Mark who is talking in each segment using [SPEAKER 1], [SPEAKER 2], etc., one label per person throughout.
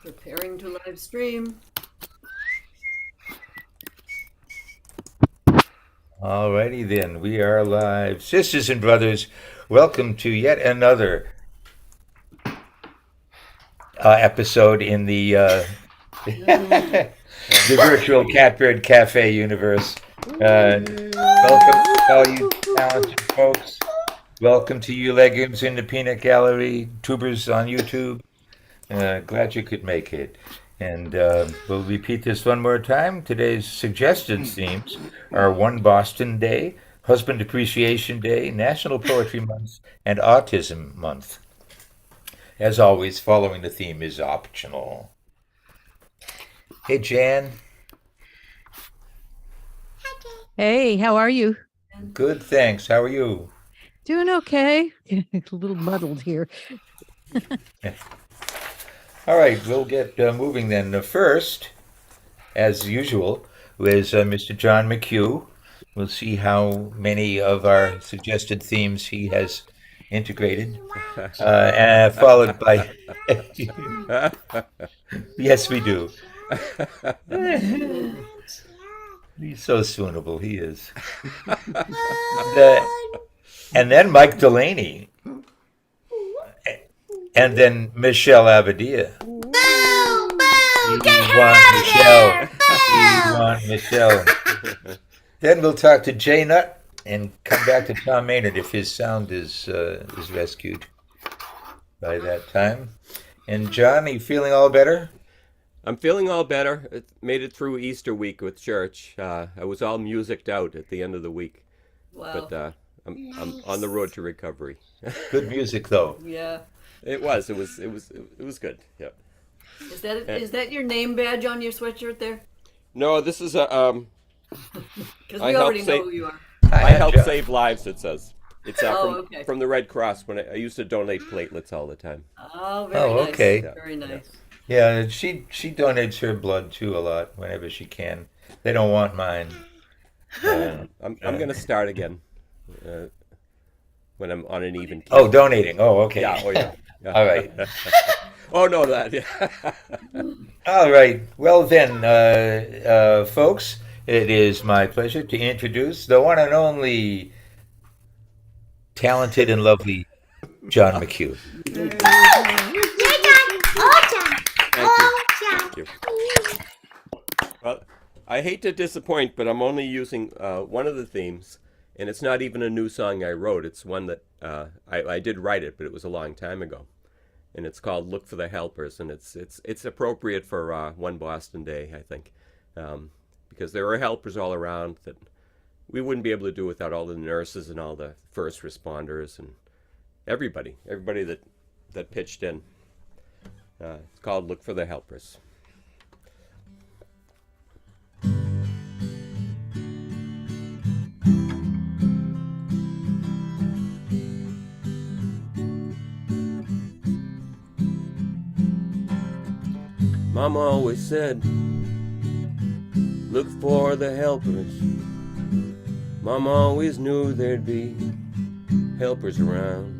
[SPEAKER 1] Preparing to live stream.
[SPEAKER 2] Alrighty then, we are live. Sisters and brothers, welcome to yet another episode in the virtual Catbird Cafe universe. Welcome to all you talented folks. Welcome to you legumes in the peanut gallery, tubers on YouTube. Glad you could make it. And we'll repeat this one more time. Today's suggested themes are One Boston Day, Husband Appreciation Day, National Poetry Month, and Autism Month. As always, following the theme is optional. Hey, Jan.
[SPEAKER 3] Hey, how are you?
[SPEAKER 2] Good, thanks. How are you?
[SPEAKER 3] Doing okay. A little muddled here.
[SPEAKER 2] All right, we'll get moving then. First, as usual, is Mr. John McHugh. We'll see how many of our suggested themes he has integrated, followed by. Yes, we do. He's so swoonable, he is. And then Mike Delaney. And then Michelle Abadia.
[SPEAKER 4] Boo! Boo! Get her
[SPEAKER 2] want
[SPEAKER 4] out
[SPEAKER 2] Michelle.
[SPEAKER 4] of there!
[SPEAKER 2] We want Michelle. Then we'll talk to Jay Nutt and come back to Tom Maynard if his sound is rescued by that time. And John, are you feeling all better?
[SPEAKER 5] I'm feeling all better. It made it through Easter week with church. I was all musiced out at the end of the week,
[SPEAKER 1] Wow.
[SPEAKER 5] but I'm on the road to recovery.
[SPEAKER 2] Good music, though.
[SPEAKER 1] Yeah.
[SPEAKER 5] It was good. Yeah.
[SPEAKER 1] Is that your name badge on your sweatshirt there?
[SPEAKER 5] No, this is a
[SPEAKER 1] Because
[SPEAKER 5] I
[SPEAKER 1] we
[SPEAKER 5] help
[SPEAKER 1] already know
[SPEAKER 5] say-
[SPEAKER 1] who you are.
[SPEAKER 5] I help
[SPEAKER 2] John.
[SPEAKER 5] save lives. It says it's
[SPEAKER 1] Oh, okay.
[SPEAKER 5] from the Red Cross when I used to donate platelets all the time.
[SPEAKER 1] Oh, very
[SPEAKER 2] Oh,
[SPEAKER 1] nice.
[SPEAKER 2] okay.
[SPEAKER 1] Very nice.
[SPEAKER 2] Yeah, she donates her blood too a lot whenever she can. They don't want mine.
[SPEAKER 5] I'm gonna start again when I'm on an even. Keel.
[SPEAKER 2] Oh, donating. Oh, okay.
[SPEAKER 5] Yeah. Oh yeah. Yeah.
[SPEAKER 2] All right.
[SPEAKER 5] Oh no, that. Yeah.
[SPEAKER 2] All right. Well then, folks, it is my pleasure to introduce the one and only talented and lovely John McHugh.
[SPEAKER 4] You're done! All done!
[SPEAKER 5] Thank you. Well, I hate to disappoint, but I'm only using one of the themes, and it's not even a new song I wrote. It's one that I did write it, but it was a long time ago, and it's called "Look for the Helpers," and it's appropriate for One Boston Day, I think, because there are helpers all around that we wouldn't be able to do without all the nurses and all the first responders and everybody that pitched in. It's called "Look for the Helpers." Mama always said, look for the helpers. Mama always knew there'd be helpers around.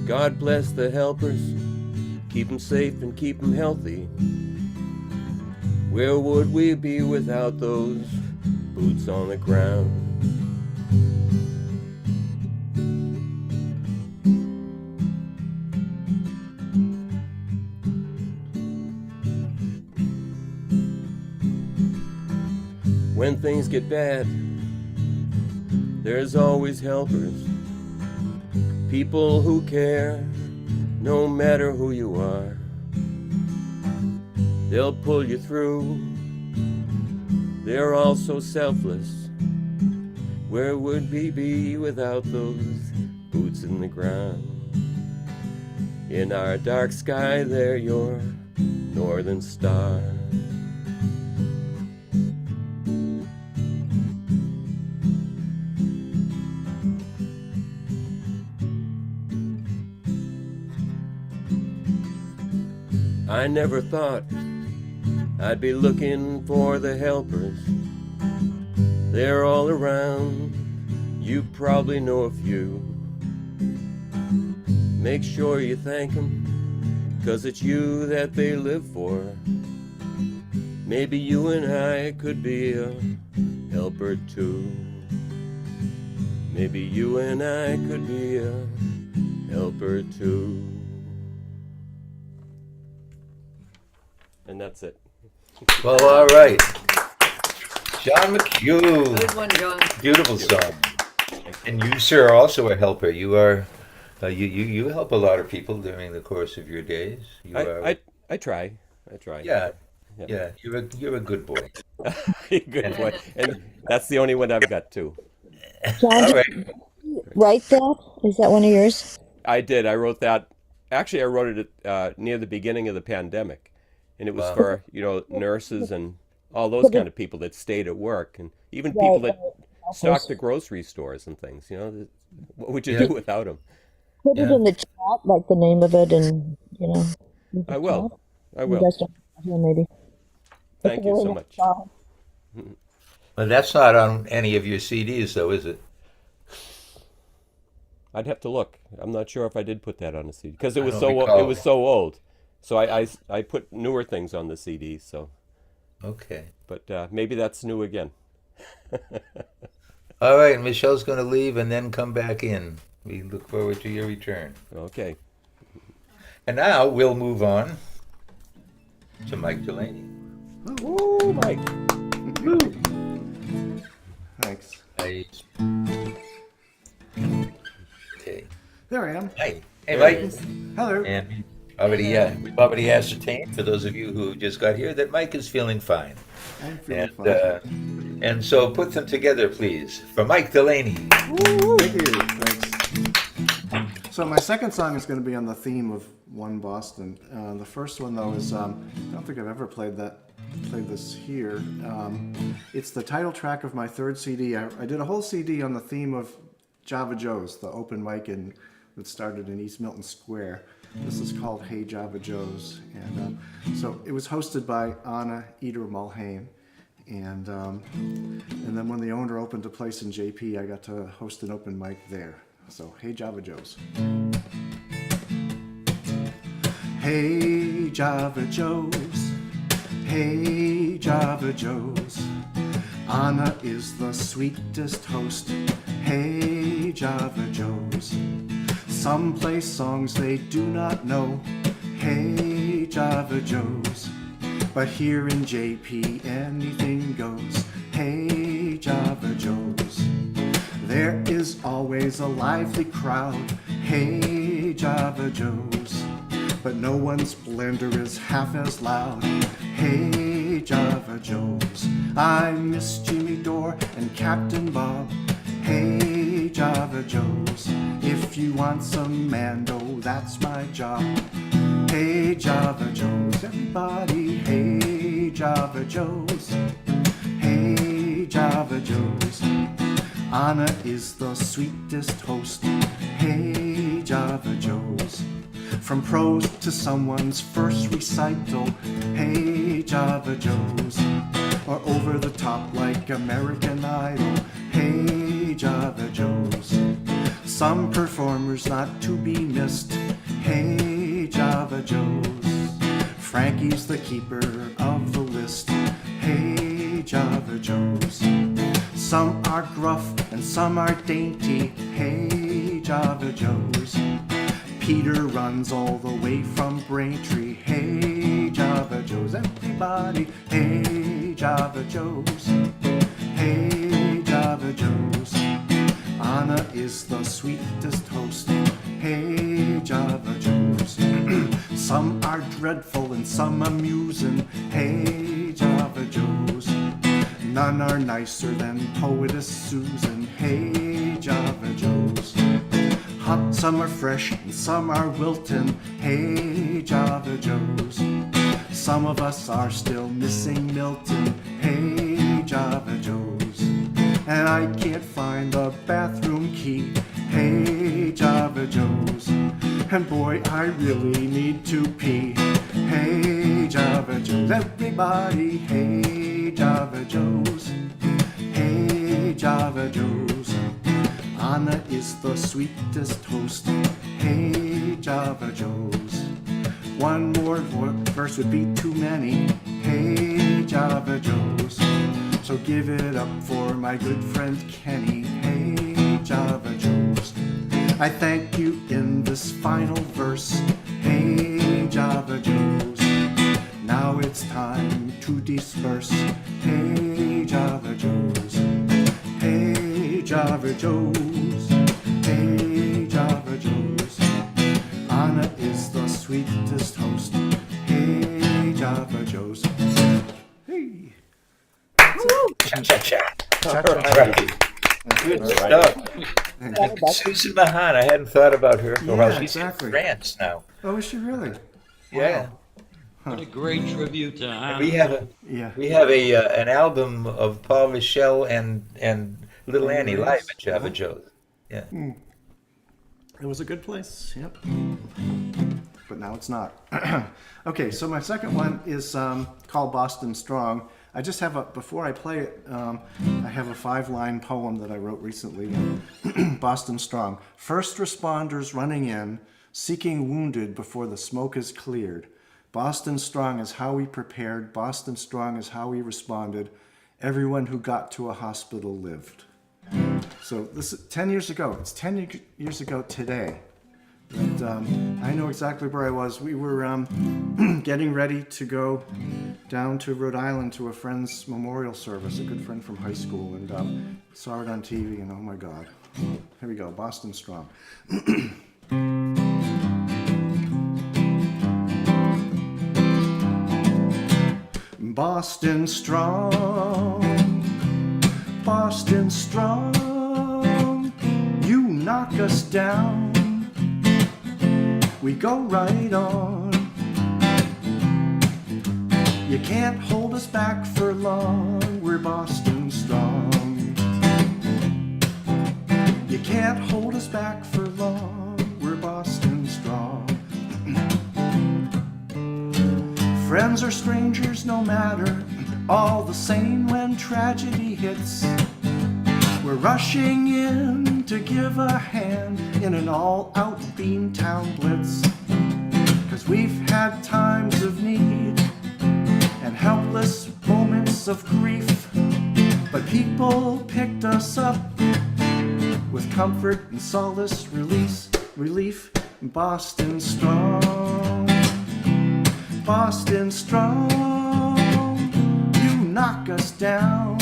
[SPEAKER 5] God bless the helpers, keep 'em safe and keep 'em healthy. Where would we be without those boots on the ground? When things get bad, there's always helpers. People who care, no matter who you are. They'll pull you through. They're all so selfless. Where would we be without those boots in the ground? In our dark sky, they're your northern star. I never thought I'd be looking for the helpers. They're all around, you probably know a few. Make sure you thank them, 'cause it's you that they live for. Maybe you and I could be a helper too. Maybe you and I could be a helper too. And that's it.
[SPEAKER 2] Well, all right. John McHugh.
[SPEAKER 1] Good one, John.
[SPEAKER 2] Beautiful song. And you, sir, are also a helper. You are, you help a lot of people during the course of your days. You are,
[SPEAKER 5] I try.
[SPEAKER 2] yeah. You're a good boy.
[SPEAKER 5] Good boy. And that's the only one I've got too.
[SPEAKER 6] John,
[SPEAKER 2] All
[SPEAKER 6] did
[SPEAKER 2] right.
[SPEAKER 6] you write that? Is that one of yours?
[SPEAKER 5] I did. I wrote that. Actually, I wrote it near the beginning of the pandemic, and it was
[SPEAKER 2] Wow.
[SPEAKER 5] for nurses and all those kind of people that stayed at work, and even people that stocked the grocery stores and things. What would you do without them?
[SPEAKER 6] Put it in the chat, like the name of it, and
[SPEAKER 5] I will. I
[SPEAKER 6] You
[SPEAKER 5] will.
[SPEAKER 6] guys don't have here, maybe.
[SPEAKER 5] Thank you so much.
[SPEAKER 2] Well, that's not on any of your CDs, though, is it?
[SPEAKER 5] I'd have to look. I'm not sure if I did put that on the CD because it
[SPEAKER 2] I
[SPEAKER 5] was
[SPEAKER 2] don't
[SPEAKER 5] so
[SPEAKER 2] recall.
[SPEAKER 5] it was so old. So I put newer things on the CD. So,
[SPEAKER 2] Okay.
[SPEAKER 5] but maybe that's new again.
[SPEAKER 2] All right, Michelle's going to leave and then come back in. We look forward to your return.
[SPEAKER 5] Okay.
[SPEAKER 2] And now we'll move on to Mike Delaney.
[SPEAKER 5] Woo, Mike.
[SPEAKER 7] Thanks.
[SPEAKER 2] Okay.
[SPEAKER 7] There I am.
[SPEAKER 2] Hi. Hey, Mike.
[SPEAKER 7] Hello.
[SPEAKER 2] And we've already ascertained, for those of you who just got here, that Mike is feeling fine.
[SPEAKER 7] I'm feeling
[SPEAKER 2] And,
[SPEAKER 7] fine.
[SPEAKER 2] and so put them together, please, for Mike Delaney.
[SPEAKER 7] Thank you. Thanks. So my second song is going to be on the theme of One Boston. The first one, though, is I don't think I've ever played this here. It's the title track of my third CD. I did a whole CD on the theme of Java Joe's, the open mic that started in East Milton Square. This is called Hey Java Joe's, and so it was hosted by Anna Eder Mulhane, and then when the owner opened a place in JP, I got to host an open mic there. So Hey Java Joe's. Hey Java Joe's, hey Java Joe's, Anna is the sweetest host. Hey Java Joe's, some play songs they do not know. Hey Java Joe's, but here in JP anything goes. Hey Java Joe's, there is always a lively crowd. Hey Java Joe's, but no one's blender is half as loud. Hey Java Joe's, I miss Jimmy Dore and Captain Bob. Hey Java Joe's, if you want some Mando, that's my job. Hey Java Joe's, everybody. Hey Java Joe's, hey Java Joe's, Anna is the sweetest host. Hey Java Joe's, from prose to someone's first recital. Hey Java Joe's, or over the top like American Idol. Hey Java Joe's, some performers not to be missed. Hey Java Joe's, Frankie's the keeper of the list. Hey Java Joe's, some are gruff and some are dainty. Hey Java Joe's, Peter runs all the way from Braintree. Hey Java Joe's, everybody. Hey Java Joe's, hey Java Joe's, Anna is the sweetest host. Hey Java Joe's, some are dreadful and some amusing. Hey Java Joe's, none are nicer than Poetess Susan. Hey Java Joe's, some are fresh and some are wilting. Hey Java Joe's, some of us are still missing Milton. Hey Java Joe's, and I can't find the bathroom key. Hey Java Joe's, and boy I really need to pee. Hey Java Joe's, everybody. Hey Java Joe's, hey Java Joe's, Anna is the sweetest host. Hey Java Joe's, One more verse would be too many. Hey, Java Joes. So give it up for my good friend Kenny. Hey, Java Joes. I thank you in this final verse. Hey, Java Joes. Now it's time to disperse. Hey, Java Joes. Hey, Java Joes. Hey, Java Joes. Anna is the sweetest host. Hey, Java Joes. Hey.
[SPEAKER 2] Cha-cha-cha.
[SPEAKER 7] Cha-cha.
[SPEAKER 2] Right. Good stuff. Susan Mahan, I hadn't thought about her for a while.
[SPEAKER 7] Yeah,
[SPEAKER 2] She's
[SPEAKER 7] exactly.
[SPEAKER 2] in France now.
[SPEAKER 7] Oh, is she really?
[SPEAKER 2] Yeah.
[SPEAKER 8] What a great tribute to Anna.
[SPEAKER 2] We have a
[SPEAKER 7] Yeah.
[SPEAKER 2] an album of Paul Michel and Little Annie live at Java Joe's. Yeah.
[SPEAKER 7] It was a good place. Yep. But now it's not. Okay, so my second one is called Boston Strong. I just have before I play it, I have a 5-line poem that I wrote recently. Boston Strong. First responders running in, seeking wounded before the smoke is cleared. Boston Strong is how we prepared. Boston Strong is how we responded. Everyone who got to a hospital lived. So this is 10 years ago. It's 10 years ago today. And I know exactly where I was. We were getting ready to go down to Rhode Island to a friend's memorial service, a good friend from high school, and saw it on TV, and oh my God. Here we go, Boston Strong. Boston Strong, Boston Strong, you knock us down. We go right on. You can't hold us back for long. We're Boston Strong. You can't hold us back for long. We're Boston Strong. Friends or strangers, no matter, all the same when tragedy hits. We're rushing in to give a hand in an all-out Beantown blitz. 'Cause we've had times of need and helpless moments of grief, but people picked us up with comfort and solace, relief. Boston Strong, Boston Strong, you knock us down.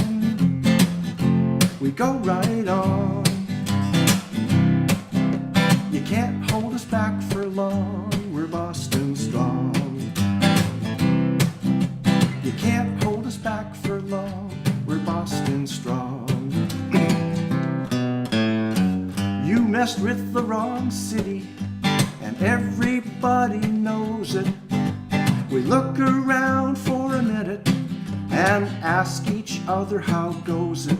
[SPEAKER 7] We go right on. You can't hold us back for long. We're Boston Strong. You can't hold us back for long. We're Boston Strong. You messed with the wrong city, and everybody knows it. We look around for a minute and ask each other how goes it.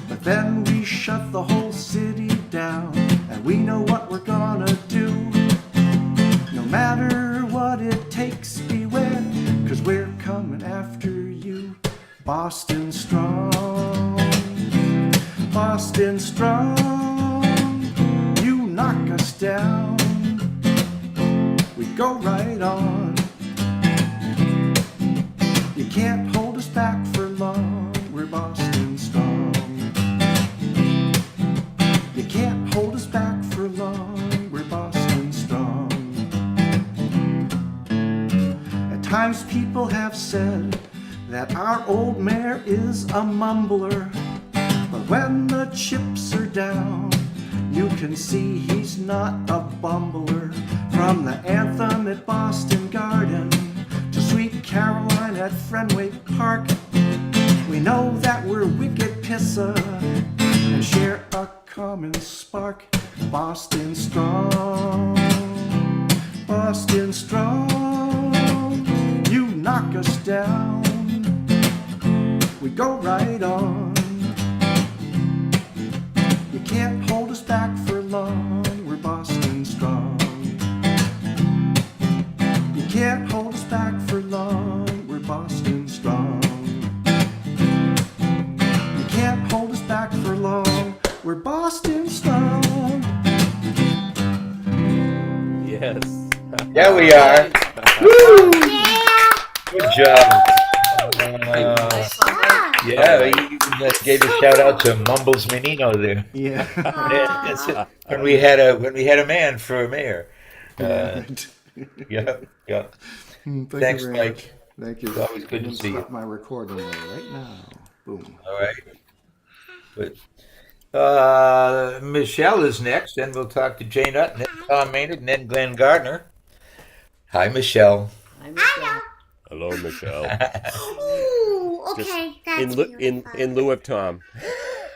[SPEAKER 7] But then we shut the whole city down, and we know what we're gonna do. No matter what it takes, beware, 'cause we're coming after you. Boston Strong, Boston Strong, you knock us down. We go right on. You can't hold us back for long. We're Boston Strong. You can't hold us back for long. We're Boston Strong. At times people have said that our old mayor is a mumbler, but when the chips are down, you can see he's not a bumbler. From the anthem at Boston Garden to Sweet Caroline at Fenway Park, we know that we're wicked pissa and share a common spark. Boston Strong, Boston Strong, you knock us down. We go right on. You can't hold us back for long. We're Boston Strong. You can't hold us back for long. We're Boston Strong. You can't hold us back for long. We're Boston Strong.
[SPEAKER 5] Yes.
[SPEAKER 2] Yeah, we are. Good job.
[SPEAKER 4] Ah,
[SPEAKER 2] Yeah, you gave a shout out to Mumbles Menino there.
[SPEAKER 7] Yeah.
[SPEAKER 2] Yeah, that's it. When we had a man for mayor.
[SPEAKER 7] Yeah.
[SPEAKER 2] Yeah, yeah.
[SPEAKER 7] Thank
[SPEAKER 2] Thanks,
[SPEAKER 7] you very
[SPEAKER 2] Mike.
[SPEAKER 7] much. Thank you.
[SPEAKER 2] It's always good to
[SPEAKER 7] I'm gonna
[SPEAKER 2] see you.
[SPEAKER 7] stop my recording right now. Boom.
[SPEAKER 2] All right. Good. Michelle is next, then we'll talk to Jane Utt, and then Tom Maynard, and then Glenn Gardner. Hi, Michelle.
[SPEAKER 1] I'm Michelle.
[SPEAKER 5] Hello, Michelle.
[SPEAKER 4] Ooh, okay, that's
[SPEAKER 5] in
[SPEAKER 4] beautiful.
[SPEAKER 5] lieu of Tom.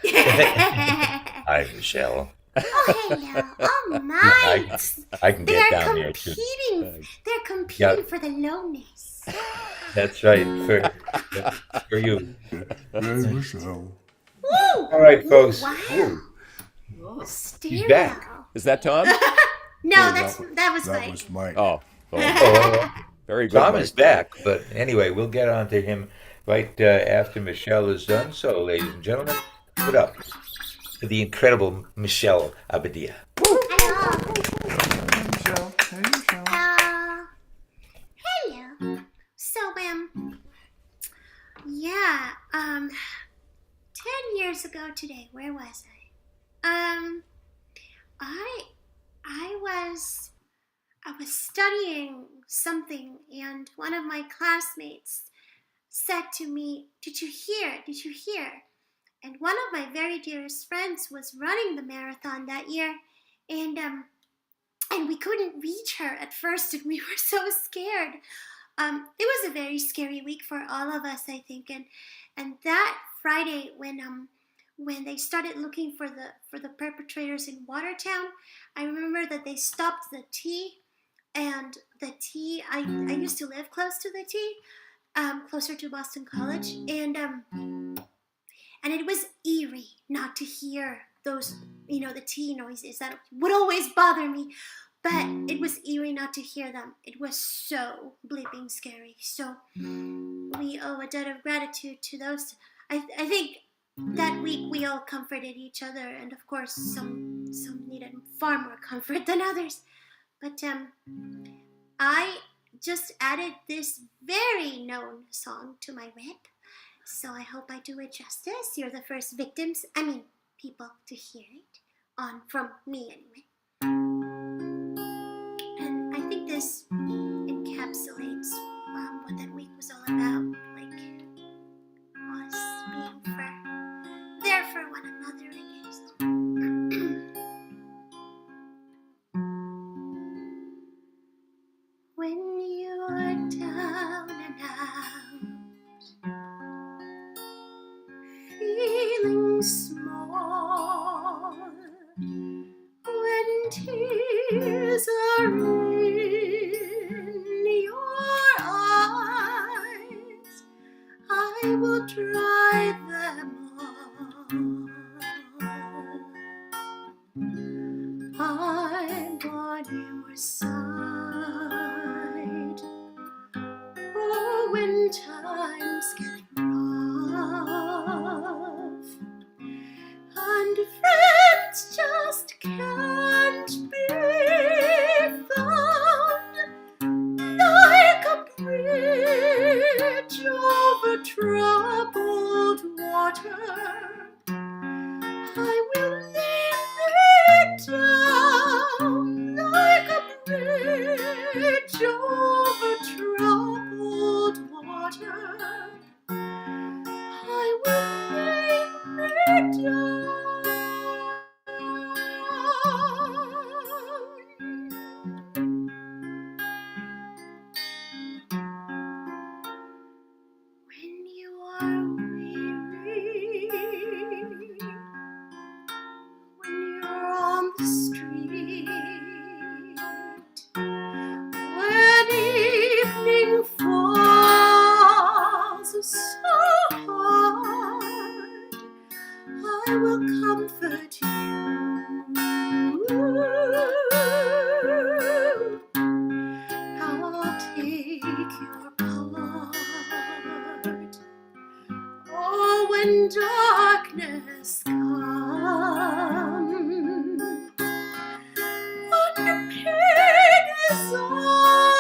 [SPEAKER 2] Hi, Michelle.
[SPEAKER 4] Oh, hello. Oh, my.
[SPEAKER 2] I can get
[SPEAKER 4] They're
[SPEAKER 2] down there too.
[SPEAKER 4] competing. They're competing
[SPEAKER 2] Yeah.
[SPEAKER 4] for the lowness.
[SPEAKER 2] That's right, for you.
[SPEAKER 7] Michelle.
[SPEAKER 4] Woo!
[SPEAKER 2] All right, folks.
[SPEAKER 4] Wow.
[SPEAKER 1] Oh,
[SPEAKER 4] Stereo.
[SPEAKER 2] back.
[SPEAKER 5] Is that Tom?
[SPEAKER 4] No, that was Mike.
[SPEAKER 7] Mike.
[SPEAKER 5] Oh,
[SPEAKER 2] Oh,
[SPEAKER 5] very good.
[SPEAKER 2] Tom
[SPEAKER 5] Mike.
[SPEAKER 2] is back, but anyway, we'll get on to him right after Michelle is done. So, ladies and gentlemen, put up to the incredible Michelle Abadia.
[SPEAKER 4] Hello.
[SPEAKER 7] Michelle. Hey, Michelle.
[SPEAKER 4] Hello. So, yeah, 10 years ago today, where was I? I was studying something, and one of my classmates said to me, "Did you hear? Did you hear?" And one of my very dearest friends was running the marathon that year, and we couldn't reach her at first, and we were so scared. It was a very scary week for all of us, I think, and that Friday when they started looking for the perpetrators in Watertown, I remember that they stopped the T, and the T. I used to live close to the T, closer to Boston College, and it was eerie not to hear those, the T noises that would always bother me. But it was eerie not to hear them. It was so bleeping scary. So we owe a debt of gratitude to those. I think that week we all comforted each other, and of course some needed far more comfort than others. But I just added this very known song to my rep, so I hope I do it justice. You're the first people to hear it from me anyway. And I think this encapsulates what that week was all about, like us being there for one another, I guess. When you're down and out, feeling small, when tears are in your eyes, I will dry them all. I'm on your side. Oh, when times get rough and friends just can't be found, like a bridge over troubled water, I will lay it down like a bridge over troubled water. I will lay it down. When you are weary, when you're on the street, when evening falls so hard, I will comfort you. I'll take your part. Oh, when darkness comes and the pain is all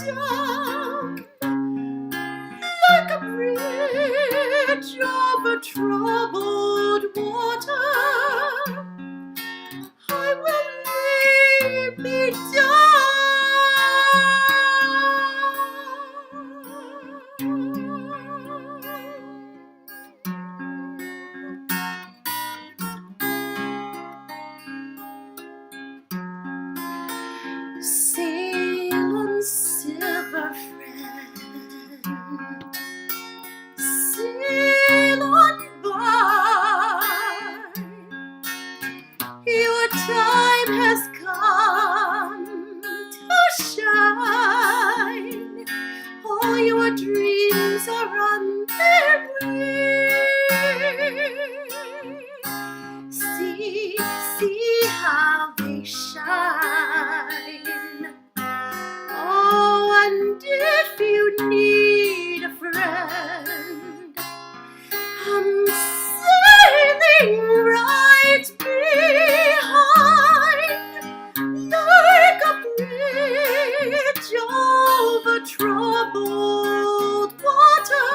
[SPEAKER 4] down like a bridge over troubled water. I will lay me down. Sail on, silver friend, sail on by. Your time has come to shine. All your dreams are on their way. See, see how they shine. Oh, and if you need a friend, I'm sailing right behind, like a bridge over troubled water.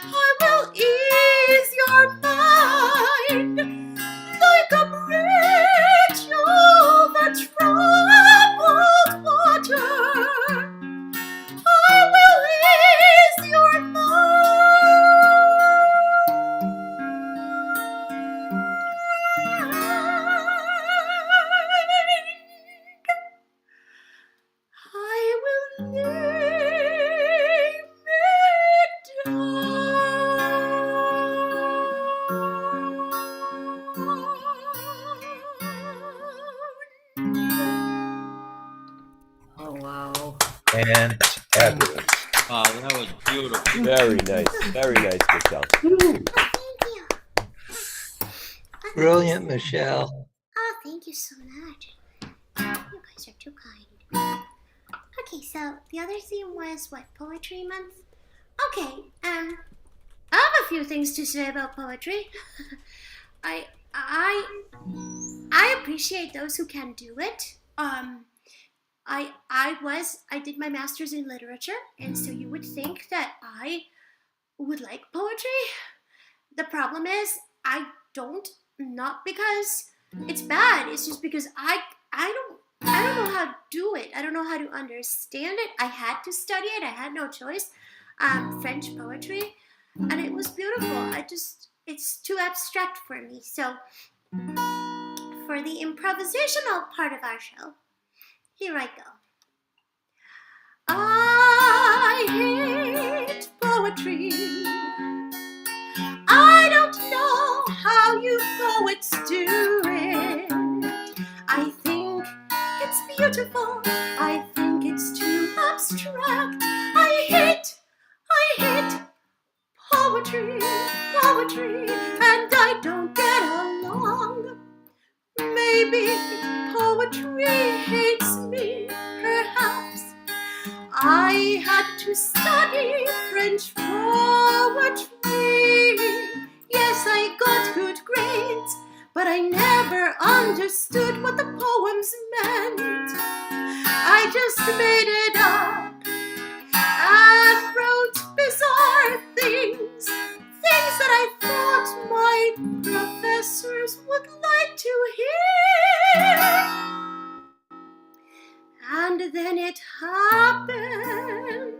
[SPEAKER 4] I will ease your mind, like a bridge over troubled water. I will ease your mind. I will lay me down.
[SPEAKER 1] Oh, wow.
[SPEAKER 2] And fabulous.
[SPEAKER 8] Wow, that was beautiful.
[SPEAKER 5] Very nice. Very nice, Michelle.
[SPEAKER 4] Oh, thank you.
[SPEAKER 9] Brilliant, Michelle.
[SPEAKER 4] Oh, thank you so much. You guys are too kind. Okay, so the other theme was what? Poetry month? Okay, I have a few things to say about poetry. I appreciate those who can do it. I did my master's in literature, and so you would think that I would like poetry. The problem is I don't, not because it's bad, it's just because I don't know how to do it. I don't know how to understand it. I had to study it. I had no choice. French poetry, and it was beautiful. It's too abstract for me. So for the improvisational part of our show, here I go. I hate poetry. I don't know how you poets do it. I think it's beautiful. I think it's too abstract. I hate poetry, and I don't get along. Maybe poetry hates me, perhaps. I had to study French poetry. Yes, I got good grades, but I never understood what the poems meant. I just made it up and wrote bizarre things that I thought my professors would like to hear. And then it happened.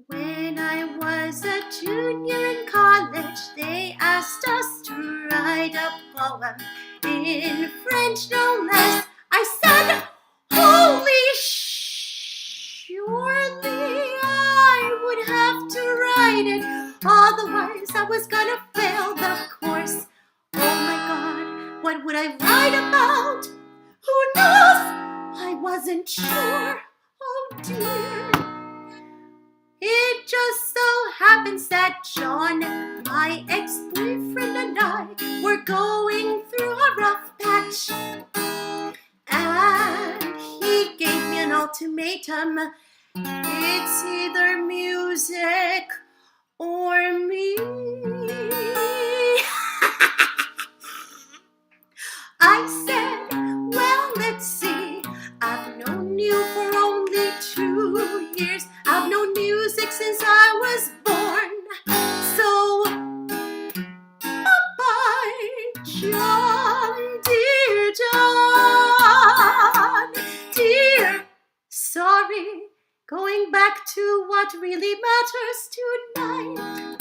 [SPEAKER 4] When I was a junior in college, they asked us to write a poem in French, no less. I said, holy surely I would have to write it, otherwise I was gonna fail the course. Oh my God, what would I write about? Who knows? I wasn't sure. Oh dear. It just so happens that John, my ex-boyfriend, and I were going through a rough patch. And he gave me an ultimatum. It's either music or me. I said, well, let's see. I've known new for only 2 years. I've known music since I was born. So, bye-bye, John, dear John, dear. Sorry, going back to what really matters tonight.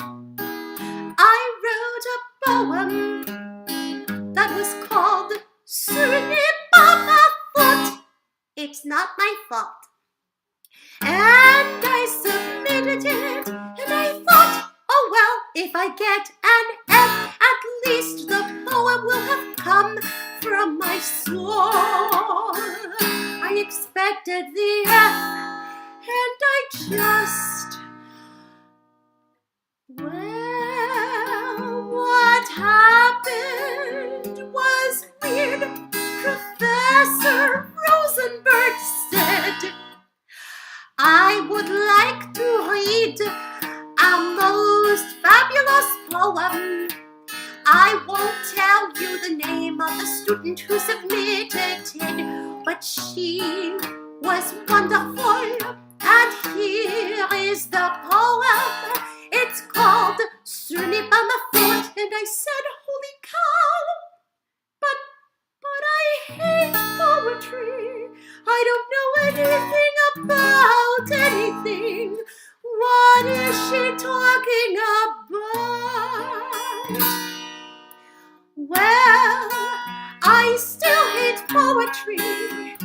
[SPEAKER 4] I wrote a poem that was called Slip on My Foot. It's not my fault. And I submitted it, and I thought, oh well, if I get an F, at least the poem will have come from my soul. I expected the F, and I just... Well, what happened was weird. Professor Rosenberg said, I would like to read a most fabulous poem. I won't tell you the name of the student who submitted it, but she was wonderful. And here is the poem. It's called Slip on My Foot. And I said, holy cow, but I hate poetry. I don't know anything about anything. What is she talking about? Well, I still hate poetry,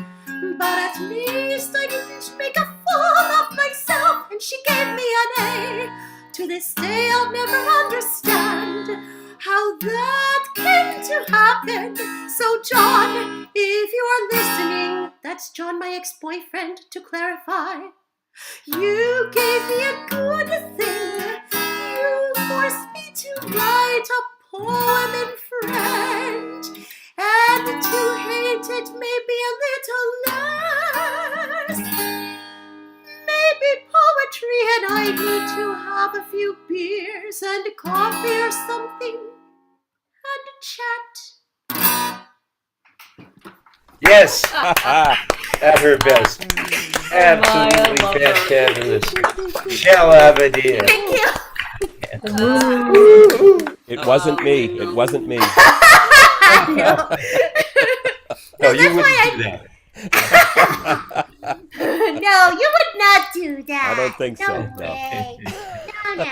[SPEAKER 4] but at least I didn't make a fool of myself, and she gave me an A. To this day I'll never understand how that came to happen. So John, if you are listening, that's John, my ex-boyfriend, to clarify, you gave me a good thing. You forced me to write a poem in French, and to hate it maybe a little less. Maybe poetry and I need to have a few beers and coffee or something and chat.
[SPEAKER 2] Yes, at her best. Absolutely
[SPEAKER 1] love her.
[SPEAKER 2] fantabulous. Michelle Abadier.
[SPEAKER 4] Thank you.
[SPEAKER 5] It wasn't me. It wasn't me.
[SPEAKER 2] No, you wouldn't do that.
[SPEAKER 4] No, you would not do that.
[SPEAKER 5] I don't think so,
[SPEAKER 4] No
[SPEAKER 5] no.
[SPEAKER 4] way. No.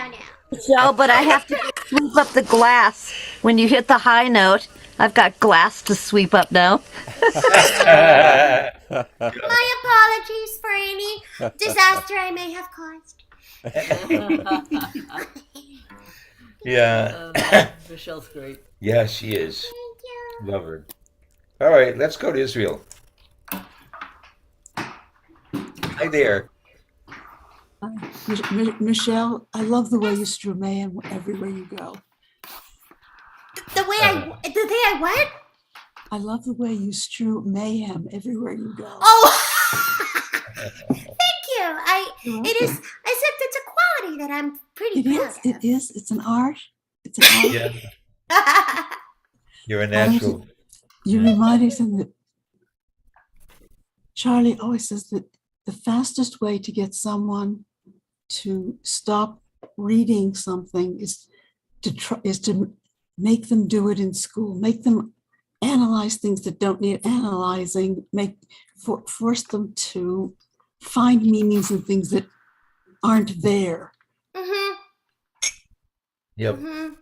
[SPEAKER 6] Michelle, but I have to sweep up the glass when you hit the high note. I've got glass to sweep up now.
[SPEAKER 4] My apologies for any disaster I may have caused.
[SPEAKER 2] Yeah.
[SPEAKER 1] Michelle's great.
[SPEAKER 2] Yeah, she is.
[SPEAKER 4] Thank you.
[SPEAKER 2] Love her. All right, let's go to Israel. Hi there.
[SPEAKER 10] Michelle, I love the way you strew mayhem everywhere you go.
[SPEAKER 4] The day I what?
[SPEAKER 10] I love the way you strew mayhem everywhere you go.
[SPEAKER 4] Oh, thank you.
[SPEAKER 10] You're
[SPEAKER 4] It is. I said it's a quality that I'm pretty
[SPEAKER 10] It
[SPEAKER 4] proud
[SPEAKER 10] is.
[SPEAKER 4] of.
[SPEAKER 10] It is. It's an art. It's an art.
[SPEAKER 2] Yeah, you're a natural.
[SPEAKER 10] You remind us that Charlie always says that the fastest way to get someone to stop reading something is to make them do it in school, make them analyze things that don't need analyzing, force them to find meanings in things that aren't there.
[SPEAKER 4] Mm-hmm.
[SPEAKER 2] Yep.
[SPEAKER 4] Mm-hmm.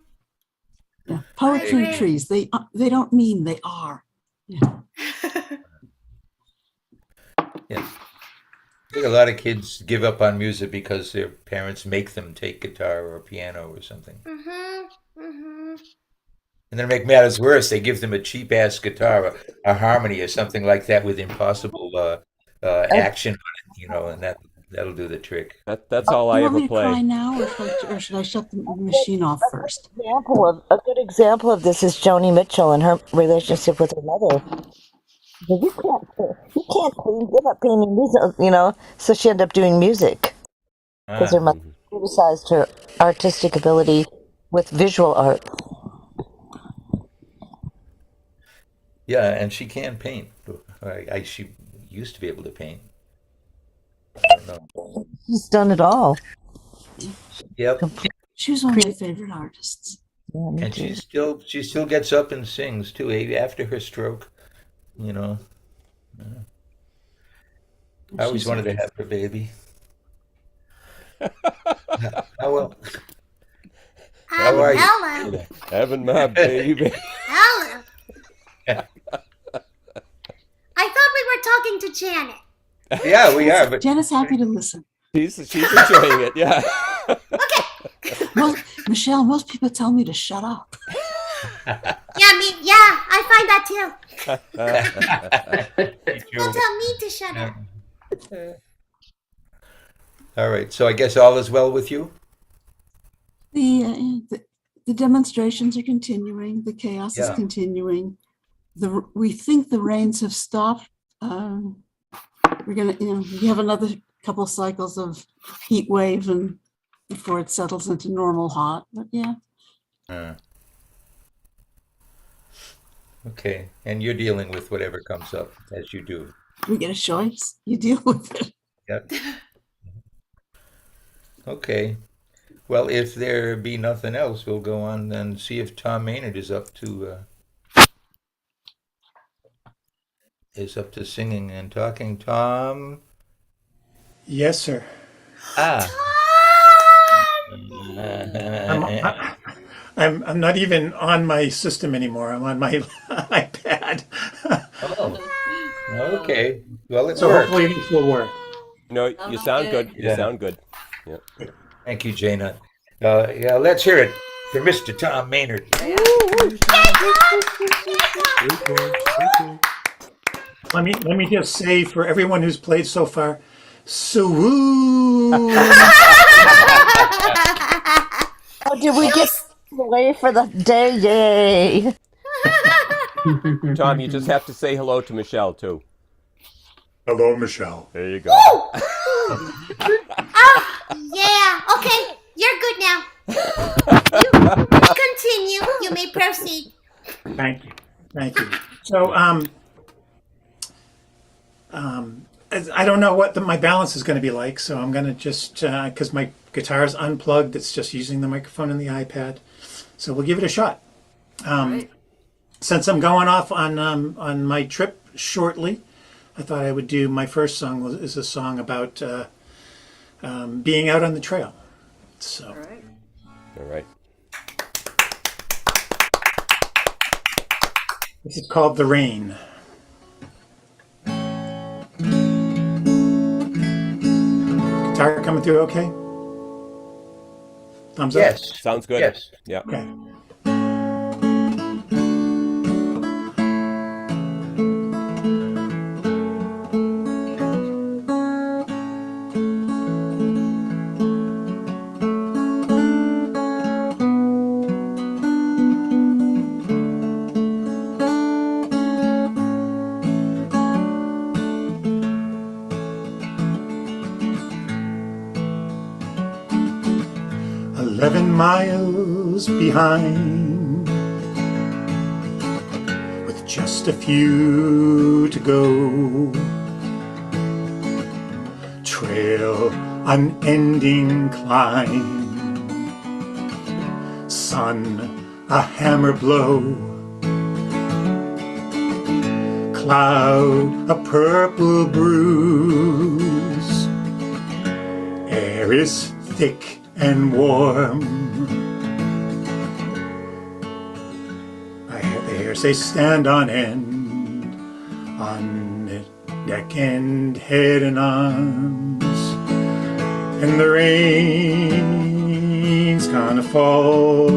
[SPEAKER 10] Yeah. Poetry
[SPEAKER 4] agree.
[SPEAKER 10] trees, they don't mean they are. Yeah.
[SPEAKER 2] Yeah. I think a lot of kids give up on music because their parents make them take guitar or piano or something.
[SPEAKER 4] Mm-hmm. Mm-hmm.
[SPEAKER 2] And then to make matters worse, they give them a cheap-ass guitar, a harmony or something like that with impossible action on it, and that'll do the trick.
[SPEAKER 5] That's all I
[SPEAKER 10] You
[SPEAKER 5] ever
[SPEAKER 10] want me to cry
[SPEAKER 5] play.
[SPEAKER 10] now, or should I shut the machine off first?
[SPEAKER 6] A good example of this is Joni Mitchell and her relationship with her mother. But you can't give up painting music, so she ended up doing music because her mother criticized her artistic ability with visual art.
[SPEAKER 2] Yeah, and she can paint. She used to be able to paint. don't know.
[SPEAKER 6] She's done it all.
[SPEAKER 2] Yep.
[SPEAKER 10] She was one of my favorite artists.
[SPEAKER 6] Yeah, me
[SPEAKER 2] And
[SPEAKER 6] too.
[SPEAKER 2] she still gets up and sings too, after her stroke. You know, I always
[SPEAKER 10] She's
[SPEAKER 2] wanted to
[SPEAKER 10] a-
[SPEAKER 2] have her baby. How well? How are you?
[SPEAKER 4] Hello.
[SPEAKER 5] Having my baby.
[SPEAKER 4] Hello. I thought we were talking to Janet.
[SPEAKER 2] Yeah, we are. But
[SPEAKER 10] Jenna's happy to listen.
[SPEAKER 5] She's enjoying it. Yeah.
[SPEAKER 10] Michelle, most people tell me to shut up.
[SPEAKER 4] Yeah, I find that too.
[SPEAKER 2] Me
[SPEAKER 4] People
[SPEAKER 2] too.
[SPEAKER 4] tell me to shut up.
[SPEAKER 2] All right. So I guess all is well with you.
[SPEAKER 10] The demonstrations are continuing. The chaos is
[SPEAKER 2] Yeah.
[SPEAKER 10] continuing. We think the rains have stopped. We're gonna, we have another couple cycles of heat wave and before it settles into normal hot. But yeah,
[SPEAKER 2] Okay. And you're dealing with whatever comes up as you do.
[SPEAKER 10] we get a choice. You deal with it.
[SPEAKER 2] Yep. Okay. Well, if there be nothing else, we'll go on and see if Tom Maynard is up to singing and talking. Tom.
[SPEAKER 11] Yes, sir.
[SPEAKER 2] Ah.
[SPEAKER 11] I'm not even on my system anymore. I'm on my iPad.
[SPEAKER 2] Oh. Okay. Well, it
[SPEAKER 11] So
[SPEAKER 2] works.
[SPEAKER 11] hopefully this will work.
[SPEAKER 5] No, you sound good. You
[SPEAKER 2] Yeah.
[SPEAKER 5] sound good. Yeah.
[SPEAKER 2] Thank you, Jana. Yeah, let's hear it for Mr. Tom Maynard.
[SPEAKER 11] Let me just say for everyone who's played so far, so
[SPEAKER 6] Oh, did we get away for the day? Yay!
[SPEAKER 5] Tom, you just have to say hello to Michelle too.
[SPEAKER 11] hello, Michelle.
[SPEAKER 5] There you go.
[SPEAKER 4] Yeah, okay, you're good now. You continue. You may proceed.
[SPEAKER 11] Thank you. So, I don't know what my balance is going to be like, so I'm going to just because my guitar's unplugged, it's just using the microphone and the iPad. So we'll give it a shot. Since I'm going off on my trip shortly, I thought I would do my first song is a song about being out on the trail. So.
[SPEAKER 5] All right.
[SPEAKER 11] This is called The Rain. Guitar coming through okay? Thumbs up?
[SPEAKER 2] Yes.
[SPEAKER 5] Sounds good.
[SPEAKER 2] Yes.
[SPEAKER 5] Yeah.
[SPEAKER 11] Okay. Miles behind, with just a few to go. Trail unending climb, sun a hammer blow, cloud a purple bruise. Air is thick and warm. I hear the air say stand on end, on neck and head and arms. And the rain's gonna fall,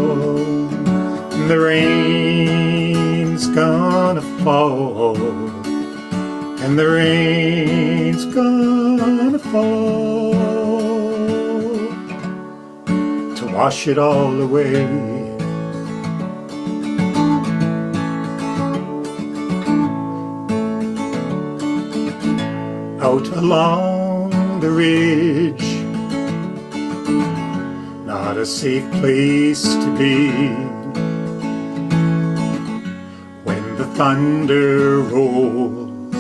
[SPEAKER 11] and the rain's gonna fall, and the rain's gonna fall to wash it all away. Out along the ridge, not a safe place to be. When the thunder rolls,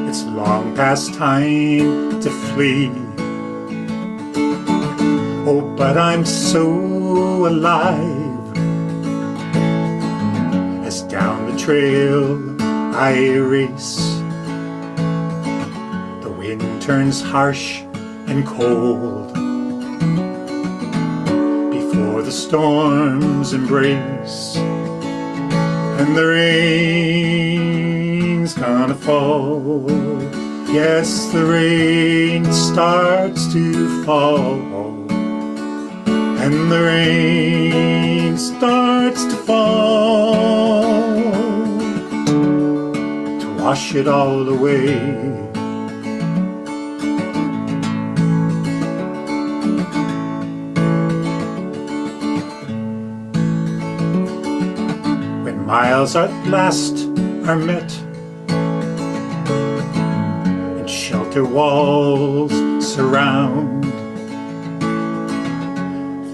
[SPEAKER 11] it's long past time to flee. Oh, but I'm so alive as down the trail I race. The wind turns harsh and cold before the storms embrace, and the rain's gonna fall. Yes, the rain starts to fall, and the rain starts to fall to wash it all away. When miles at last are met and shelter walls surround,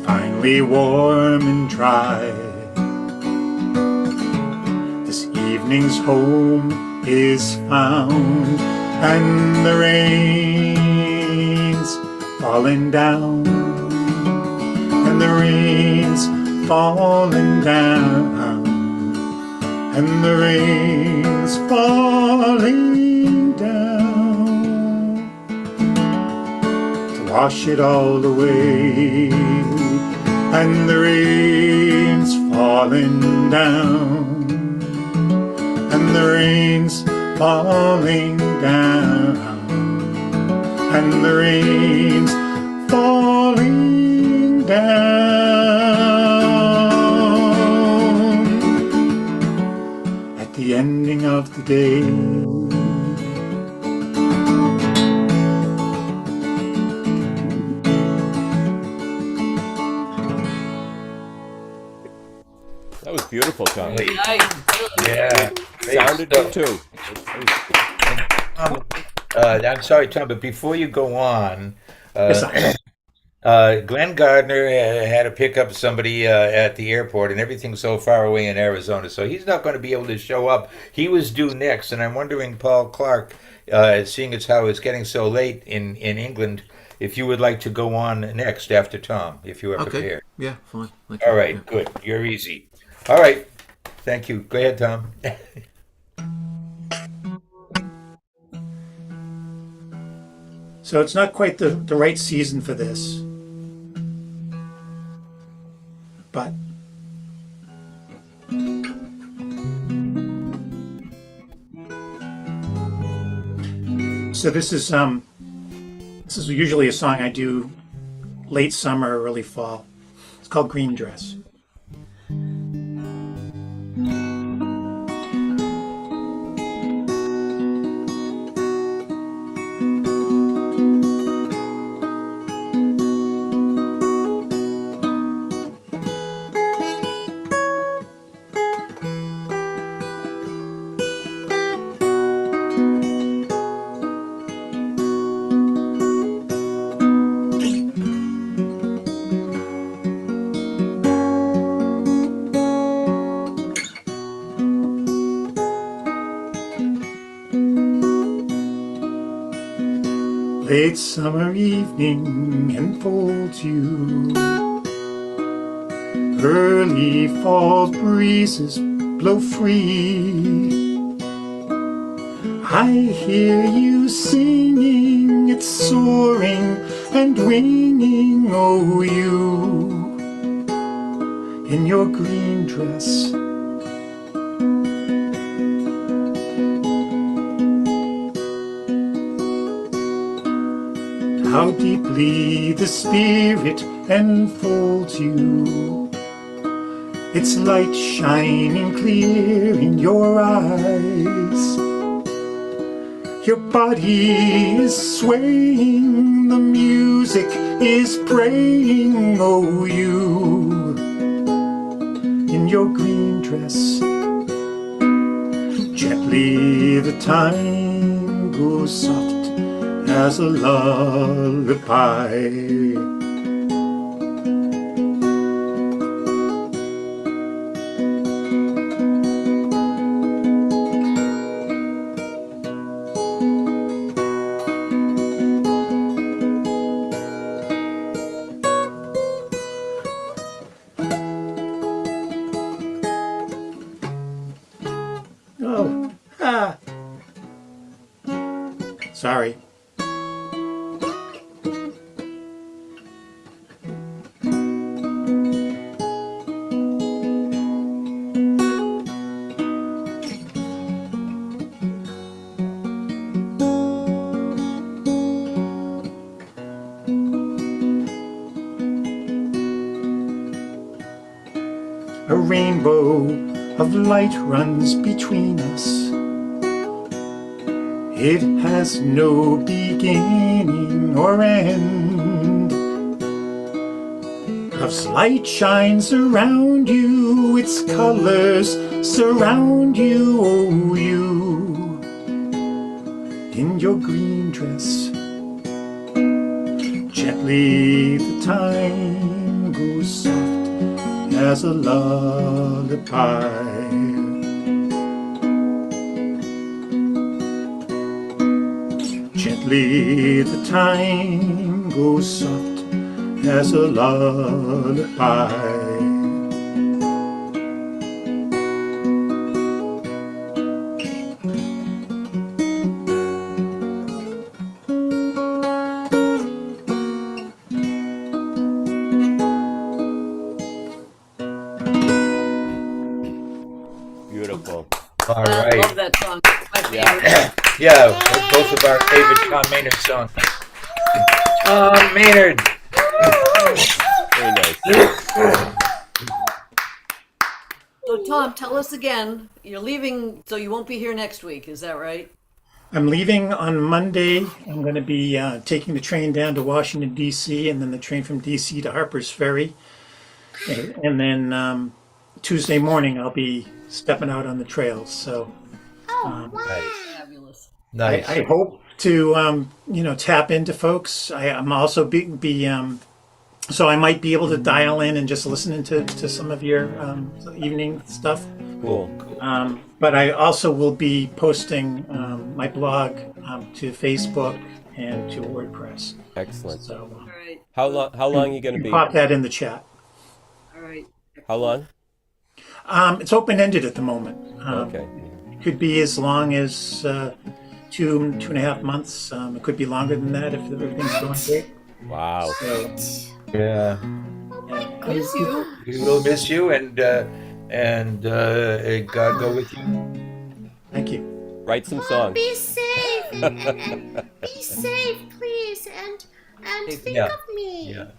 [SPEAKER 11] finally warm and dry, this evening's home is found, and the rain's falling down, and the rain's falling down, and the rain's falling down to wash it all away. And the rain's falling down, and the rain's falling down, and the rain's falling down at the ending of the day.
[SPEAKER 5] That was beautiful, Tom.
[SPEAKER 1] Nice.
[SPEAKER 2] Yeah.
[SPEAKER 5] Sounded good too.
[SPEAKER 2] I'm sorry, Tom, but before you go on,
[SPEAKER 11] Yes, sir.
[SPEAKER 2] Glenn Gardner had to pick up somebody at the airport, and everything's so far away in Arizona, so he's not going to be able to show up. He was due next, and I'm wondering, Paul Clark, seeing as how it's getting so late in England, if you would like to go on next after Tom, if you are prepared.
[SPEAKER 12] Yeah, fine.
[SPEAKER 2] All right, good. You're easy. All right. Thank you. Go ahead, Tom.
[SPEAKER 11] So it's not quite the right season for this, but so this is usually a song I do late summer or early fall. It's called Green Dress. Late summer evening enfolds you. Early fall breezes blow free. I hear you singing, it's soaring and winging, oh you, in your green dress. How deeply the spirit enfolds you. Its light shining clear in your eyes. Your body is swaying, the music is praying, oh you, in your green dress. Gently the time goes soft as a lullaby. Sorry. A rainbow of light runs between us. It has no beginning or end. Love's light shines around you, its colors surround you, oh you, in your green dress. Gently the time goes soft as a lullaby. Gently the time goes soft as a lullaby.
[SPEAKER 5] Beautiful.
[SPEAKER 2] All
[SPEAKER 1] I
[SPEAKER 2] right.
[SPEAKER 1] love that song. It's my favorite.
[SPEAKER 5] Yeah.
[SPEAKER 2] Yeah, both of our favorite Tom Maynard songs. Tom Maynard.
[SPEAKER 5] Very nice.
[SPEAKER 1] So Tom, tell us again. You're leaving, so you won't be here next week. Is that right?
[SPEAKER 11] I'm leaving on Monday. I'm going to be taking the train down to Washington, D.C., and then the train from D.C. to Harper's Ferry. And then Tuesday morning, I'll be stepping out on the trails. So
[SPEAKER 1] Fabulous.
[SPEAKER 2] Nice.
[SPEAKER 11] I hope to, tap into folks. I'm also so I might be able to dial in and just listen to some of your evening stuff.
[SPEAKER 5] Cool.
[SPEAKER 11] But I also will be posting my blog to Facebook and to WordPress.
[SPEAKER 5] Excellent.
[SPEAKER 11] So
[SPEAKER 1] All right.
[SPEAKER 5] How long are you going to be?
[SPEAKER 11] pop that in the chat.
[SPEAKER 1] All right.
[SPEAKER 5] How long?
[SPEAKER 11] It's open-ended at the moment.
[SPEAKER 5] Okay.
[SPEAKER 11] Could be as long as 2.5 months. It could be longer than that if everything's going great.
[SPEAKER 5] Wow.
[SPEAKER 11] So,
[SPEAKER 2] Yeah.
[SPEAKER 1] Miss you.
[SPEAKER 2] We will miss you, and God go with you.
[SPEAKER 11] thank you.
[SPEAKER 5] Write some songs.
[SPEAKER 4] Be safe and be safe, please, and think
[SPEAKER 2] Yeah.
[SPEAKER 4] of me.
[SPEAKER 2] Yeah.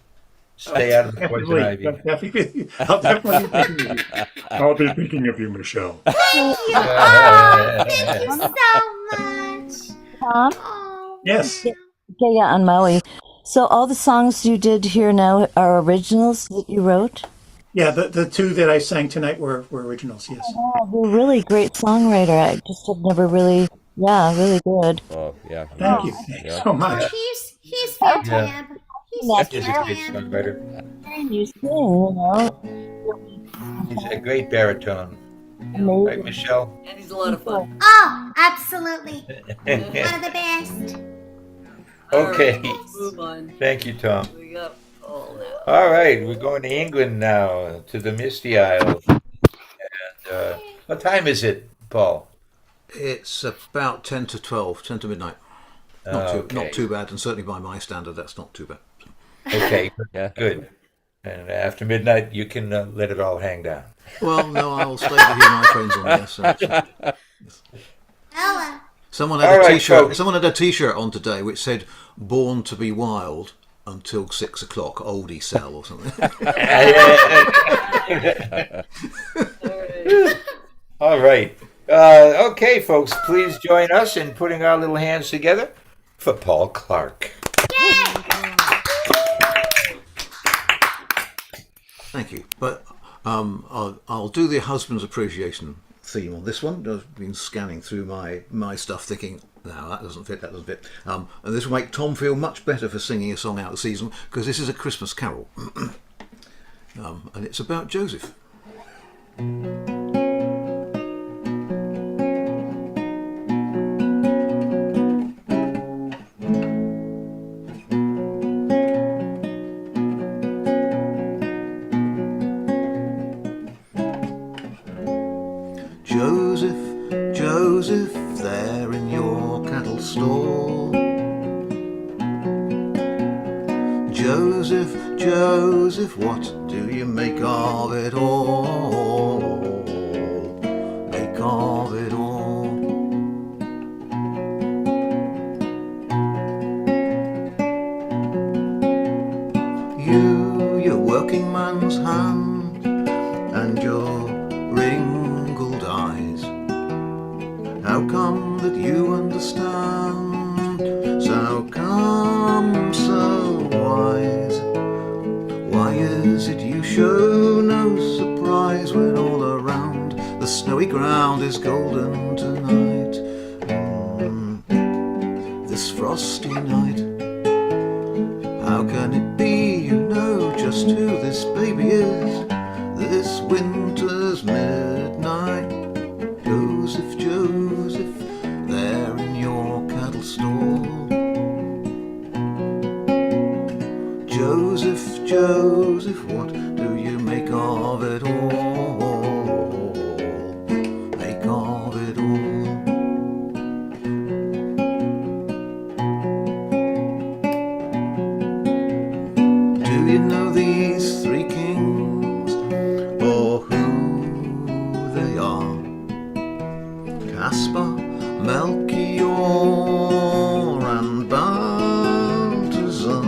[SPEAKER 2] Stay out of the poison ivy.
[SPEAKER 11] I'll definitely be thinking of you. I'll be thinking of you, Michelle.
[SPEAKER 4] Thank you. Oh, thank you so much.
[SPEAKER 6] Tom?
[SPEAKER 4] Oh,
[SPEAKER 11] Yes.
[SPEAKER 6] Yeah, on Maui. So all the songs you did here now are originals that you wrote?
[SPEAKER 11] Yeah, the two that I sang tonight were originals, yes.
[SPEAKER 6] Oh, you're a really great songwriter. I just have never really, really good.
[SPEAKER 5] Oh, yeah.
[SPEAKER 11] Thank you. Thank you so much.
[SPEAKER 4] he's fantastic. He's
[SPEAKER 6] That's
[SPEAKER 2] He's a great songwriter.
[SPEAKER 6] hearing you sing, you know.
[SPEAKER 2] He's a great baritone.
[SPEAKER 6] Amazing.
[SPEAKER 2] Right, Michelle?
[SPEAKER 1] And he's a lot of fun.
[SPEAKER 4] Oh, absolutely. One of the best.
[SPEAKER 2] Okay.
[SPEAKER 1] All right, let's move on.
[SPEAKER 2] Thank you, Tom.
[SPEAKER 1] We got Paul now.
[SPEAKER 2] All right, we're going to England now, to the Misty Isles. And what time is it, Paul?
[SPEAKER 12] It's about 10 to 12, 10 to midnight. Not too bad, and certainly by my standard, that's not too bad.
[SPEAKER 2] Okay,
[SPEAKER 5] Yeah.
[SPEAKER 2] good. And after midnight, you can let it all hang down.
[SPEAKER 12] Well, no, I'll stay to hear my friends on this.
[SPEAKER 4] Ella.
[SPEAKER 12] Someone had a T-shirt. Someone had a T-shirt on today which said "Born to be wild until 6 o'clock." Oldie cell or something.
[SPEAKER 2] All right. Okay, folks, please join us in putting our little hands together for Paul Clark.
[SPEAKER 12] Thank you. But I'll do the husband's appreciation theme on this one. I've been scanning through my stuff thinking, no, that doesn't fit, and this will make Tom feel much better for singing a song out of season, because this is a Christmas carol. And it's about Joseph. Joseph, Joseph, there in your cattle stall, Joseph, Joseph, what do you make of it all? Make of it all. You, your working man's hand, and your wrinkled eyes. How come that you understand? So come so wise. Why is it you show no surprise when all around the snowy ground is golden tonight? This frosty night. How can it be you know just who this baby is? This winter's midnight. Joseph, Joseph, there in your cattle stall. Joseph, Joseph, what do you make of it all? Make of it all. Do you know these three kings, or who they are? Caspar, Melchior, and Balthazar.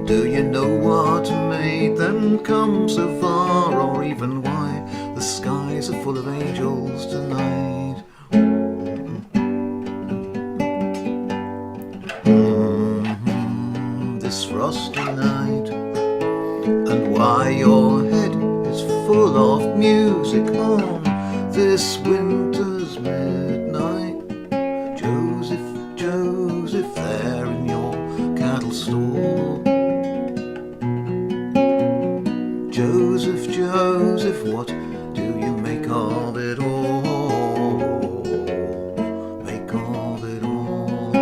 [SPEAKER 12] Do you know what made them come so far, or even why the skies are full of angels tonight? This frosty night, and why your head is full of music on this winter's midnight. Joseph, Joseph, there in your cattle stall. Joseph, Joseph, what do you make of it all? Make of it all.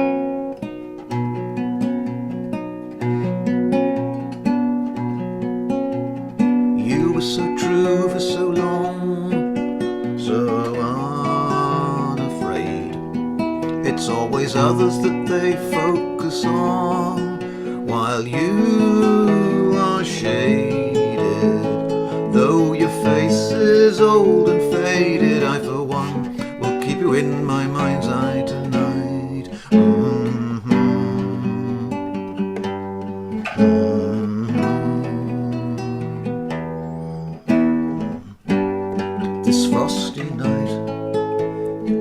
[SPEAKER 12] You were so true for so long, so unafraid. It's always others that they focus on, while you are shaded. Though your face is old and faded, I for one will keep you in my mind's eye tonight. This frosty night,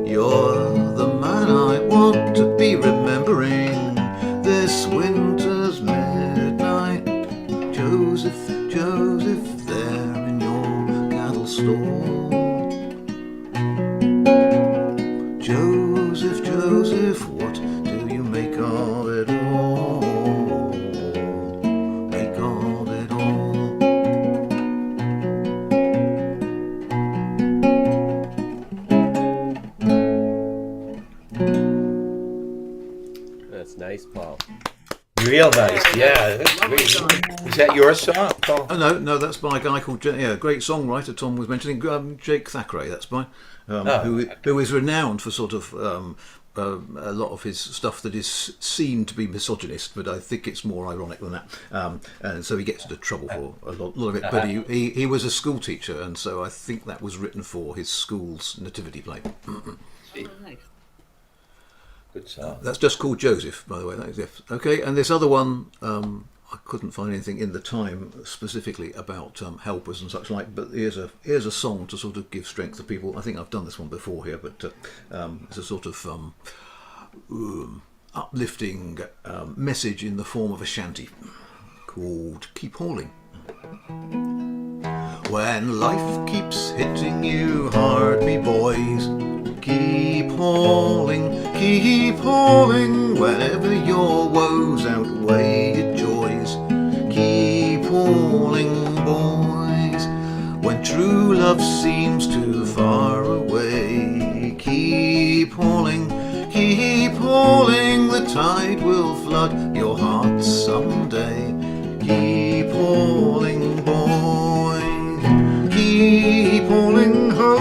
[SPEAKER 12] you're the man I want to be remembering. This winter's midnight. Joseph, Joseph, there in your cattle stall. Joseph, Joseph, what do you make of it all? Make of it all.
[SPEAKER 5] That's nice, Paul.
[SPEAKER 2] Real nice, yeah. That's great. Is that your song, Paul?
[SPEAKER 12] Oh no, that's by a guy called great songwriter Tom was mentioning, Jake Thackeray. That's by who is renowned for sort of a lot of his stuff that is seen to be misogynist, but I think it's more ironic than that. And so he gets into trouble for a lot of it. But he was a school teacher, and so I think that was written for his school's nativity play.
[SPEAKER 1] Nice.
[SPEAKER 2] Good song.
[SPEAKER 12] That's just called Joseph, by the way. That is it. Okay, and this other one, I couldn't find anything in the time specifically about helpers and such like. But here's a song to sort of give strength to people. I think I've done this one before here, but it's a sort of uplifting message in the form of a shanty called "Keep Hauling." When life keeps hitting you hard, me boys, keep hauling, whenever your woes outweigh your joys. Keep hauling, boys, when true love seems too far away. Keep hauling, the tide will flood your heart someday. Keep hauling, boys, keep hauling, ho,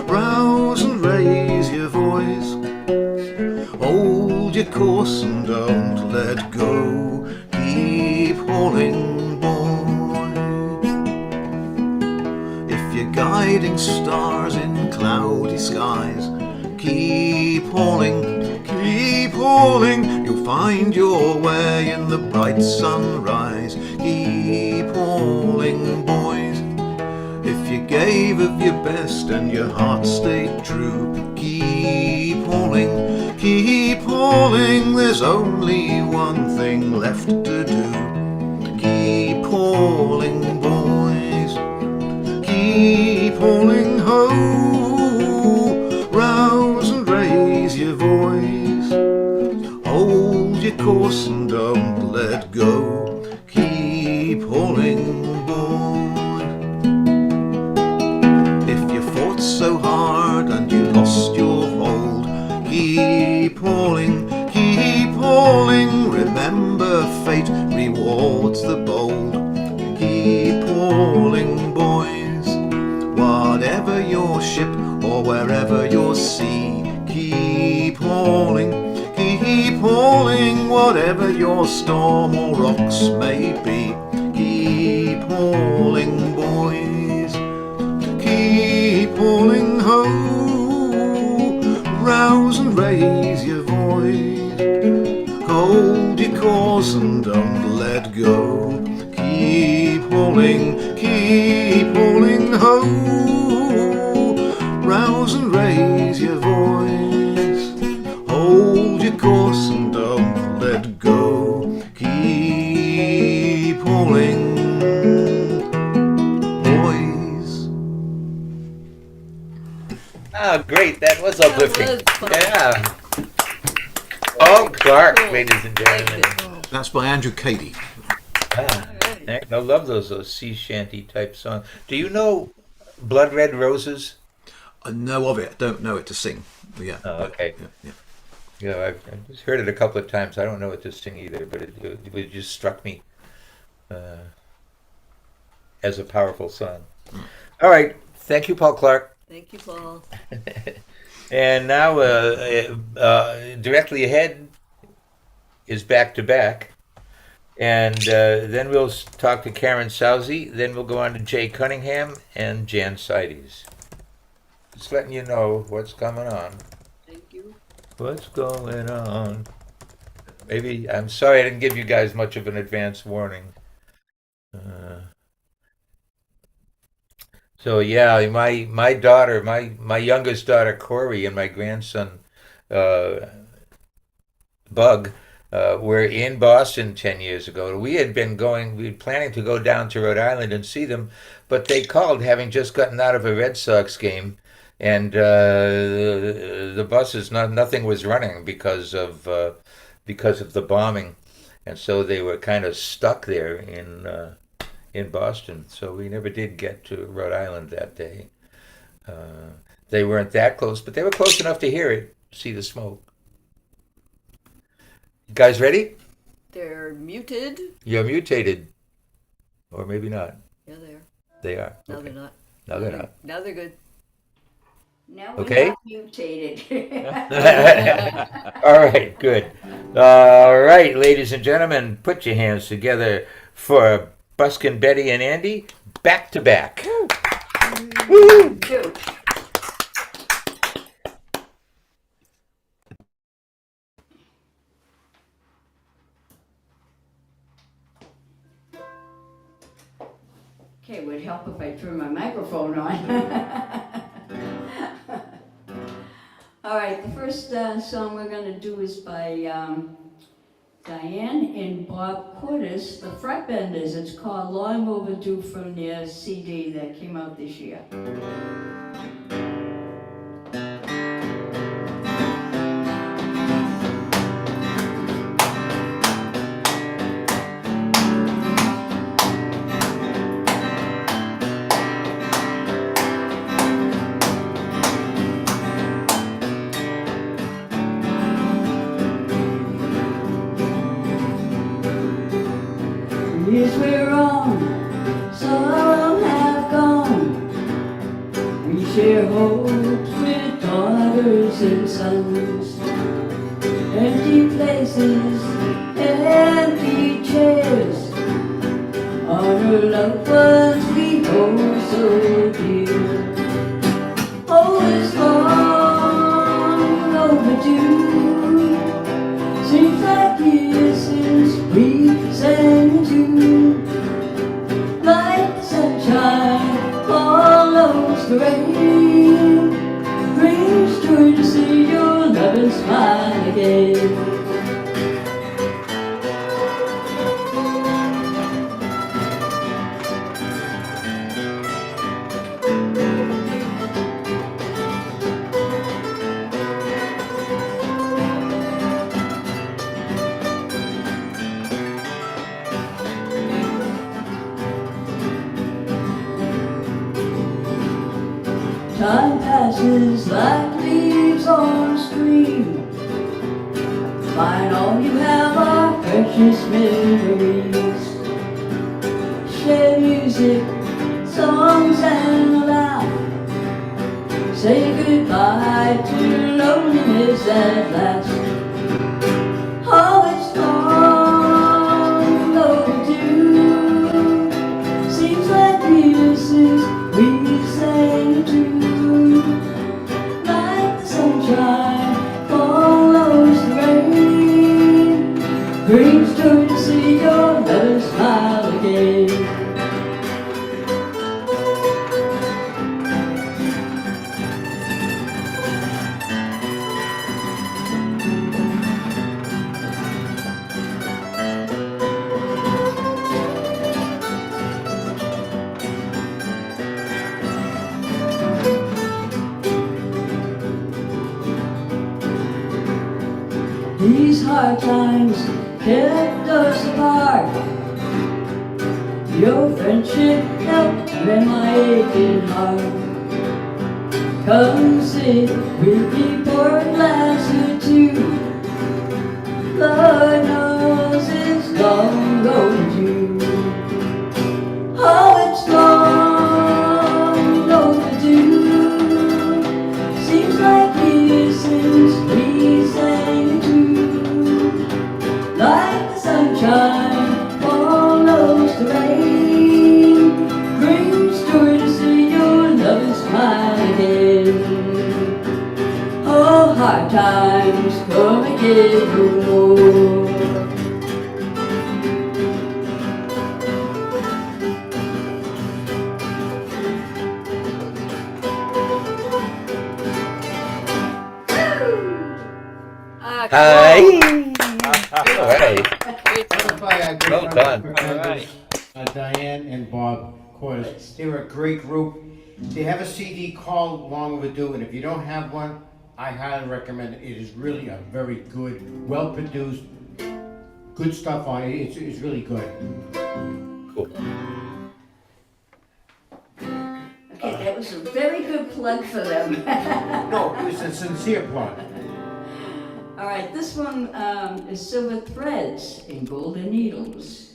[SPEAKER 12] rouse and raise your voice. Hold your course and don't let go. Keep hauling, boys. If you're guiding stars in cloudy skies, keep hauling, keep hauling. You'll find your way in the bright sunrise. Keep hauling, boys. If you gave of your best and your heart stayed true, keep hauling, keep hauling. There's only one thing left to do. Keep hauling, boys. Keep hauling, ho. Rouse and raise your voice. Hold your course and don't let go. Keep hauling, boys. If you fought so hard and you lost your hold, keep hauling, keep hauling. Remember fate rewards the bold. Keep hauling, boys. Whatever your ship or wherever your sea, keep hauling, keep hauling. Whatever your storm or rocks may be, keep hauling, boys. Keep hauling, ho. Rouse and raise your voice. Hold your course and don't let go. Keep hauling, ho. Rouse and raise your voice. Hold your course and don't let go. Keep hauling, boys.
[SPEAKER 2] Ah, great. That was uplifting.
[SPEAKER 1] was fun.
[SPEAKER 2] Yeah. Paul Clark, ladies and gentlemen.
[SPEAKER 12] That's by Andrew Cady.
[SPEAKER 2] Ah, I love those sea shanty type songs. Do you know Blood Red Roses?
[SPEAKER 12] I know of it, I don't know it to sing. Yeah.
[SPEAKER 2] Oh, okay.
[SPEAKER 12] Yeah.
[SPEAKER 2] Yeah, I've just heard it a couple of times. I don't know it to sing either, but it just struck me as a powerful song. All right. Thank you, Paul Clark.
[SPEAKER 1] Thank you, Paul.
[SPEAKER 2] And now, directly ahead is Back to Back. And then we'll talk to Karen Sousey. Then we'll go on to Jay Cunningham and Jan Sides. Just letting you know what's coming on.
[SPEAKER 1] Thank you.
[SPEAKER 2] What's going on? Maybe, I'm sorry I didn't give you guys much of an advance warning. So yeah, my daughter, my youngest daughter Corey, and my grandson Bug were in Boston 10 years ago. We had planning to go down to Rhode Island and see them, but they called having just gotten out of a Red Sox game, and the buses, nothing was running because of the bombing, and so they were kind of stuck there in Boston. So we never did get to Rhode Island that day. They weren't that close, but they were close enough to hear it, see the smoke. You guys ready?
[SPEAKER 1] They're muted.
[SPEAKER 2] You're mutated. Or maybe not.
[SPEAKER 1] Yeah, they are.
[SPEAKER 2] They are.
[SPEAKER 1] No,
[SPEAKER 2] Okay.
[SPEAKER 1] they're not.
[SPEAKER 2] No, they're not.
[SPEAKER 1] Now they're good.
[SPEAKER 13] Now
[SPEAKER 2] Okay.
[SPEAKER 13] we're mutated.
[SPEAKER 2] All right, good. All right, ladies and gentlemen, put your hands together for Buskin, Betty, and Andy, Back to Back. Woo!
[SPEAKER 13] Two. Okay, it would help if I turned my microphone on. All right, the first song we're going to do is by Diane and Bob Cordes, the Fretbenders. It's called Long Overdue from their CD that came out this year. Years we're on, some have gone. We share hopes with daughters and sons, empty places, empty chairs. Honor loved ones we hold so dear. Oh, it's long overdue. Seems like years since we sang a tune. Like sunshine follows the rain, brings joy to see your loving smile again. Time passes like leaves on a stream. Find all you have are precious memories. Share music, songs and a laugh. Say goodbye to loneliness at last. Oh, it's long overdue. Seems like years since we sang a tune. Like the sunshine follows the rain, brings joy to see your loving smile again. These hard times kept us apart. Your friendship helped mend my aching heart. Come sit with me, pour a glass or two. Lord knows it's long overdue. Oh, it's long overdue. Seems like years since we sang a tune. Like the sunshine follows the rain, brings joy to see your loving smile again. Oh, hard times come again no more.
[SPEAKER 2] Hi. All right. Well done.
[SPEAKER 14] Diane and Bob Cordes. They're a great group. They have a CD called Long Overdue, and if you don't have one, I highly recommend it. It is really a very good, well-produced, good stuff on it. It's really good.
[SPEAKER 2] Cool.
[SPEAKER 13] Okay, that was a very good plug for them.
[SPEAKER 14] No, it was a sincere plug.
[SPEAKER 13] All right, this one is Silver Threads in Golden Needles.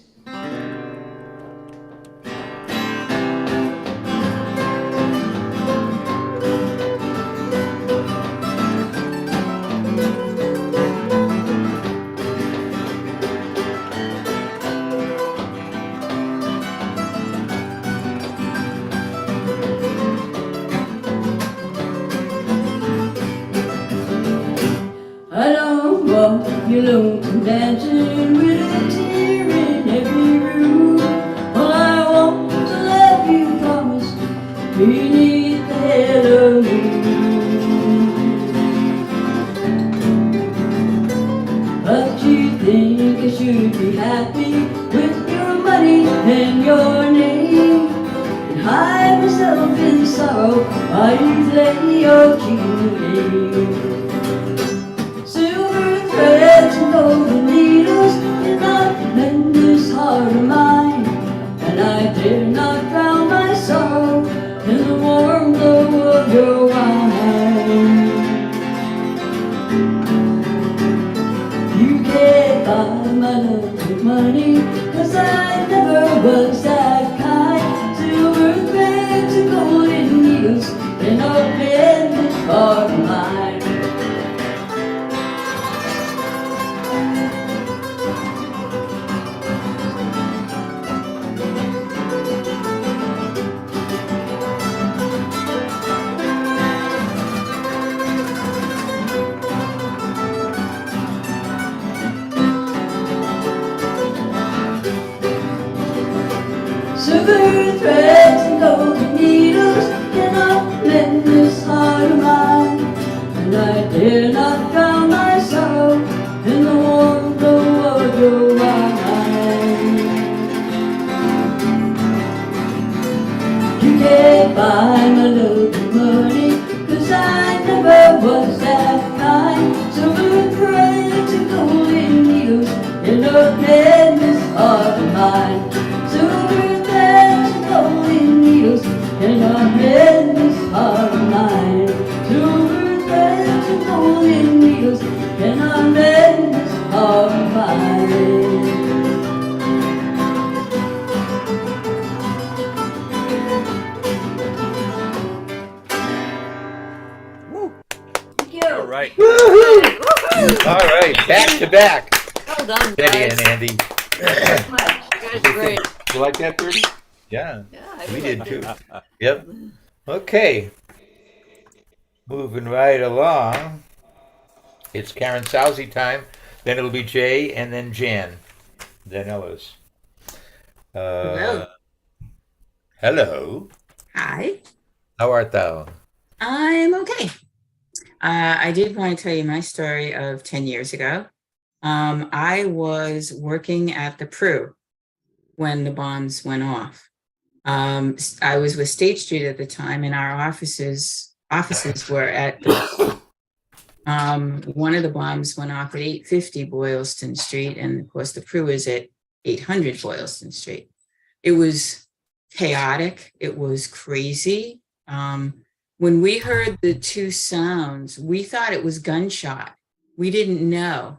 [SPEAKER 13] I don't want you alone dancing with a tear in every room. All I want to love you, promise, beneath the halo moon. But you think I should be happy with your money and your name, and hide myself in sorrow while you play your cheating game. Threads and golden needles did not mend this heart of mine, and I dare not drown my sorrow in the warm glow of your wine. You can't buy my love with money, 'cause I never was that kind. Silver threads and golden needles cannot mend this heart of mine. Silver threads and golden needles cannot mend this heart of mine, and I dare not drown my sorrow in the warm glow of your wine. You can't buy my love with money, 'cause I never was that kind. Silver threads and golden needles cannot mend this heart of mine. Silver golden needles cannot mend this heart of mine. Silver threads and golden needles cannot mend this heart of mine.
[SPEAKER 1] Thank you.
[SPEAKER 5] All right.
[SPEAKER 1] Woohoo!
[SPEAKER 2] All right, back to back.
[SPEAKER 1] Well done,
[SPEAKER 2] Betty
[SPEAKER 1] guys.
[SPEAKER 2] and Andy.
[SPEAKER 1] You guys are great.
[SPEAKER 2] You like that, Birdie? Yeah,
[SPEAKER 1] Yeah, I
[SPEAKER 2] we
[SPEAKER 1] do
[SPEAKER 2] did
[SPEAKER 1] like
[SPEAKER 2] too.
[SPEAKER 1] that.
[SPEAKER 2] Yep. Okay. Moving right along. It's Karen Sousy time. Then it'll be Jay, and then Jan, then Ellis.
[SPEAKER 15] Hello.
[SPEAKER 2] Hello.
[SPEAKER 15] Hi.
[SPEAKER 2] How art thou?
[SPEAKER 15] I'm okay. I did want to tell you my story of 10 years ago. I was working at the Pru when the bombs went off. I was with State Street at the time, and our offices were at the one of the bombs went off at 850 Boylston Street, and of course the Pru is at 800 Boylston Street. It was chaotic. It was crazy. When we heard the two sounds, we thought it was gunshot. We didn't know.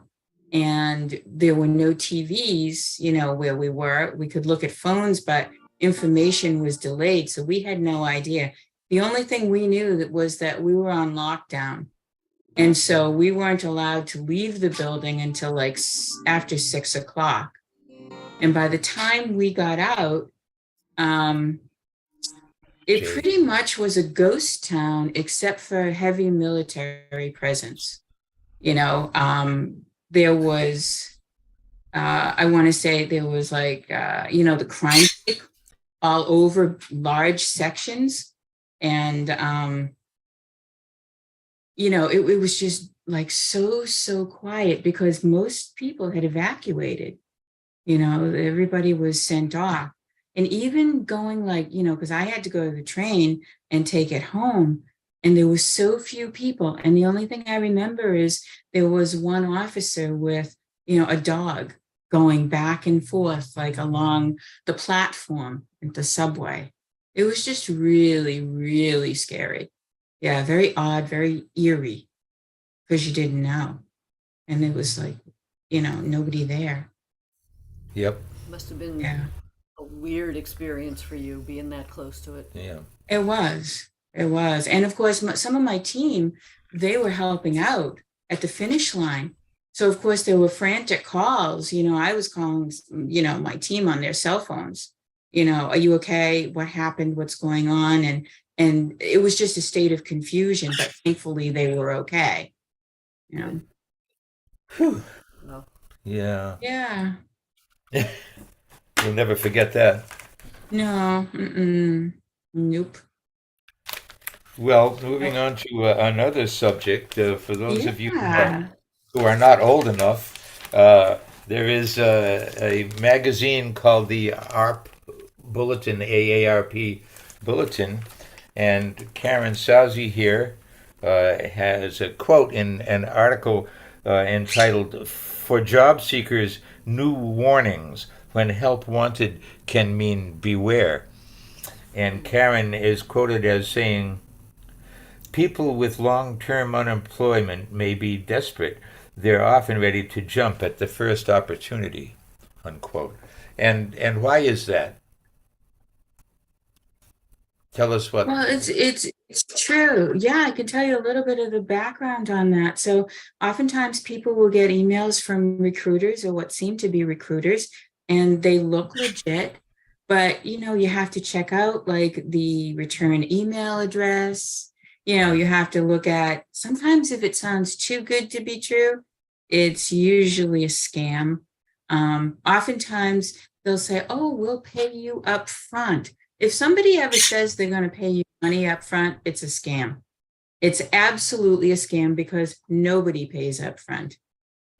[SPEAKER 15] And there were no TVs, where we were. We could look at phones, but information was delayed. So we had no idea. The only thing we knew was that we were on lockdown. And so we weren't allowed to leave the building until after 6 o'clock. And by the time we got out, it pretty much was a ghost town, except for heavy military presence. There was, I want to say there was the crime rate all over large sections. And, it was just so quiet because most people had evacuated. Everybody was sent off. And even going because I had to go to the train and take it home, and there were so few people. And the only thing I remember is there was one officer with, a dog going back and forth along the platform at the subway. It was just really, really scary. Yeah, very odd, very eerie, because you didn't know. And it was nobody there.
[SPEAKER 2] Yep.
[SPEAKER 1] Must have been a weird experience for you being that close to it.
[SPEAKER 2] Yeah.
[SPEAKER 15] It was. And of course, some of my team, they were helping out at the finish line. So of course there were frantic calls. I was calling, my team on their cell phones. Are you okay? What happened? What's going on? And it was just a state of confusion, but thankfully they were okay.
[SPEAKER 2] Whew. Yeah.
[SPEAKER 15] Yeah.
[SPEAKER 2] You'll never forget that.
[SPEAKER 15] No. Nope.
[SPEAKER 2] Well, moving on to another subject, for those of you
[SPEAKER 15] Yeah.
[SPEAKER 2] who are not old enough, there is a magazine called the AARP Bulletin, AARP Bulletin, and Karen Sousy here has a quote in an article entitled, "For Job Seekers, New Warnings When Help Wanted Can Mean Beware." And Karen is quoted as saying, "People with long-term unemployment may be desperate. They're often ready to jump at the first opportunity," unquote. And why is that? Tell us what.
[SPEAKER 15] Well, it's It's true. Yeah, I can tell you a little bit of the background on that. So oftentimes people will get emails from recruiters or what seem to be recruiters, and they look legit, but you have to check out like the return email address. You have to look at sometimes if it sounds too good to be true, it's usually a scam. Oftentimes they'll say, "Oh, we'll pay you up front." If somebody ever says they're going to pay you money up front, it's a scam. It's absolutely a scam because nobody pays up front.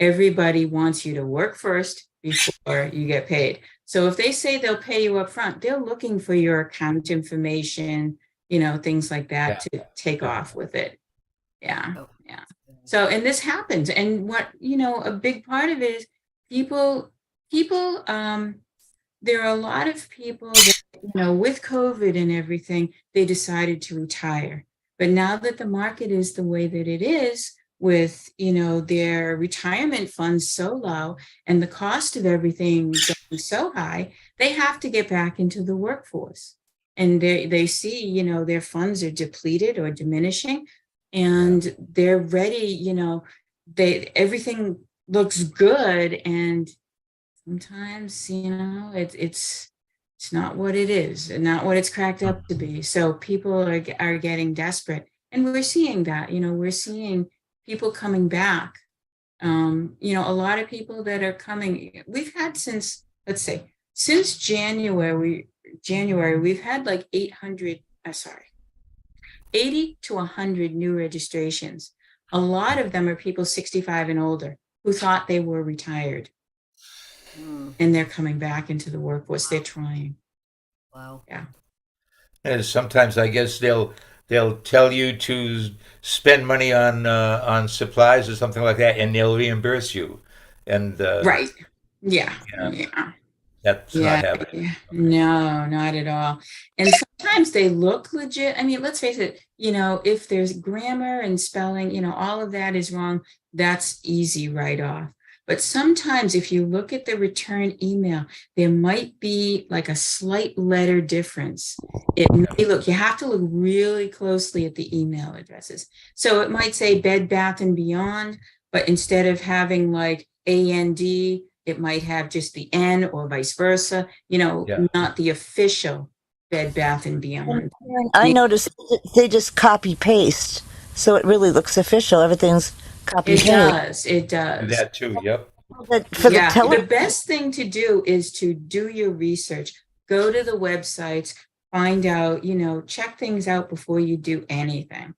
[SPEAKER 15] Everybody wants you to work first before you get paid. So if they say they'll pay you up front, they're looking for your account information, things like that to take off with it. Yeah. Yeah. So, and this happens. And what, a big part of it is people, there are a lot of people that, with COVID and everything, they decided to retire. But now that the market is the way that it is, with, their retirement funds so low and the cost of everything going so high, they have to get back into the workforce. And they see, their funds are depleted or diminishing, and they're ready, everything looks good, and sometimes, it's not what it is and not what it's cracked up to be. So people are getting desperate, and we're seeing that. We're seeing people coming back. A lot of people that are coming. We've had since January, we've had like 80 to 100 new registrations. A lot of them are people 65 and older who thought they were retired. And they're coming back into the workforce. They're trying.
[SPEAKER 1] Wow.
[SPEAKER 15] Yeah.
[SPEAKER 2] And sometimes I guess they'll tell you to spend money on supplies or something like that, and they'll reimburse you. And
[SPEAKER 15] right. Yeah.
[SPEAKER 2] That's not happening.
[SPEAKER 15] No, not at all. And sometimes they look legit. I mean, let's face it, if there's grammar and spelling, all of that is wrong, that's easy right off. But sometimes if you look at the return email, there might be like a slight letter difference. You have to look really closely at the email addresses. So it might say Bed Bath and Beyond, but instead of having like AND, it might have just the N or vice versa, not the official Bed Bath and Beyond.
[SPEAKER 6] I noticed they just copy paste, so it really looks official. Everything's copy paste.
[SPEAKER 15] It does.
[SPEAKER 2] Do that too. Yep.
[SPEAKER 15] The best thing to do is to do your research. Go to the websites, find out, check things out before you do anything.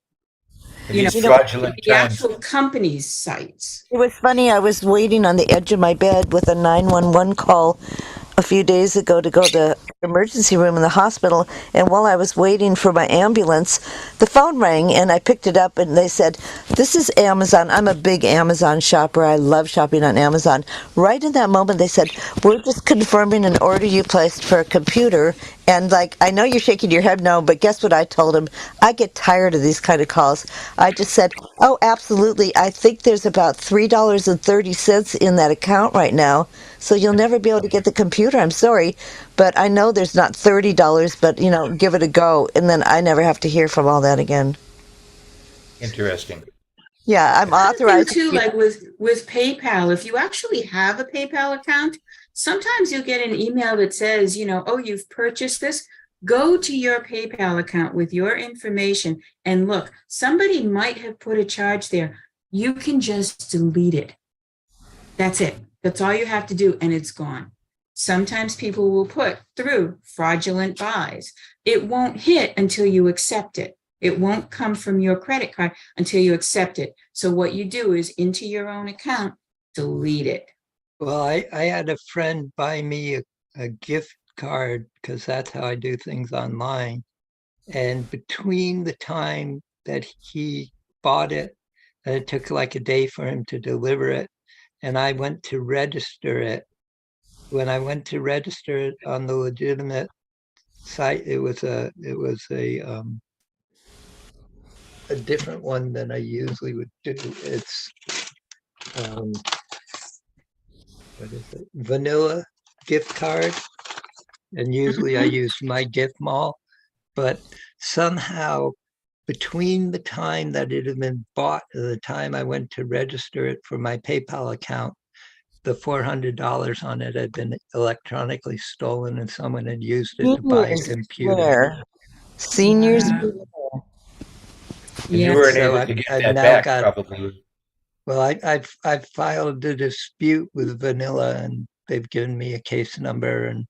[SPEAKER 2] Fraudulent
[SPEAKER 15] the actual company's sites.
[SPEAKER 6] It was funny. I was waiting on the edge of my bed with a 911 call a few days ago to go to the emergency room in the hospital, and while I was waiting for my ambulance, the phone rang, and I picked it up, and they said, "This is Amazon." I'm a big Amazon shopper. I love shopping on Amazon. Right in that moment, they said, "We're just confirming an order you placed for a computer." And I know you're shaking your head no, but guess what I told him? I get tired of these kind of calls. I just said, "Oh, absolutely. I think there's about $3.30 in that account right now. So you'll never be able to get the computer. I'm sorry, but I know there's not $30, but give it a go." And then I never have to hear from all that again.
[SPEAKER 2] Interesting.
[SPEAKER 6] Yeah, I'm authorized
[SPEAKER 15] too. Like with PayPal, if you actually have a PayPal account, sometimes you'll get an email that says, "Oh, you've purchased this." Go to your PayPal account with your information and look. Somebody might have put a charge there. You can just delete it. That's it. That's all you have to do, and it's gone. Sometimes people will put through fraudulent buys. It won't hit until you accept it. It won't come from your credit card until you accept it. So what you do is into your own account, delete it.
[SPEAKER 9] Well, I had a friend buy me a gift card because that's how I do things online. And between the time that he bought it, and it took like a day for him to deliver it, and I went to register it. When I went to register it on the legitimate site, it was a different one than I usually would do. It's what is it? Vanilla gift card, and usually I use my gift mall, but somehow between the time that it had been bought and the time I went to register it for my PayPal account, the $400 on it had been electronically stolen and someone had used it to buy a
[SPEAKER 6] Seniors
[SPEAKER 9] computer.
[SPEAKER 6] beware. Seniors
[SPEAKER 15] Wow.
[SPEAKER 6] beware.
[SPEAKER 2] And you
[SPEAKER 15] Yeah.
[SPEAKER 2] weren't
[SPEAKER 9] So
[SPEAKER 2] able to get
[SPEAKER 9] I've
[SPEAKER 2] that
[SPEAKER 9] now
[SPEAKER 2] back,
[SPEAKER 9] got,
[SPEAKER 2] probably.
[SPEAKER 9] well, I've filed a dispute with Vanilla and they've given me a case number, and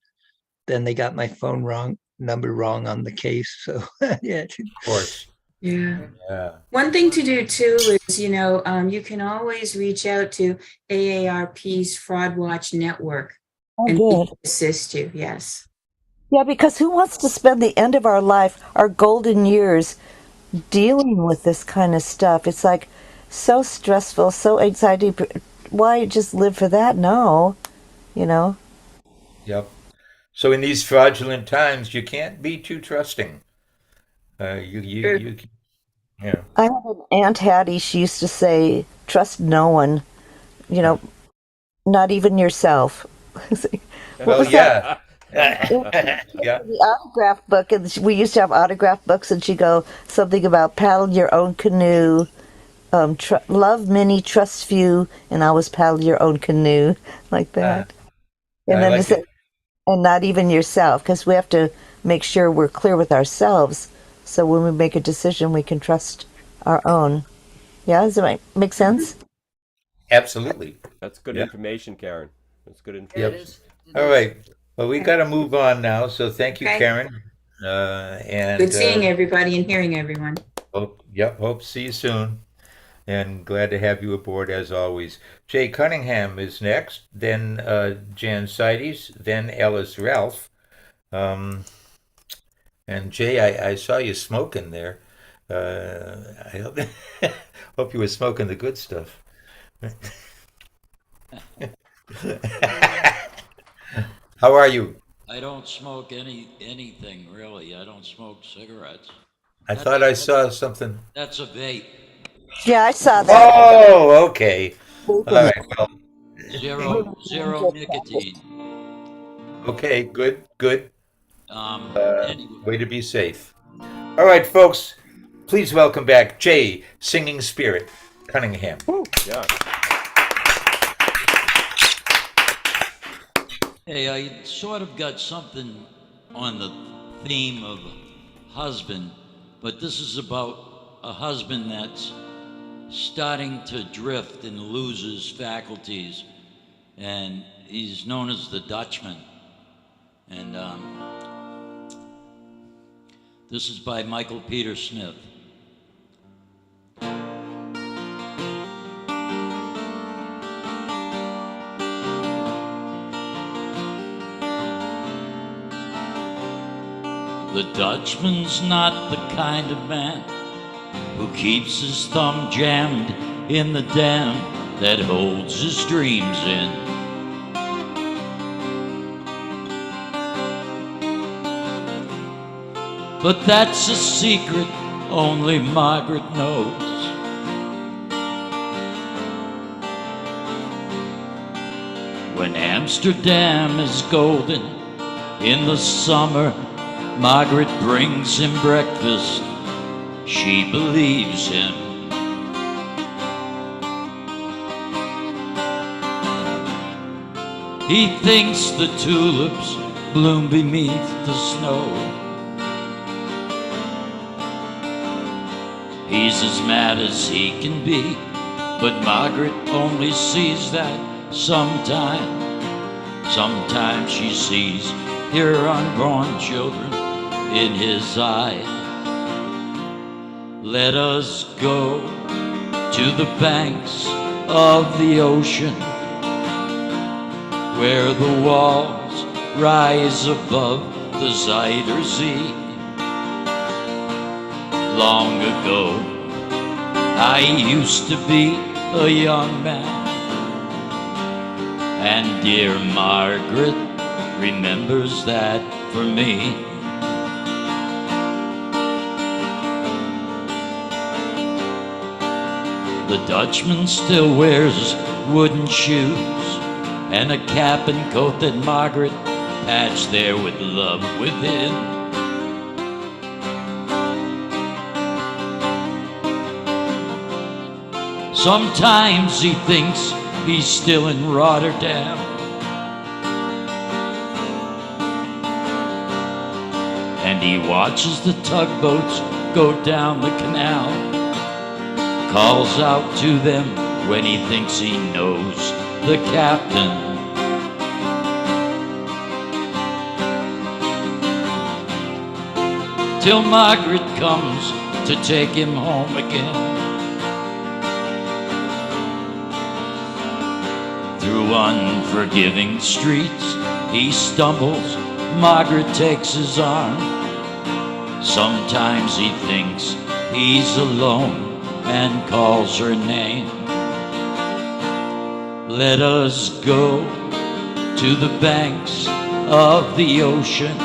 [SPEAKER 9] then they got my phone number wrong on the case. So yeah.
[SPEAKER 2] Of course.
[SPEAKER 15] Yeah.
[SPEAKER 2] Yeah.
[SPEAKER 15] One thing to do too is, you can always reach out to AARP's Fraud Watch Network
[SPEAKER 6] Oh,
[SPEAKER 15] and they
[SPEAKER 6] good.
[SPEAKER 15] can assist you. Yes.
[SPEAKER 6] Yeah, because who wants to spend the end of our life, our golden years, dealing with this kind of stuff? It's like so stressful, so anxiety. Why just live for that? No, you know.
[SPEAKER 2] Yep. So in these fraudulent times, you can't be too trusting.
[SPEAKER 15] Sure.
[SPEAKER 2] Yeah.
[SPEAKER 6] I had an Aunt Hattie. She used to say, "Trust no one." You know, not even yourself. What
[SPEAKER 2] Oh
[SPEAKER 6] was that?
[SPEAKER 2] yeah. Yeah.
[SPEAKER 6] The autograph book, and we used to have autograph books, and she'd go something about paddle your own canoe, love many, trust few, and always paddle your own canoe, like that. And
[SPEAKER 2] I
[SPEAKER 6] then it
[SPEAKER 2] like
[SPEAKER 6] said,
[SPEAKER 2] it.
[SPEAKER 6] and not even yourself, because we have to make sure we're clear with ourselves, so when we make a decision, we can trust our own. Yeah, does it make sense?
[SPEAKER 2] Absolutely.
[SPEAKER 5] That's good
[SPEAKER 2] Yeah.
[SPEAKER 5] information, Karen. That's good
[SPEAKER 1] Yeah, it
[SPEAKER 5] information.
[SPEAKER 1] is.
[SPEAKER 2] All right. Well, we got to move on now. So thank you,
[SPEAKER 15] Okay.
[SPEAKER 2] Karen. And
[SPEAKER 15] Good seeing everybody and hearing everyone.
[SPEAKER 2] hope to see you soon. And glad to have you aboard as always. Jay Cunningham is next, then Jan Cites, then Ellis Ralph. And Jay, I saw you smoking there. I hope, hope you were smoking the good stuff. How are you?
[SPEAKER 8] I don't smoke anything really. I don't smoke cigarettes.
[SPEAKER 2] I thought I saw something.
[SPEAKER 8] That's a vape.
[SPEAKER 6] Yeah, I saw that.
[SPEAKER 2] Oh, okay. All right. Well,
[SPEAKER 8] Zero nicotine.
[SPEAKER 2] okay. Good.
[SPEAKER 8] Anyway,
[SPEAKER 2] Way to be safe. All right, folks. Please welcome back Jay, Singing Spirit Cunningham.
[SPEAKER 5] Yeah.
[SPEAKER 8] hey, I sort of got something on the theme of husband, but this is about a husband that's starting to drift and lose his faculties, and he's known as the Dutchman. And this is by Michael Peter Smith. The Dutchman's not the kind of man who keeps his thumb jammed in the dam that holds his dreams in. But that's a secret only Margaret knows. When Amsterdam is golden in the summer, Margaret brings him breakfast. She believes him. He thinks the tulips bloom beneath the snow. He's as mad as he can be, but Margaret only sees that sometimes. Sometimes she sees her unborn children in his eyes. Let us go to the banks of the ocean, where the walls rise above the Zuyder Zee. Long ago, I used to be a young man, and dear Margaret remembers that for me. The Dutchman still wears wooden shoes and a cap and coat that Margaret patched there with love within. Sometimes he thinks he's still in Rotterdam. And he watches the tugboats go down the canal, calls out to them when he thinks he knows the captain. Till Margaret comes to take him home again. Through unforgiving streets he stumbles, Margaret takes his arm. Sometimes he thinks he's alone and calls her name. Let us go to the banks of the ocean,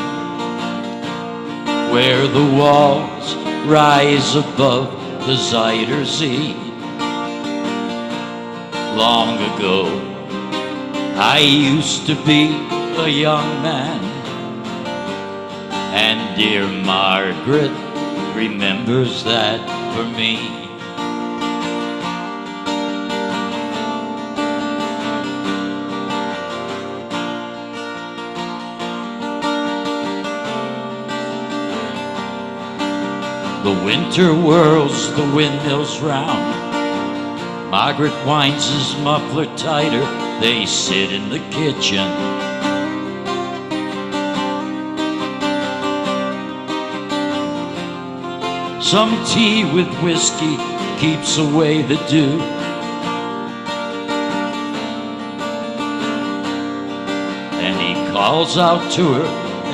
[SPEAKER 8] where the walls rise above the Zuyder Zee. Long ago, I used to be a young man, and dear Margaret remembers that for me. The winter whirls the windmills round. Margaret winds his muffler tighter. They sit in the kitchen. Some tea with whiskey keeps away the dew. And he calls out to her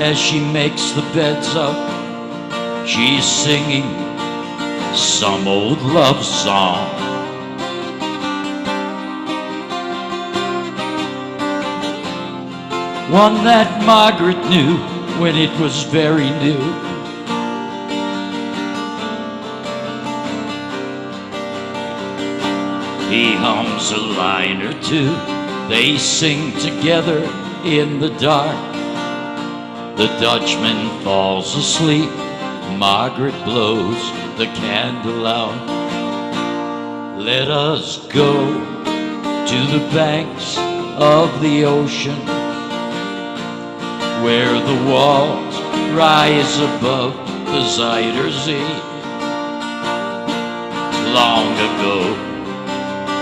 [SPEAKER 8] as she makes the beds up. She's singing some old love song. One that Margaret knew when it was very new. He hums a line or two. They sing together in the dark. The Dutchman falls asleep. Margaret blows the candle out. Let us go to the banks of the ocean, where the walls rise above the Zuyder Zee. Long ago,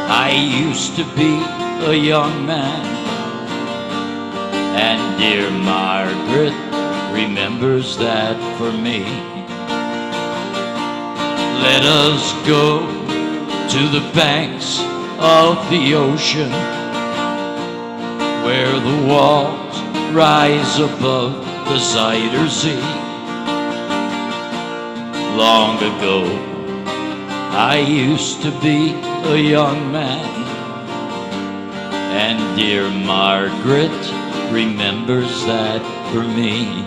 [SPEAKER 8] I used to be a young man, and dear Margaret remembers that for me. Let us go to the banks of the ocean, where the walls rise above the Zuyder Zee. Long ago, I used to be a young man, and dear Margaret remembers that for me.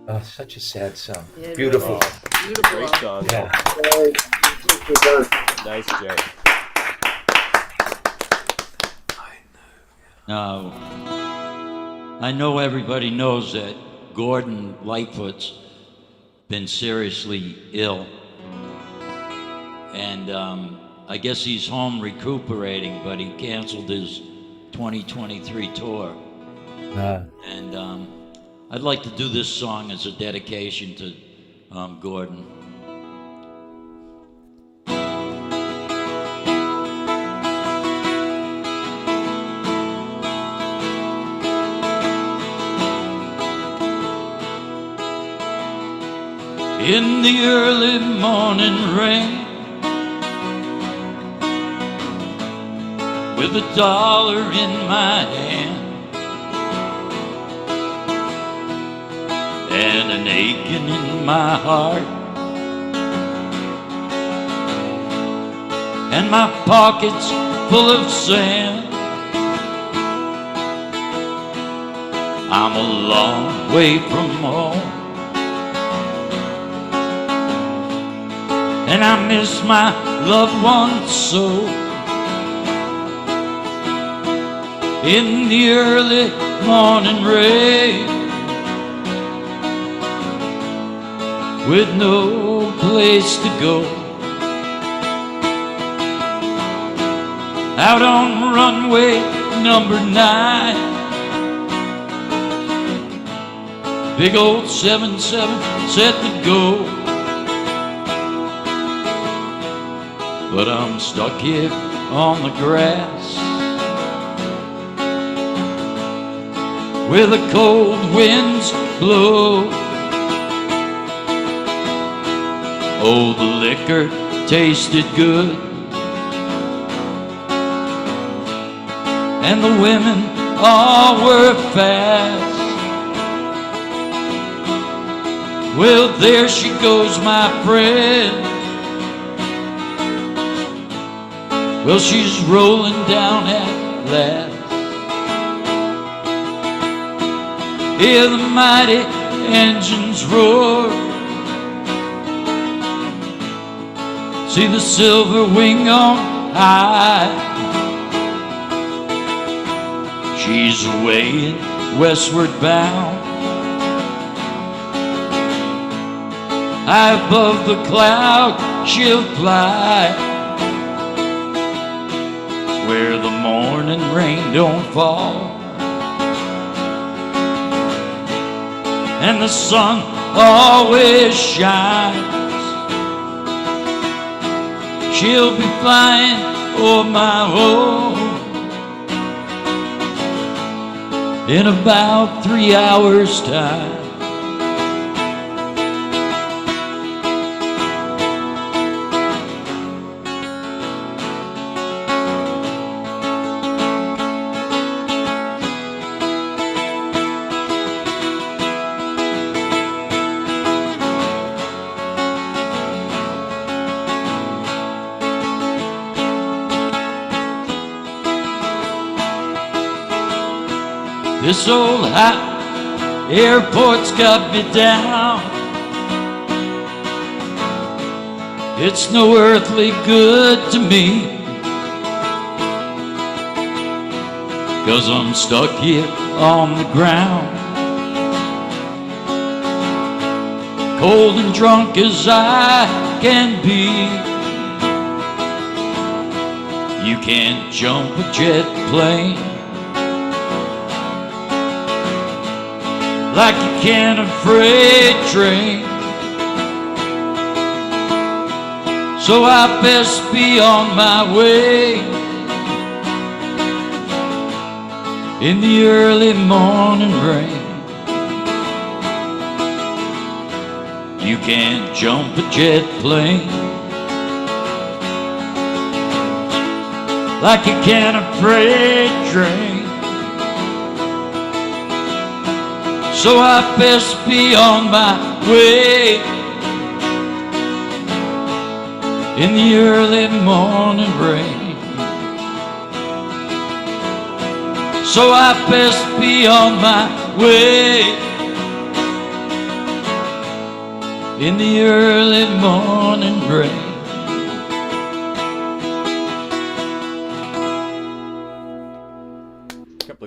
[SPEAKER 2] Oh, such a sad song.
[SPEAKER 1] Yeah,
[SPEAKER 2] Beautiful.
[SPEAKER 1] Beautiful.
[SPEAKER 5] Great song.
[SPEAKER 2] Yeah.
[SPEAKER 5] Nice, Jay.
[SPEAKER 8] Now, I know everybody knows that Gordon Lightfoot's been seriously ill. And I guess he's home recuperating, but he canceled his 2023 tour. And I'd like to do this song as a dedication to Gordon. In the early morning rain, with $1 in my hand and an aching in my heart, and my pockets full of sand, I'm a long way from home. and I miss my loved ones so. In the early morning rain, with no place to go, out on runway number 9, big old 77 set to go, but I'm stuck here on the grass where the cold winds blow. Oh, the liquor tasted good, and the women all were fast. Well, there she goes, my friend. Well, she's rolling down at last. Hear the mighty engines roar, see the silver wing on high. She's away westward bound, high above the cloud she'll fly, where the morning rain don't fall and the sun always shines. She'll be flying o'er my home in about 3 hours' time. This old hot airport's got me down. It's no earthly good to me, 'cause I'm stuck here on the ground, cold and drunk as I can be. You can't jump a jet plane like you can a freight train, so I best be on my way in the early morning rain. You can't jump a jet plane like you can a freight train, so I best be on my way in the early morning rain. So I best be on my way in the early morning rain.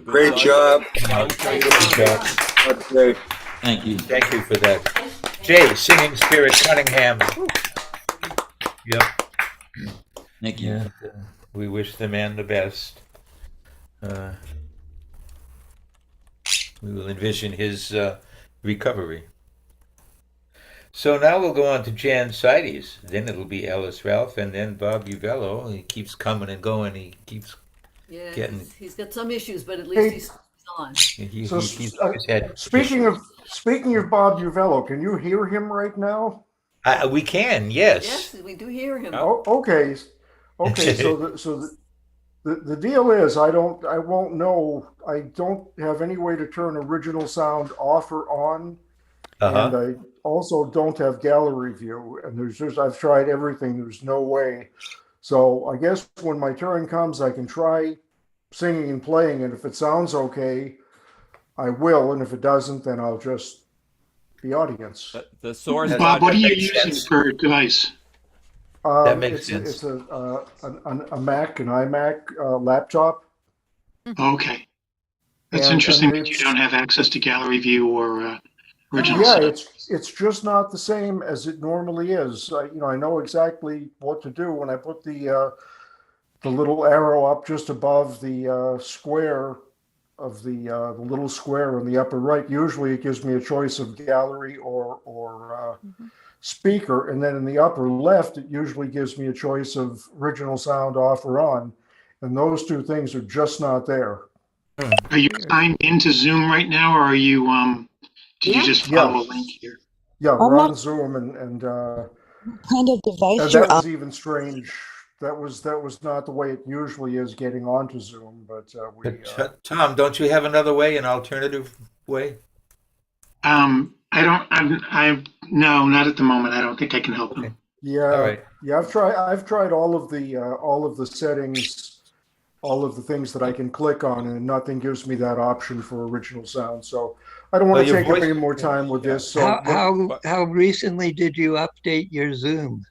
[SPEAKER 2] Great job. Great job. That's great.
[SPEAKER 8] Thank you.
[SPEAKER 2] Thank you for that. Jay, Singing Spirit Cunningham. Yep.
[SPEAKER 8] Thank you.
[SPEAKER 2] And, we wish the man the best. We will envision his recovery. So now we'll go on to Jan Sides. Then it'll be Ellis Ralph, and then Bob Uvello. He keeps coming and going. He keeps getting.
[SPEAKER 1] He's got some issues, but at least he's on.
[SPEAKER 2] He's had
[SPEAKER 16] Speaking of Bob Uvello, can you hear him right now?
[SPEAKER 2] we can, yes.
[SPEAKER 1] Yes, we do hear him.
[SPEAKER 16] Oh, okay. So the deal is, I don't have any way to turn original sound off or on, and I also don't have gallery view. And I've tried everything. There's no way. So I guess when my turn comes, I can try singing and playing, and if it sounds okay, I will. And if it doesn't, then I'll just be audience.
[SPEAKER 5] The source.
[SPEAKER 17] Bob, what are you using for device?
[SPEAKER 2] That makes
[SPEAKER 16] It's
[SPEAKER 2] sense.
[SPEAKER 16] a Mac, an iMac laptop.
[SPEAKER 11] Okay. That's
[SPEAKER 16] And
[SPEAKER 11] interesting that you
[SPEAKER 16] it's,
[SPEAKER 11] don't have access to gallery view or original
[SPEAKER 16] yeah,
[SPEAKER 11] sound.
[SPEAKER 16] it's just not the same as it normally is. I know exactly what to do when I put the little arrow up just above the square of the little square in the upper right. Usually, it gives me a choice of gallery or speaker, and then in the upper left, it usually gives me a choice of original sound off or on, and those two things are just not there.
[SPEAKER 11] Are you signed into Zoom right now, or are you did you just
[SPEAKER 16] Yeah,
[SPEAKER 11] follow a link here?
[SPEAKER 16] yeah,
[SPEAKER 6] I'm
[SPEAKER 16] we're
[SPEAKER 6] not
[SPEAKER 16] on Zoom, and
[SPEAKER 6] kind of device you're
[SPEAKER 16] that
[SPEAKER 6] on.
[SPEAKER 16] was even strange. That was not the way it usually is getting onto Zoom, but
[SPEAKER 2] Tom, don't you have another way, an alternative way?
[SPEAKER 11] I don't. I'm no, not at the moment. I don't think I can help
[SPEAKER 2] Okay.
[SPEAKER 11] him.
[SPEAKER 2] All
[SPEAKER 16] yeah,
[SPEAKER 2] right.
[SPEAKER 16] yeah. I've tried all of the settings, all of the things that I can click on, and nothing gives me that option for original sound. So I don't
[SPEAKER 2] Well,
[SPEAKER 16] want to
[SPEAKER 2] your
[SPEAKER 16] take up
[SPEAKER 2] voice.
[SPEAKER 16] any more time with
[SPEAKER 5] Yeah.
[SPEAKER 16] this. So
[SPEAKER 9] How recently did you update your Zoom?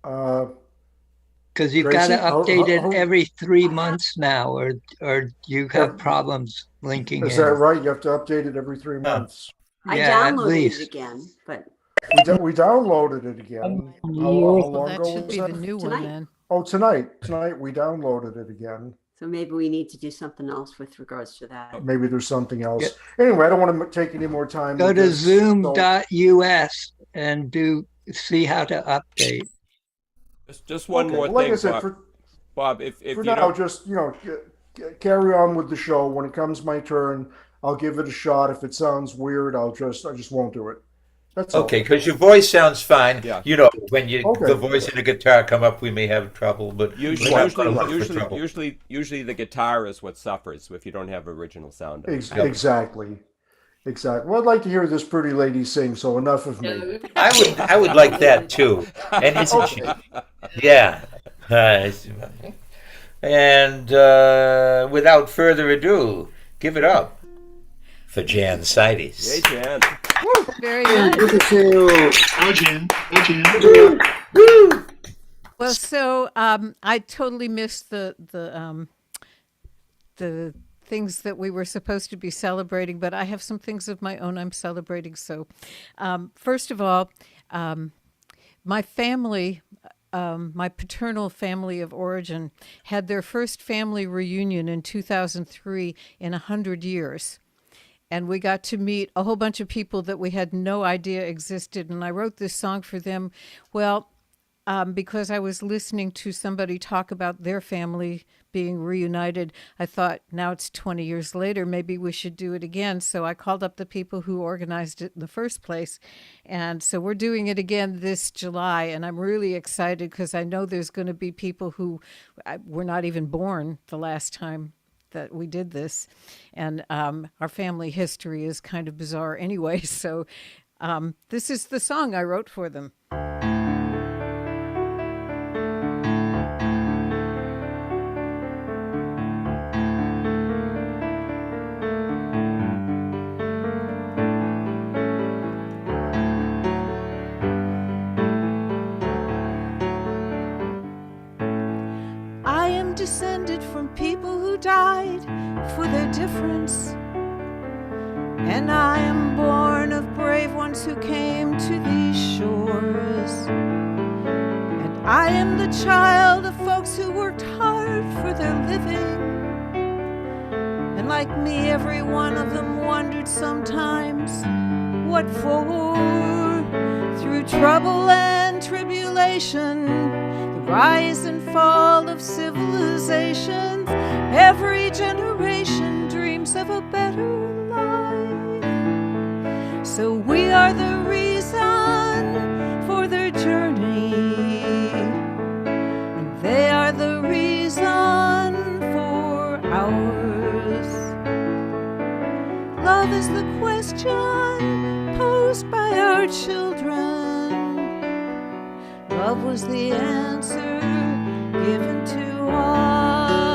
[SPEAKER 16] uh,
[SPEAKER 9] Because you've got to
[SPEAKER 16] Tracy,
[SPEAKER 9] update it every 3 months now, or you have problems linking
[SPEAKER 16] is that
[SPEAKER 9] in.
[SPEAKER 16] right? You have to update it every 3 months.
[SPEAKER 17] I
[SPEAKER 9] Yeah, at
[SPEAKER 17] downloaded it
[SPEAKER 9] least.
[SPEAKER 17] again, but
[SPEAKER 16] We downloaded it again. How
[SPEAKER 3] Well,
[SPEAKER 16] long
[SPEAKER 3] that
[SPEAKER 16] ago
[SPEAKER 3] should
[SPEAKER 16] was
[SPEAKER 3] be the
[SPEAKER 16] that?
[SPEAKER 3] new one
[SPEAKER 17] tonight.
[SPEAKER 3] then.
[SPEAKER 16] Oh, tonight we downloaded it again.
[SPEAKER 17] So maybe we need to do something else with regards to that.
[SPEAKER 16] Maybe there's something
[SPEAKER 9] Go,
[SPEAKER 16] else. Anyway, I don't want to take any more time
[SPEAKER 9] go
[SPEAKER 16] with
[SPEAKER 9] to
[SPEAKER 16] this. So,
[SPEAKER 9] zoom.us and see how to update.
[SPEAKER 5] Just one
[SPEAKER 16] okay.
[SPEAKER 5] more
[SPEAKER 16] Well, like
[SPEAKER 5] thing,
[SPEAKER 16] I said,
[SPEAKER 5] Bob. Bob, if
[SPEAKER 16] for
[SPEAKER 5] you
[SPEAKER 16] now,
[SPEAKER 5] don't,
[SPEAKER 16] just carry on with the show. When it comes my turn, I'll give it a shot. If it sounds weird, I just won't do it. That's all.
[SPEAKER 2] Okay, because your voice sounds fine.
[SPEAKER 5] yeah.
[SPEAKER 2] You know, when the
[SPEAKER 16] Okay.
[SPEAKER 2] voice and the guitar come up, we may have trouble, but
[SPEAKER 5] Usually,
[SPEAKER 2] we're not
[SPEAKER 5] usually,
[SPEAKER 2] going to look for
[SPEAKER 5] usually,
[SPEAKER 2] trouble.
[SPEAKER 5] usually, the guitar is what suffers if you don't have original sound.
[SPEAKER 16] Exactly. Well, I'd like to hear this pretty lady sing. So enough of me.
[SPEAKER 2] I would like that too. And isn't she?
[SPEAKER 16] Okay.
[SPEAKER 2] Yeah. And without further ado, give it up for Jan Sides.
[SPEAKER 5] Hey, Jan.
[SPEAKER 3] Very good.
[SPEAKER 11] Go, Jan. Go, Jan.
[SPEAKER 3] Well, so I totally missed the things that we were supposed to be celebrating, but I have some things of my own I'm celebrating. So, first of all, my family, my paternal family of origin, had their first family reunion in 2003 in 100 years. And we got to meet a whole bunch of people that we had no idea existed. And I wrote this song for them. Well, because I was listening to somebody talk about their family being reunited, I thought, now it's 20 years later, maybe we should do it again. So I called up the people who organized it in the first place. And so we're doing it again this July. And I'm really excited because I know there's going to be people who were not even born the last time that we did this. And our family history is kind of bizarre anyway. So this is the song I wrote for them. I am descended from people who died for their difference, and I am born of brave ones who came to these shores. And I am the child of folks who worked hard for their living, and like me, every one of them wondered sometimes, what for? Through trouble and tribulation, the rise and fall of civilizations, every generation dreams of a better life. So we are the reason for their journey, and they are the reason for ours. Love is the question posed by our children. Love was the answer given to us.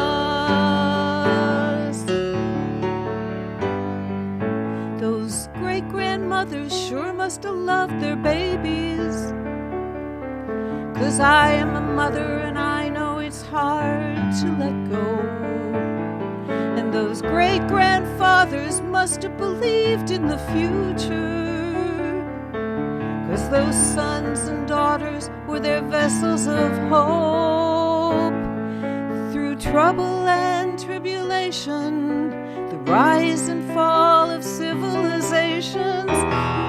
[SPEAKER 3] Those great-grandmothers sure must have loved their babies, great-grandfathers must have believed in the future, 'cause those sons and daughters were their vessels of hope. Through trouble and tribulation, the rise and fall of civilizations,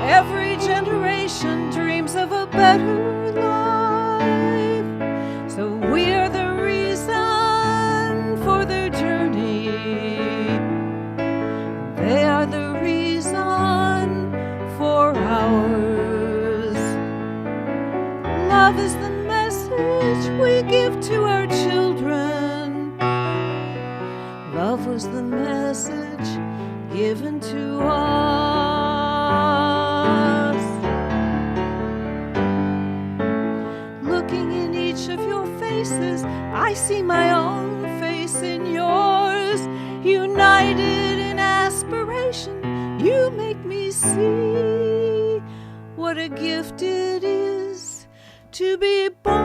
[SPEAKER 3] every generation dreams of a better life. So we're the reason for their journey. They are the reason for ours. Love is the message we give to our children. Love was the message given to us. Looking in each of your faces, I see my own face in yours. United in aspiration, you make me see what a gift it is to be born.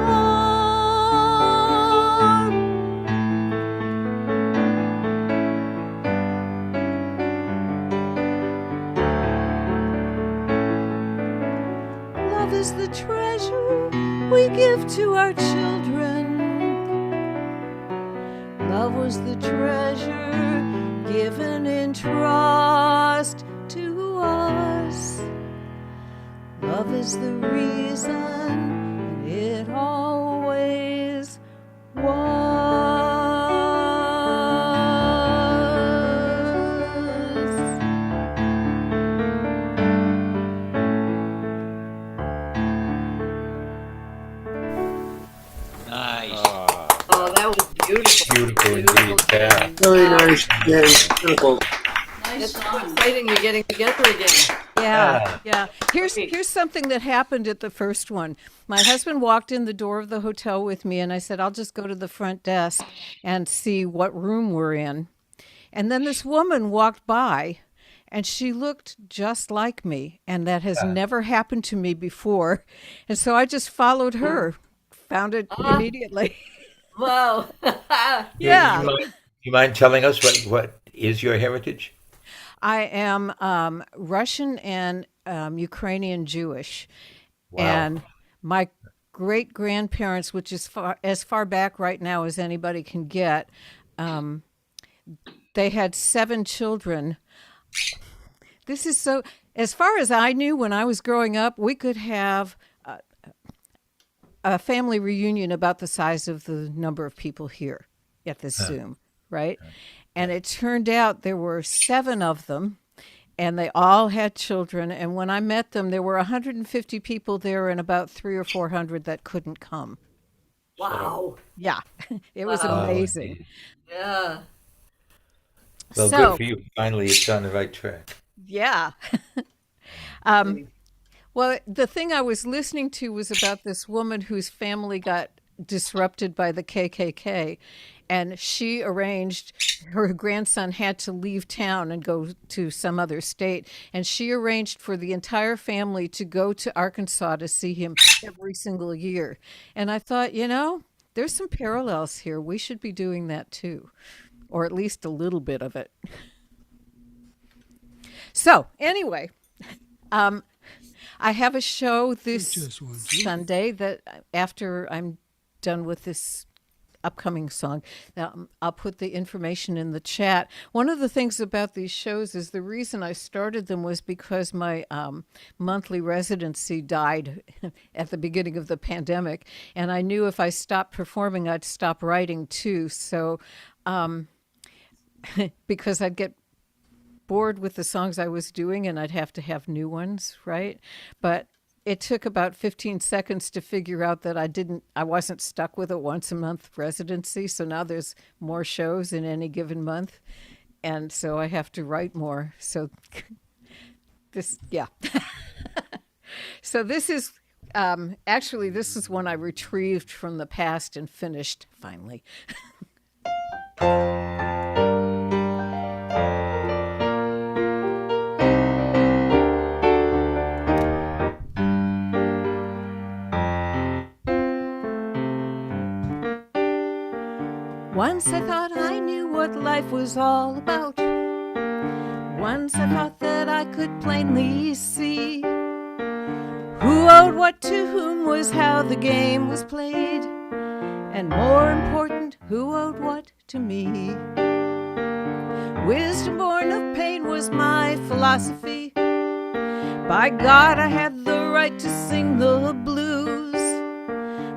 [SPEAKER 3] Love is the treasure we give to our children. Love was the treasure given in trust to us. Love is the reason, and it always was.
[SPEAKER 8] Nice.
[SPEAKER 1] Oh, that was beautiful.
[SPEAKER 2] Beautiful indeed. Yeah.
[SPEAKER 18] Very nice. Yes, beautiful.
[SPEAKER 1] It's so exciting you're getting together again.
[SPEAKER 3] Yeah, yeah. Here's something that happened at the first one. My husband walked in the door of the hotel with me, and I said, I'll just go to the front desk and see what room we're in. And then this woman walked by, and she looked just like me, and that has never happened to me before. And so I just followed her, found it immediately.
[SPEAKER 1] Wow.
[SPEAKER 3] Yeah.
[SPEAKER 2] You mind telling us what is your heritage?
[SPEAKER 3] I am Russian and Ukrainian Jewish.
[SPEAKER 2] Wow.
[SPEAKER 3] And my great grandparents, which is as far back right now as anybody can get, they had 7 children. This is so, as far as I knew when I was growing up, we could have a family reunion about the size of the number of people here at this Zoom, right? And it turned out there were 7 of them, and they all had children. And when I met them, there were 150 people there and about 300 or 400 that couldn't come.
[SPEAKER 1] Wow.
[SPEAKER 3] Yeah, it was
[SPEAKER 1] Wow.
[SPEAKER 3] amazing.
[SPEAKER 1] Yeah.
[SPEAKER 2] Well,
[SPEAKER 3] So-
[SPEAKER 2] good for you. Finally, it's on the right track.
[SPEAKER 3] Yeah. Well, the thing I was listening to was about this woman whose family got disrupted by the KKK, and she arranged, her grandson had to leave town and go to some other state, and she arranged for the entire family to go to Arkansas to see him every single year. And I thought, you know, there's some parallels here. We should be doing that too, or at least a little bit of it. So anyway, I have a show this Sunday that after I'm done with this upcoming song, I'll put the information in the chat. One of the things about these shows is the reason I started them was because my monthly residency died at the beginning of the pandemic, and I knew if I stopped performing, I'd stop writing too. So because I'd get bored with the songs I was doing and I'd have to have new ones, right? But it took about 15 seconds to figure out that I wasn't stuck with a once a month residency. So now there's more shows in any given month. And so I have to write more. So this, yeah. So this is, actually, this is one I retrieved from the past and finished finally. Once I thought I knew what life was all about. Once I thought that I could plainly see who owed what to whom was how the game was played, and more important, who owed what to me. Wisdom born of pain was my philosophy. By God, I had the right to sing the blues.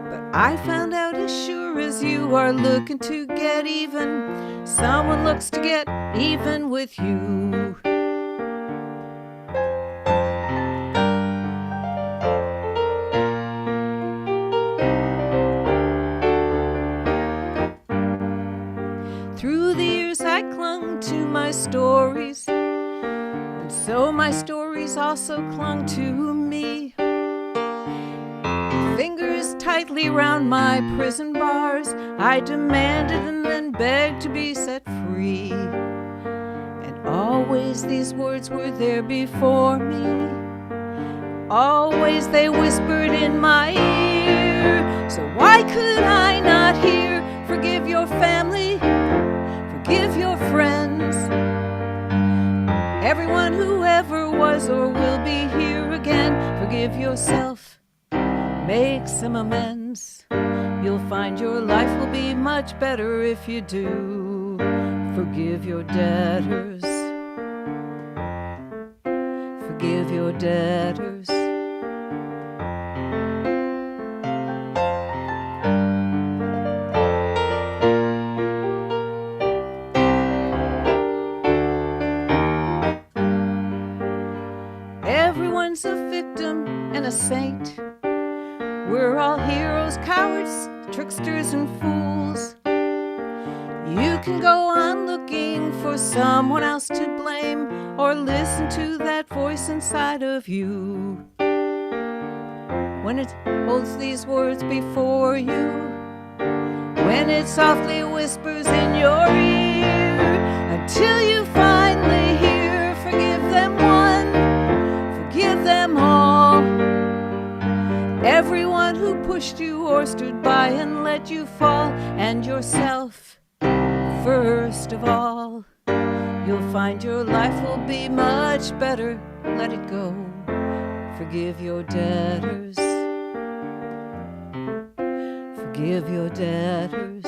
[SPEAKER 3] But I found out as sure as you are looking to get even, someone looks to get even with you. Through the years I clung to my stories, and so my stories also clung to me. Fingers tightly round my prison bars, I demanded and then begged to be set free. And always these words were there before me. Always they whispered in my ear. So why could I not hear? Forgive your family, forgive your friends, everyone who ever was or will be here again. Forgive yourself, make some amends. You'll find your life will be much better if you do. Forgive your debtors, forgive your debtors. Everyone's a victim and a saint. We're all heroes, cowards, tricksters, and fools. You can go on looking for someone else to blame, or listen to that voice inside of you when it holds these words before you, when it softly whispers in your ear, until you finally hear. Forgive them one, forgive them all, everyone who pushed you or stood by and let you fall, and yourself first of all. You'll find your life will be much better. Let it go. Forgive your debtors, forgive your debtors,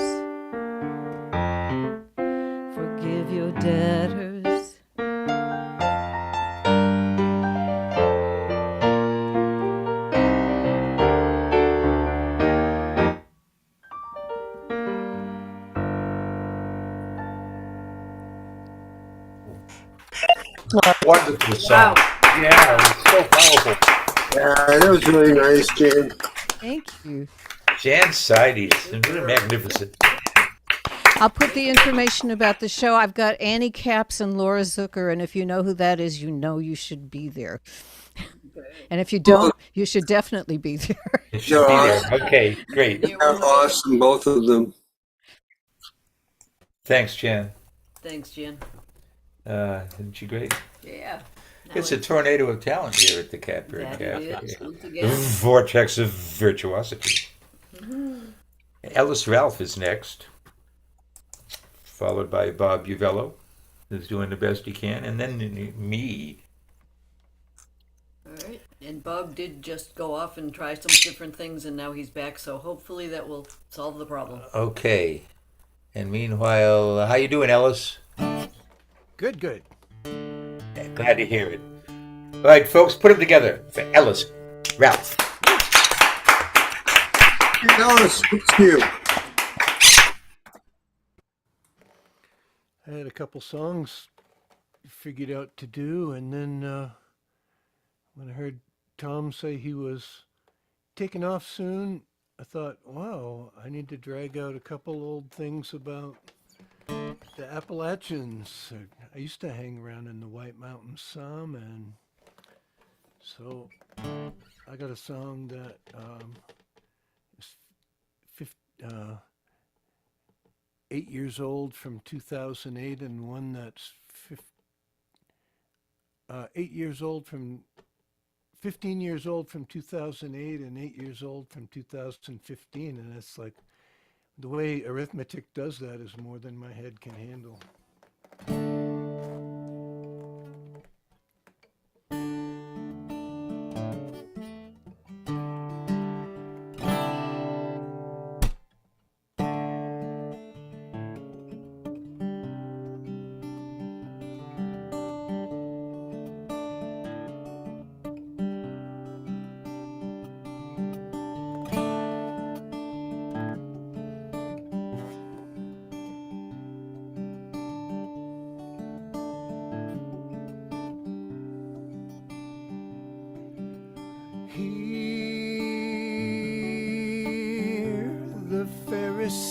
[SPEAKER 3] forgive your debtors.
[SPEAKER 2] Wonderful song. Yeah, it was so powerful.
[SPEAKER 18] Yeah, that was really nice, Jan.
[SPEAKER 3] Thank you.
[SPEAKER 2] Jan Seides, really magnificent.
[SPEAKER 3] I'll put the information about the show. I've got Annie Capps and Laura Zucker, and if you know who that is, you know you should be there. And if you don't, you should definitely be there.
[SPEAKER 2] It should be there. Okay, great.
[SPEAKER 18] They're awesome, both of them.
[SPEAKER 2] Thanks, Jan.
[SPEAKER 1] Thanks, Jen.
[SPEAKER 2] Isn't she great?
[SPEAKER 1] Yeah.
[SPEAKER 2] It's a tornado of talent here at the Catbird
[SPEAKER 1] That
[SPEAKER 2] Cafe.
[SPEAKER 1] it is, once
[SPEAKER 2] The
[SPEAKER 1] again.
[SPEAKER 2] vortex of virtuosity. Ellis Ralph is next, followed by Bob Uvello, who's doing the best he can, and then me.
[SPEAKER 1] All right. And Bob did just go off and try some different things, and now he's back, so hopefully that will solve the problem.
[SPEAKER 2] Okay. And meanwhile, how you doing, Ellis?
[SPEAKER 19] Good, good.
[SPEAKER 2] Glad to hear it. All right, folks, put them together for Ellis Ralph.
[SPEAKER 18] Ellis, it's you.
[SPEAKER 19] I had a couple songs figured out to do, and then when I heard Tom say he was taking off soon, I thought, wow, I need to drag out a couple old things about the Appalachians. I used to hang around in the White Mountains some, and so I got a song that is 8 years old from 2008, and one that's 8 years old from 15 years old from 2008 and 8 years old from 2015. And it's like the way arithmetic does that is more than my head can handle.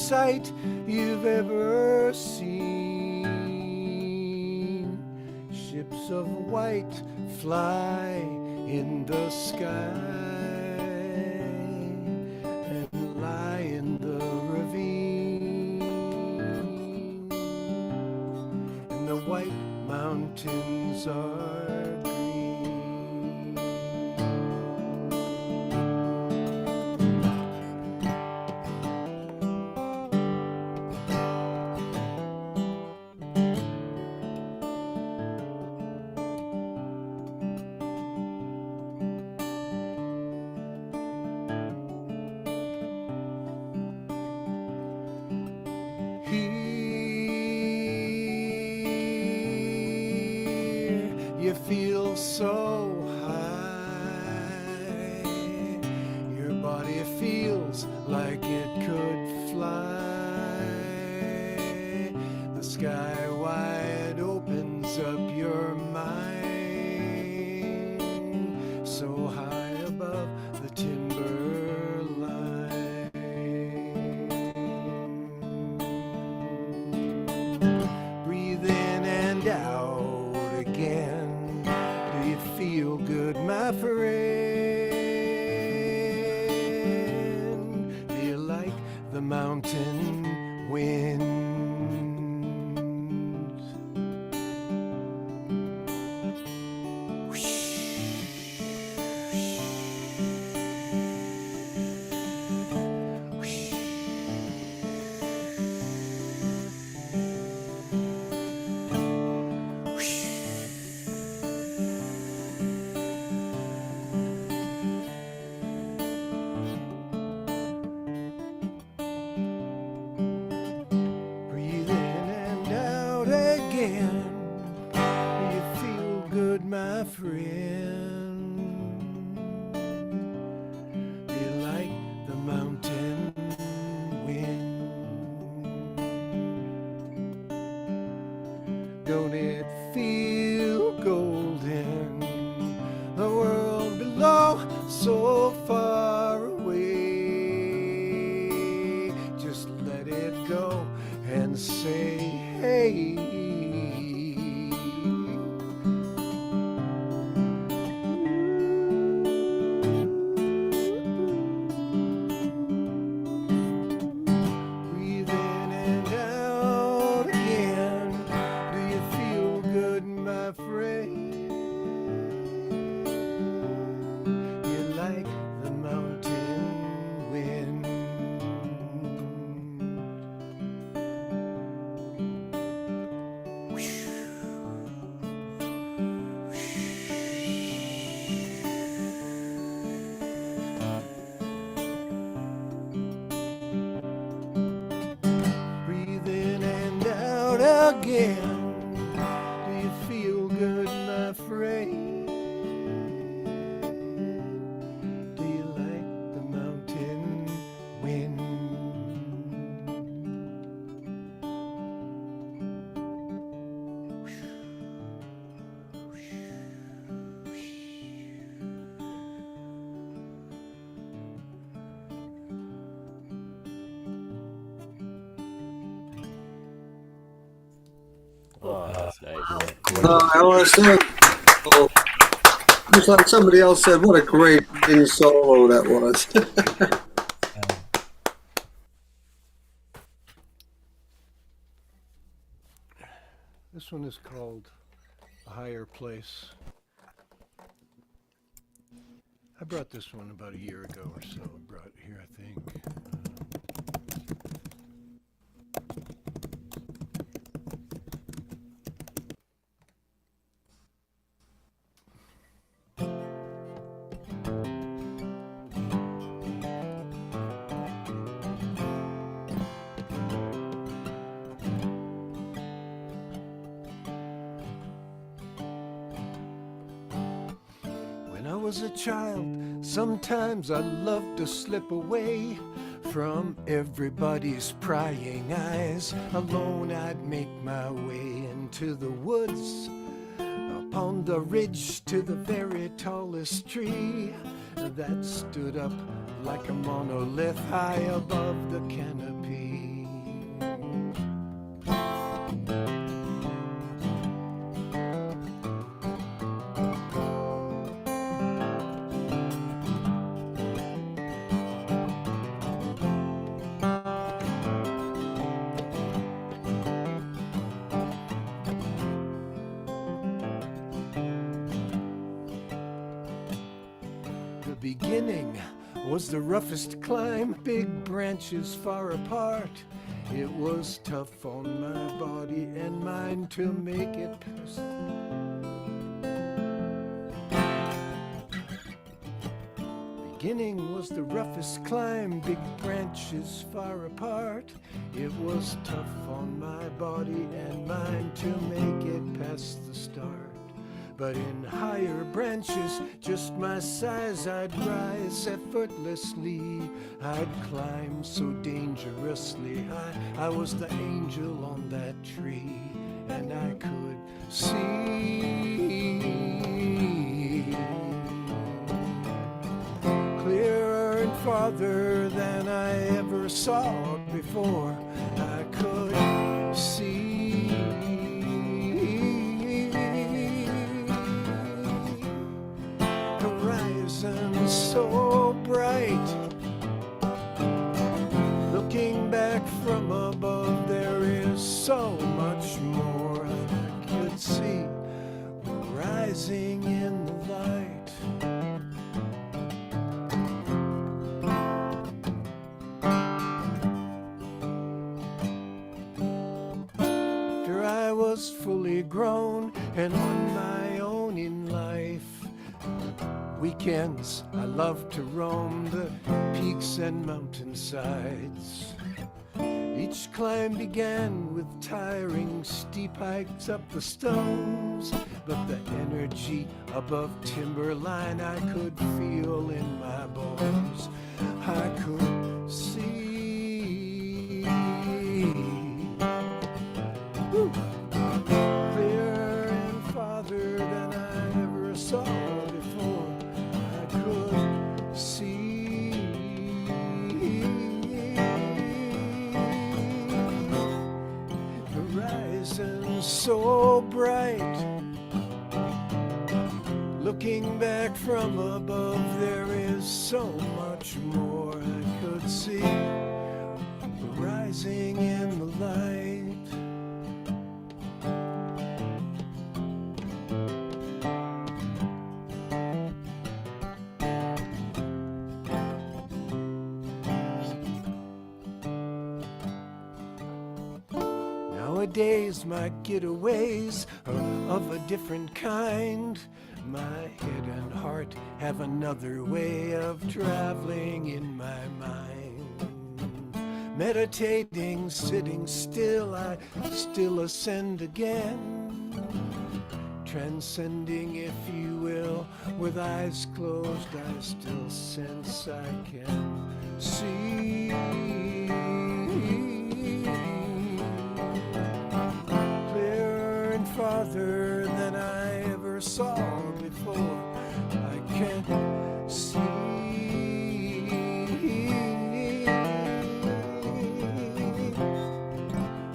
[SPEAKER 19] sight you've ever seen. Ships of white fly in the sky and lie in the ravine, and the white mountains are green. Here you feel so high, your body feels like it could fly. The sky wide opens up your mind, so high above the timberline. Breathe in and out again. Do you feel good, my friend? Do you like the mountain wind? Breathe in and out again. Do you feel good, my friend? Do you like the mountain wind? Don't it feel golden? The world below so far away. Just let it go and say, hey. Breathe in and out again. Do you feel good, my friend? You like the mountain wind? Breathe in and out again. Do you feel good, my friend? Do you like the mountain wind?
[SPEAKER 5] Oh, that's nice.
[SPEAKER 18] I want to say, oh, just like somebody else said, what a great in solo that was.
[SPEAKER 19] This one is called A Higher Place. I brought this one about a year ago or so. I brought it here, I think. When I was a child, sometimes I loved to slip away from everybody's prying eyes. Alone I'd make my way into the woods, upon the ridge to the very tallest tree that stood up like a monolith high above the canopy. beginning was the roughest climb, big branches far apart. It was tough on my body and mind to make it past. Beginning was the roughest climb, big branches far apart. It was tough on my body and mind to make it past the start. But in higher branches, just my size, I'd rise effortlessly. I'd climb so dangerously high. I was the angel on that tree, and I could see clearer and farther than I ever saw before. I could see horizon so bright. Looking back from above, there is so much more I could see rising in the light. I was fully grown and on my own in life. Weekends I loved to roam the peaks and mountainsides. Each climb began with tiring steep hikes up the stones, but the energy above timberline I could feel in my bones. I could see clearer and farther than I ever saw before. I could see horizon so bright. Looking back from above, there is so much more I could see rising in the light. Nowadays my getaways are of a different kind. My head and heart have another way of traveling in my mind. Meditating, sitting still, I still ascend again. Transcending, if you will, with eyes closed, I still sense I can see clearer and farther than I ever saw before. I can see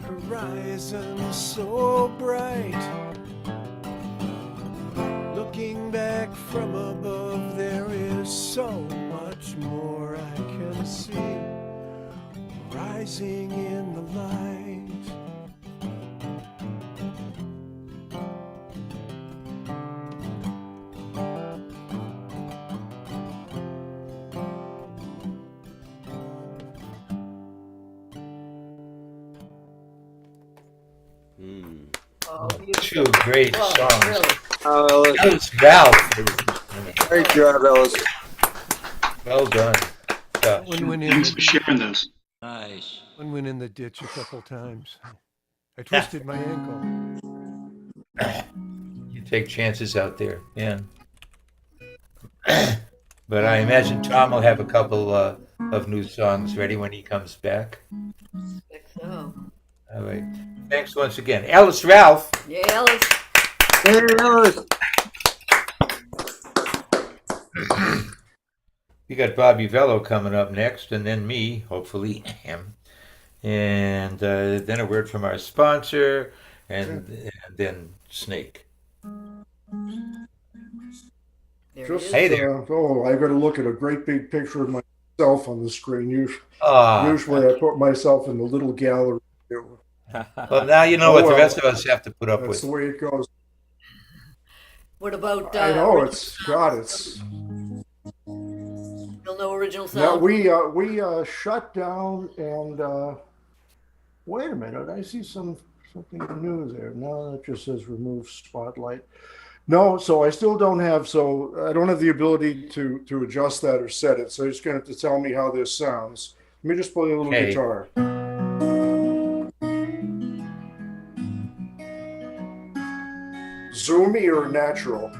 [SPEAKER 19] horizon so bright. Looking back from above, there is so much more I can see rising in the light.
[SPEAKER 2] Two great songs.
[SPEAKER 1] Really.
[SPEAKER 2] That was Ralph.
[SPEAKER 18] Great job, Ellis.
[SPEAKER 2] Well done.
[SPEAKER 19] One went in
[SPEAKER 20] Thanks for sharing those.
[SPEAKER 8] Nice.
[SPEAKER 19] One went in the ditch a couple times. I twisted my ankle.
[SPEAKER 2] You take chances out there, yeah. But I imagine Tom will have a couple of new songs ready when he comes back.
[SPEAKER 1] Think so.
[SPEAKER 2] All right. Thanks once again. Alice Ralph.
[SPEAKER 1] Yeah, Alice.
[SPEAKER 18] Hey, Ellis.
[SPEAKER 2] We got Bobby Vello coming up next, and then me, hopefully, him. And then a word from our sponsor, and then Snake.
[SPEAKER 16] Hey there. I got to look at a great big picture of myself on the screen. Usually I put myself in the little gallery.
[SPEAKER 2] Well, now you know what the rest of us have to put up with.
[SPEAKER 16] That's the way it goes.
[SPEAKER 1] What about?
[SPEAKER 16] I know it's God. It's
[SPEAKER 1] Still no original
[SPEAKER 16] Now
[SPEAKER 1] sound?
[SPEAKER 16] we shut down and wait a minute. I see something new there. No, that just says remove spotlight. No, so I still don't have. So I don't have the ability to adjust that or set it. So you're just going to have to tell me how this sounds. Let me just play a little
[SPEAKER 2] Okay.
[SPEAKER 16] guitar. Zoomy or natural?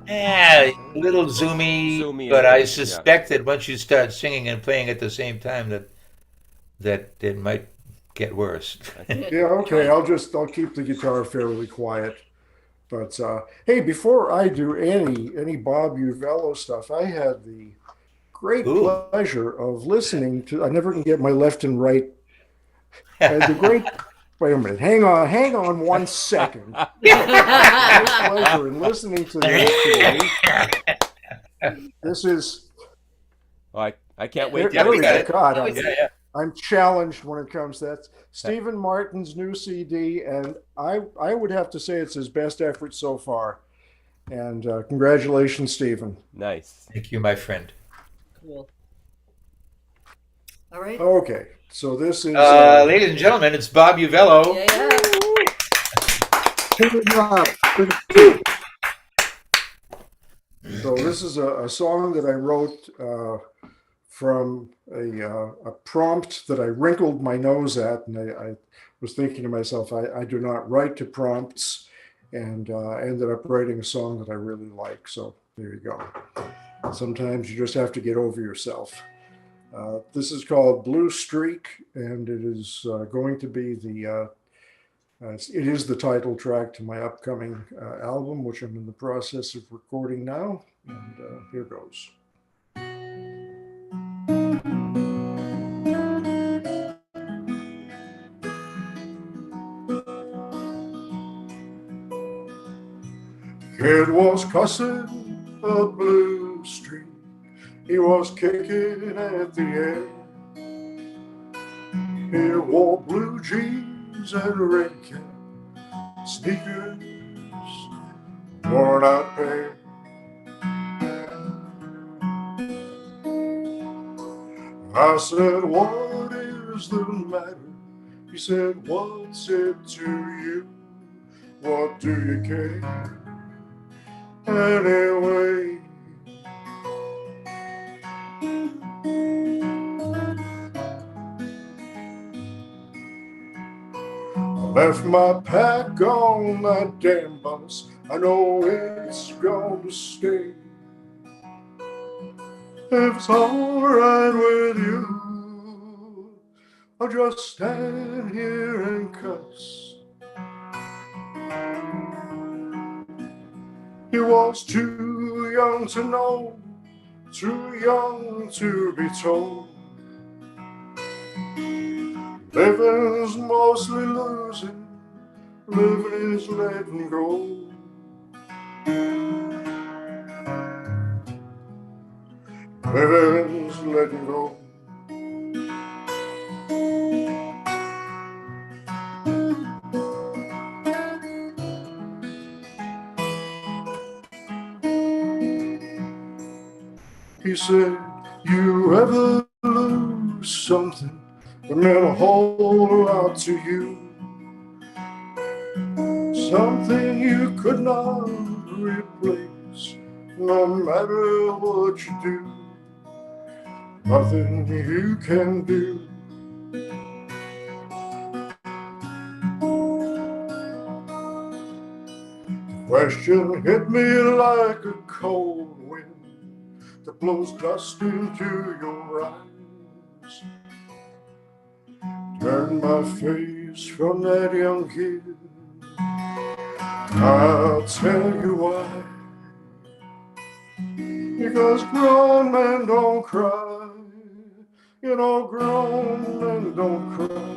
[SPEAKER 2] Yeah, a little zoomy,
[SPEAKER 5] Zoomy
[SPEAKER 2] but
[SPEAKER 5] and
[SPEAKER 2] I
[SPEAKER 5] yeah.
[SPEAKER 2] suspect that once you start singing and playing at the same time, that it might get worse.
[SPEAKER 16] Yeah, okay. I'll keep the guitar fairly quiet. But hey, before I do any Bob Uvello stuff, I had the great
[SPEAKER 2] Ooh.
[SPEAKER 16] pleasure of listening to. I never can get my left and right. I had the great. Wait a minute. Hang on 1 second. Great pleasure in listening to this today. This is.
[SPEAKER 5] Oh, I can't wait to
[SPEAKER 16] There we
[SPEAKER 5] hear
[SPEAKER 16] go. God,
[SPEAKER 2] Yeah.
[SPEAKER 16] I'm challenged when it comes to that. Stephen Martin's new CD, and I would have to say it's his best effort so far. And congratulations, Stephen.
[SPEAKER 5] Nice.
[SPEAKER 2] Thank you, my friend.
[SPEAKER 1] Cool. All right.
[SPEAKER 16] Okay, so this is.
[SPEAKER 2] Ladies and gentlemen, it's Bob Uvello.
[SPEAKER 1] Yeah.
[SPEAKER 16] So this is a song that I wrote from a prompt that I wrinkled my nose at, and I was thinking to myself, I do not write to prompts, and ended up writing a song that I really like. So there you go. Sometimes you just have to get over yourself. This is called Blue Streak, and it is going to be it is the title track to my upcoming album, which I'm in the process of recording now. And here goes. Kid was cussing a blue streak. He was kicking at the air. He wore blue jeans and red cap, sneakers, worn out pair. I said, what is the matter? He said, what's it to you? What do you care? Anyway, I left my pack on that damn bus. I know it's going to stay. If it's alright with you, I'll just stand here and cuss. He was too young to know, too young to be told. Living's mostly losing, living is letting go. Living's letting go. He said, you ever lose something that meant a whole lot to you? Something you could not replace, no matter what you do. Nothing you can do. The question hit me like a cold wind that blows dust into your eyes. Turn my face from that young kid. I'll tell you why. Because grown men don't cry. You know, grown men don't cry.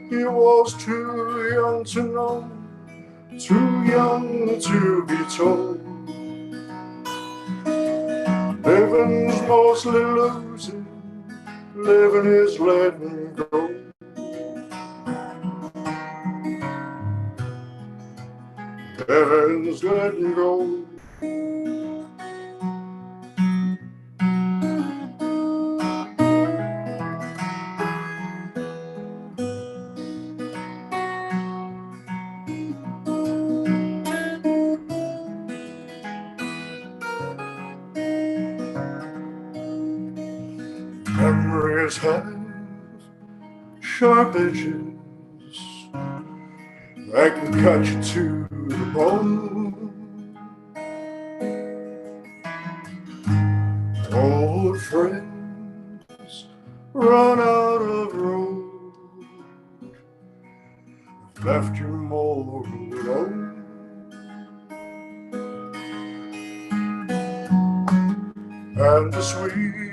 [SPEAKER 16] He was too young to know, too young to be told. Living's mostly losing, living is letting go. Living's letting go. Tears have sharp edges that can cut you to the bone. Old friends run out of road, left you more alone. And the sweet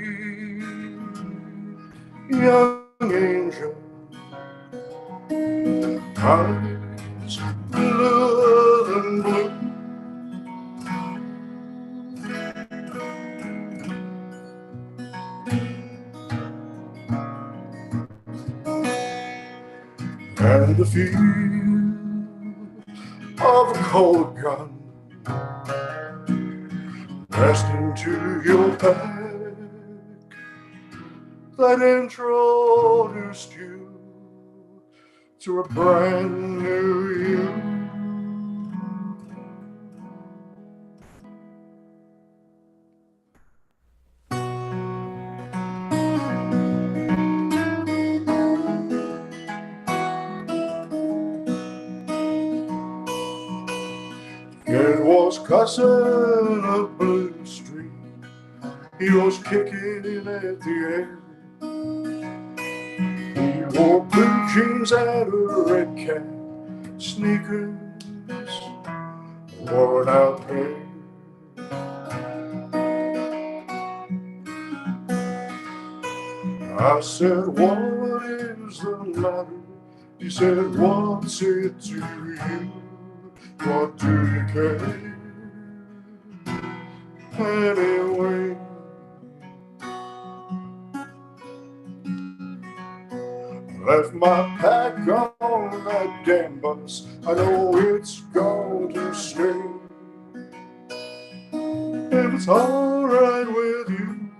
[SPEAKER 16] young angel, eyes blue and blue, and the feel of a cold gun pressed into your pack that introduced you to a brand new you. It was cousin of Blue Street. He was kicking at the air. He wore blue jeans and a red cap, sneakers, worn out pair. I said, what is the matter? He said, what's it to you? What do you care? Anyway, left my pack on that damn bus. I know it's going to stay. If it's alright with you,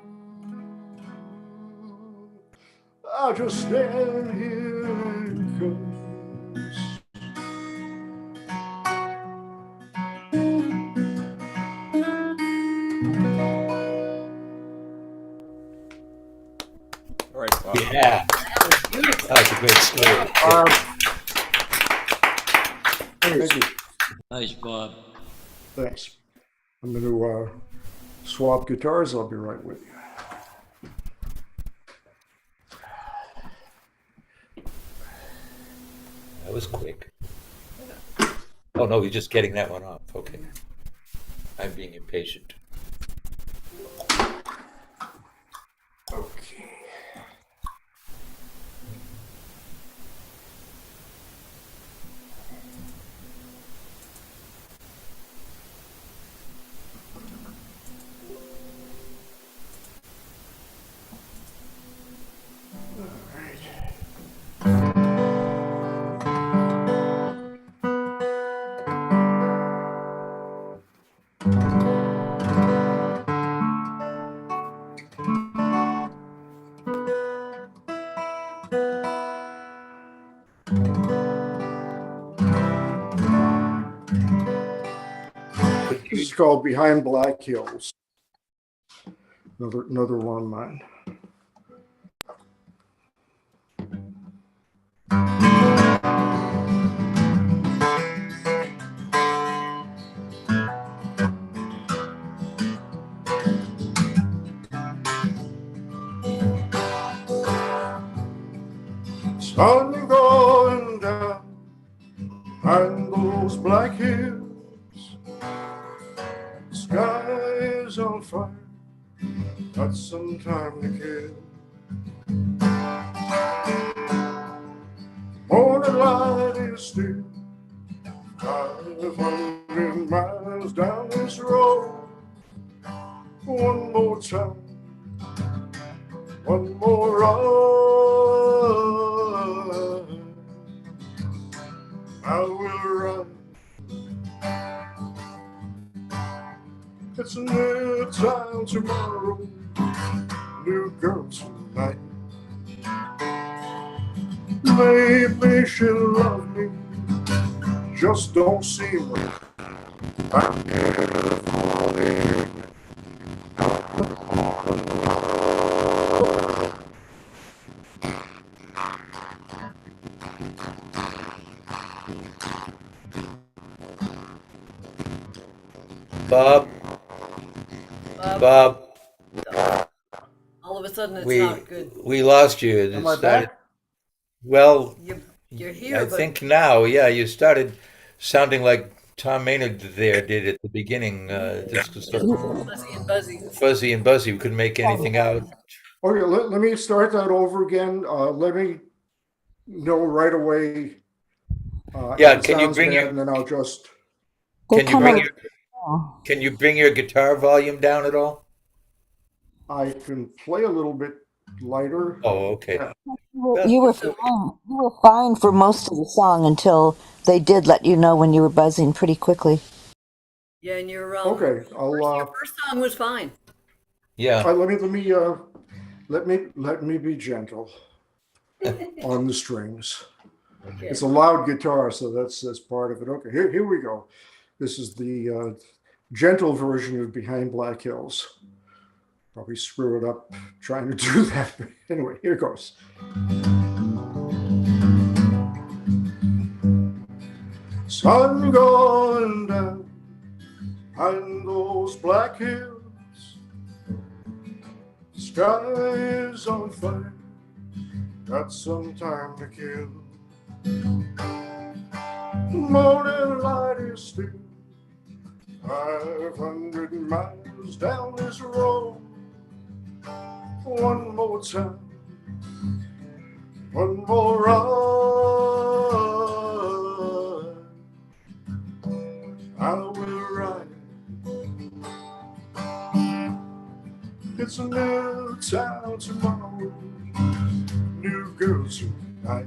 [SPEAKER 16] I'll just stand here and cuss.
[SPEAKER 5] All right, Bob.
[SPEAKER 2] Yeah. That's a great story.
[SPEAKER 16] Thank you.
[SPEAKER 8] Nice, Bob.
[SPEAKER 16] Thanks. I'm going to swap guitars. I'll be right with you.
[SPEAKER 2] That was quick. Oh no, he's just getting that one off. Okay. I'm being impatient.
[SPEAKER 16] Okay. This is called Behind Black Hills. Another one of mine. Sun going down behind those black hills. The sky is on fire. Got some time to kill. Morning light is still 500 miles down this road. One more time, one more ride. I will run. It's a new time tomorrow, new girl tonight. Maybe she'll love me, just don't seem right. I'm falling.
[SPEAKER 2] Bob,
[SPEAKER 1] Bob,
[SPEAKER 2] Bob,
[SPEAKER 1] all of a sudden it's
[SPEAKER 2] we
[SPEAKER 1] not good.
[SPEAKER 2] we lost you. It
[SPEAKER 11] Am I
[SPEAKER 2] started.
[SPEAKER 11] back?
[SPEAKER 2] Well,
[SPEAKER 1] You're here,
[SPEAKER 2] I
[SPEAKER 1] but
[SPEAKER 2] think now, yeah, you started sounding like Tom Maynard there did at the beginning. Just sort of
[SPEAKER 1] fuzzy and buzzy.
[SPEAKER 2] fuzzy and buzzy. We couldn't make anything out.
[SPEAKER 16] Okay, let me start that over again. Let me know right away
[SPEAKER 2] Yeah,
[SPEAKER 16] if it sounds bad, and then I'll just.
[SPEAKER 2] can you bring your can you bring your guitar volume down at all?
[SPEAKER 16] I can play a little bit lighter.
[SPEAKER 2] Oh, okay.
[SPEAKER 16] Yeah.
[SPEAKER 6] You were fine. You were fine for most of the song until they did let you know when you were buzzing pretty quickly.
[SPEAKER 1] Yeah, and your
[SPEAKER 16] Okay,
[SPEAKER 1] your first song was fine.
[SPEAKER 2] Yeah.
[SPEAKER 16] Let me be gentle on the strings.
[SPEAKER 1] Okay.
[SPEAKER 16] It's a loud guitar, so that's part of it. Okay, here we go. This is the gentle version of Behind Black Hills. Probably screw it up trying to do that. But anyway, here goes. Sun going down behind those black hills. Sky is on fire. Got some time to kill. Morning light is still 500 miles down this road. One more time, one more ride. I will ride. It's a new town tomorrow, new girls tonight.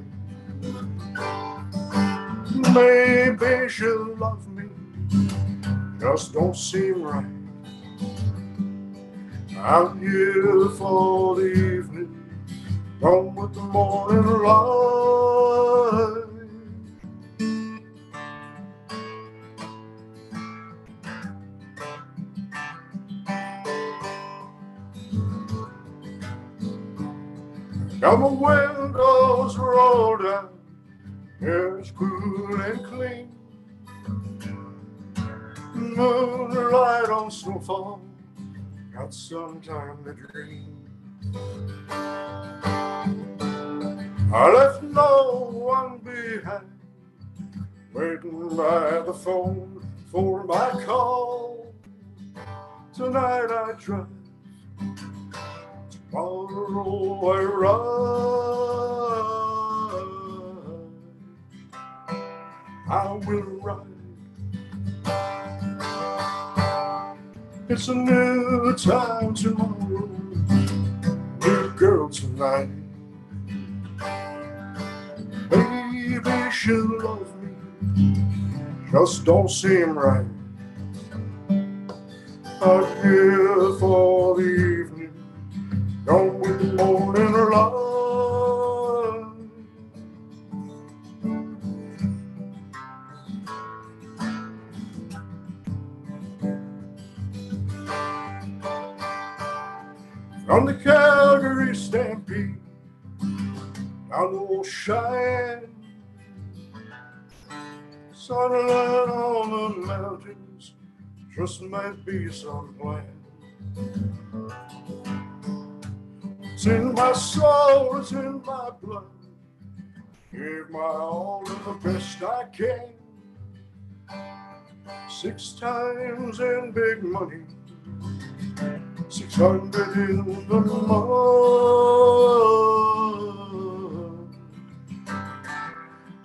[SPEAKER 16] Maybe she'll love me, just don't seem right. Out here for the evening, gone with the morning light. Now the windows roll down, air's cool and clean. Moonlight on snowfall, got some time to dream. I left no one behind, waiting by the phone for my call. Tonight I drive, tomorrow I ride. I will ride. It's a new time tomorrow, new girl tonight. Maybe she'll love me, just don't seem right. Out here for the evening, gone with the morning light. From the Calgary Stampede, down the old Cheyenne, sunlight on the mountains, just might be some plan. It's in my soul, it's in my blood, give my all and the best I can. 6 times in big money, 600 in the mud.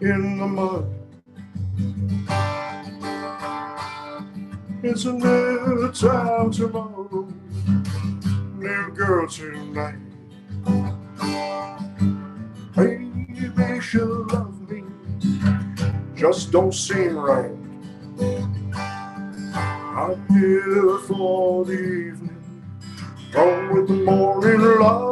[SPEAKER 16] In the mud. It's a new town tomorrow, new girl tonight. Maybe she'll love me, just don't seem right. I'm here for the evening, gone with the morning light.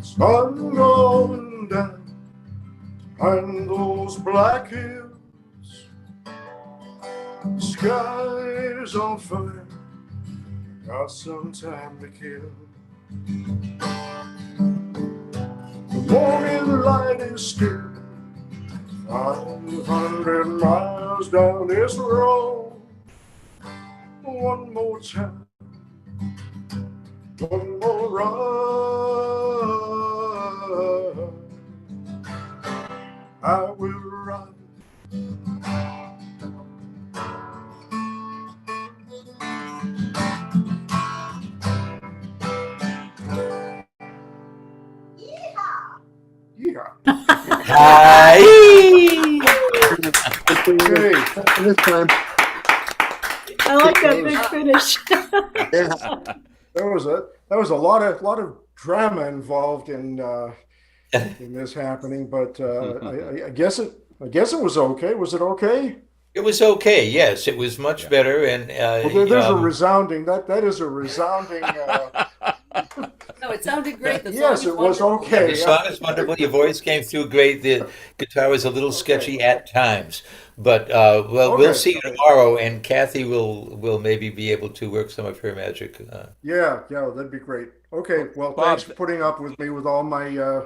[SPEAKER 16] Sun going down behind those black hills. The sky's on fire, got some time to kill. The morning light is still 500 miles down this road. One more time, one more ride. I will ride. Yeah.
[SPEAKER 2] Hi.
[SPEAKER 16] Okay.
[SPEAKER 18] This time.
[SPEAKER 10] I like that big finish.
[SPEAKER 16] There was a lot of drama involved in this happening, but I guess it was okay. Was it okay?
[SPEAKER 2] It was okay. Yes, it was much better. And
[SPEAKER 16] Well, there's a resounding that is a resounding.
[SPEAKER 1] No, it sounded great. The
[SPEAKER 16] Yes,
[SPEAKER 1] song
[SPEAKER 16] it was
[SPEAKER 1] wonderful.
[SPEAKER 2] yeah,
[SPEAKER 16] okay.
[SPEAKER 2] the song is wonderful. Your voice came through great. The guitar was a little sketchy at times, but well, we'll
[SPEAKER 16] Okay.
[SPEAKER 2] see you tomorrow, and Kathy will maybe be able to work some of her magic.
[SPEAKER 16] Yeah, that'd be great. Okay, well,
[SPEAKER 5] Bob,
[SPEAKER 16] thanks for putting up with me with all my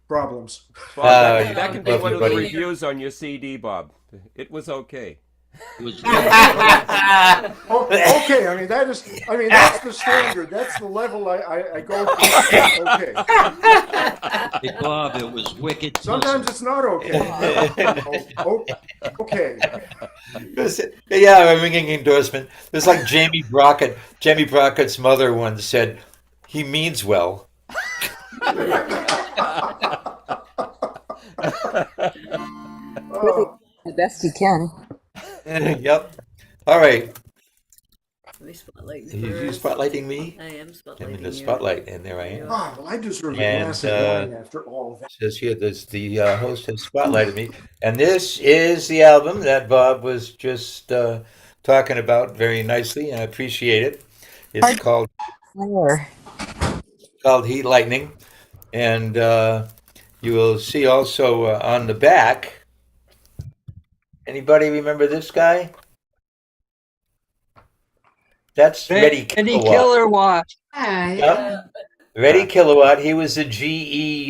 [SPEAKER 16] problems.
[SPEAKER 5] Bob, that can be
[SPEAKER 2] love
[SPEAKER 5] one
[SPEAKER 2] you,
[SPEAKER 5] of the
[SPEAKER 2] buddy.
[SPEAKER 5] reviews on your CD, Bob. It was okay.
[SPEAKER 8] It was
[SPEAKER 16] Oh, okay, that's the standard. That's the level I go for. Okay.
[SPEAKER 8] Hey, Bob, it was wicked.
[SPEAKER 16] Sometimes it's not okay. Okay.
[SPEAKER 2] Yeah, a ringing endorsement. It's like Jamie Brockett. Jamie Brockett's mother once said, "He means well."
[SPEAKER 6] Really, the best you can.
[SPEAKER 2] Yep. All right.
[SPEAKER 1] Let me spotlight
[SPEAKER 2] You
[SPEAKER 1] first.
[SPEAKER 2] spotlighting me?
[SPEAKER 1] I am spotlighting
[SPEAKER 2] I'm in the
[SPEAKER 1] you.
[SPEAKER 2] spotlight, and there I am.
[SPEAKER 16] Ah, well, I deserve a
[SPEAKER 2] And
[SPEAKER 16] glass of wine after all that.
[SPEAKER 2] says here, the host has spotlighted me, and this is the album that Bob was just talking about very nicely, and I appreciate it. It's called Heat Lightning, and you will see also on the back. Anybody remember this guy? That's Reddy
[SPEAKER 9] Eddie
[SPEAKER 2] Kilowatt.
[SPEAKER 9] Kilowatt.
[SPEAKER 15] Hi.
[SPEAKER 2] Yep. Reddy Kilowatt. He was a GE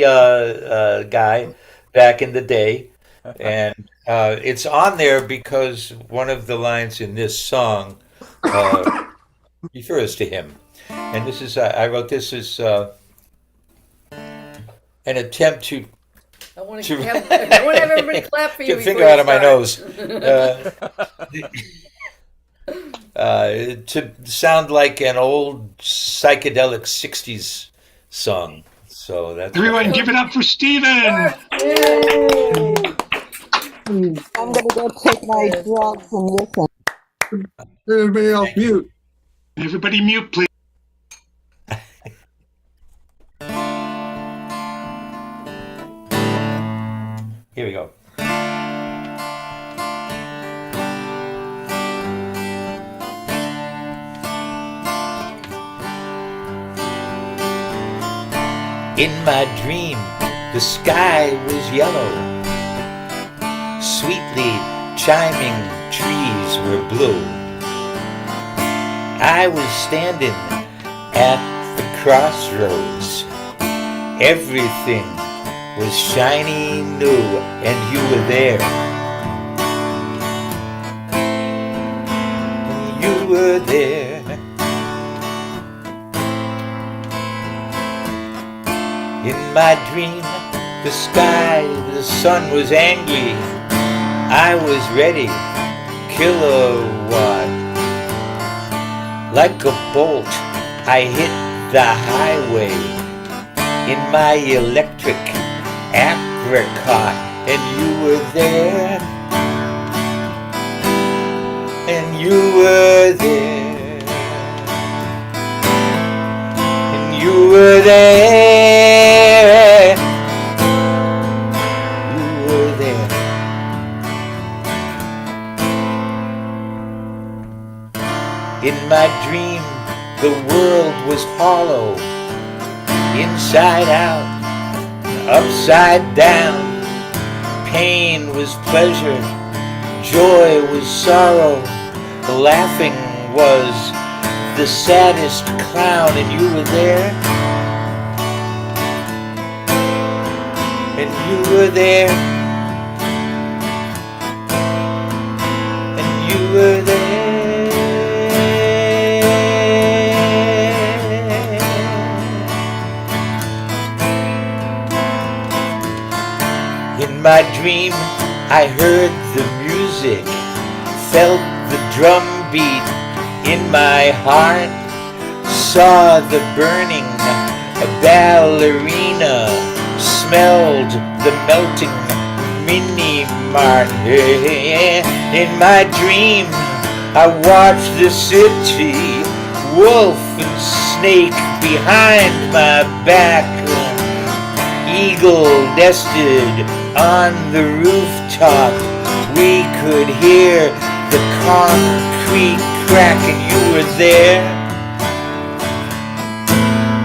[SPEAKER 2] guy back in the day, and it's on there because one of the lines in this song refers to him. And this is I wrote this as an attempt to.
[SPEAKER 1] I want to have everybody clap for you.
[SPEAKER 2] Get a
[SPEAKER 1] before
[SPEAKER 2] finger
[SPEAKER 1] you
[SPEAKER 2] out of my
[SPEAKER 1] start.
[SPEAKER 2] nose. To sound like an old psychedelic 60s song. So that's
[SPEAKER 20] Everyone give it up for Steven!
[SPEAKER 6] I'm going to go take my drugs and listen.
[SPEAKER 18] Everybody else mute.
[SPEAKER 20] Everybody mute, please.
[SPEAKER 2] Here we go. In my dream, the sky was yellow. Sweetly chiming trees were blue. I was standing at the crossroads. Everything was shiny new, and you were there. You were there. In my dream, the sky, the sun was angry. I was ready, kilowatt. Like a bolt, I hit the highway in my electric apricot, and you were there. And you were there. And you were there. You were there. In my dream, the world was hollow, inside out, upside down. Pain was pleasure, joy was sorrow, laughing was the saddest clown, and you were there. And you were there. And you were there. In my dream, I heard the music, felt the drum beat in my heart, saw the burning ballerina, smelled the melting mini-mart. In my dream, I watched the city, wolf and snake behind my back, eagle nested on the rooftop. We could hear the concrete crack, and you were there.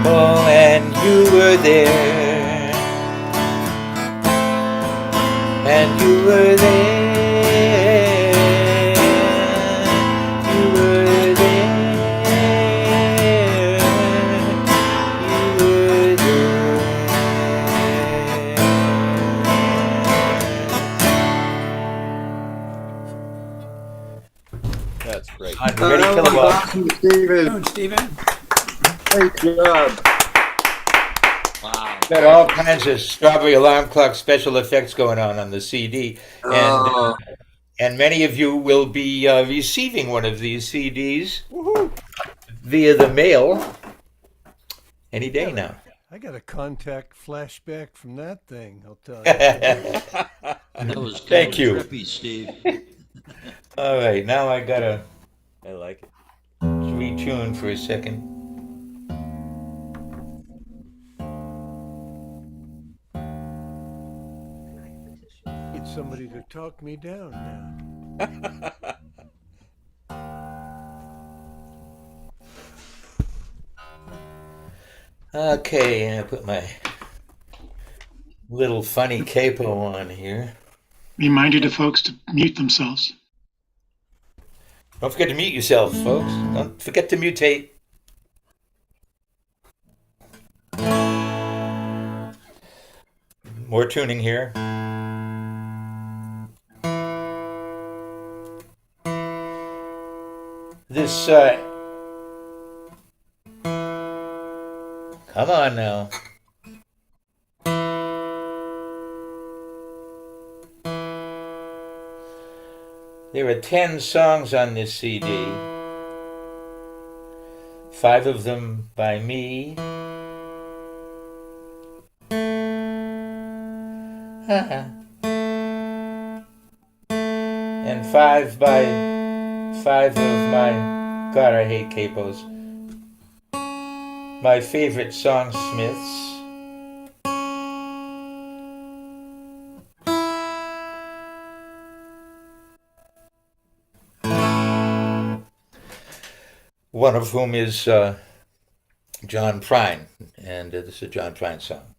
[SPEAKER 2] Oh, and you were there. And you were there. You were there. You were there.
[SPEAKER 5] That's great.
[SPEAKER 2] Ready, Kilowatt?
[SPEAKER 18] Awesome, Stephen.
[SPEAKER 21] Stephen.
[SPEAKER 18] Great job.
[SPEAKER 8] Wow.
[SPEAKER 2] Got all kinds of strawberry alarm clock special effects going on the CD, and many of you will be receiving one of these CDs via the mail any day now.
[SPEAKER 19] I got a contact flashback from that thing, I'll tell you.
[SPEAKER 8] That was
[SPEAKER 2] Thank
[SPEAKER 8] kind
[SPEAKER 2] you.
[SPEAKER 8] of trippy, Steve.
[SPEAKER 2] All right, now I gotta
[SPEAKER 5] I like it.
[SPEAKER 2] retune for a second.
[SPEAKER 19] Need somebody to talk me down now.
[SPEAKER 2] Okay, I put my little funny capo on here.
[SPEAKER 20] Reminder to folks to mute themselves.
[SPEAKER 2] Don't forget to mute yourselves, folks. Don't forget to mutate. More tuning here. This, come on now. There are 10 songs on this CD. 5 of them by me. And 5 by 5 of my, God, I hate capos, my favorite songsmiths. One of whom is John Prine, and this is a John Prine song.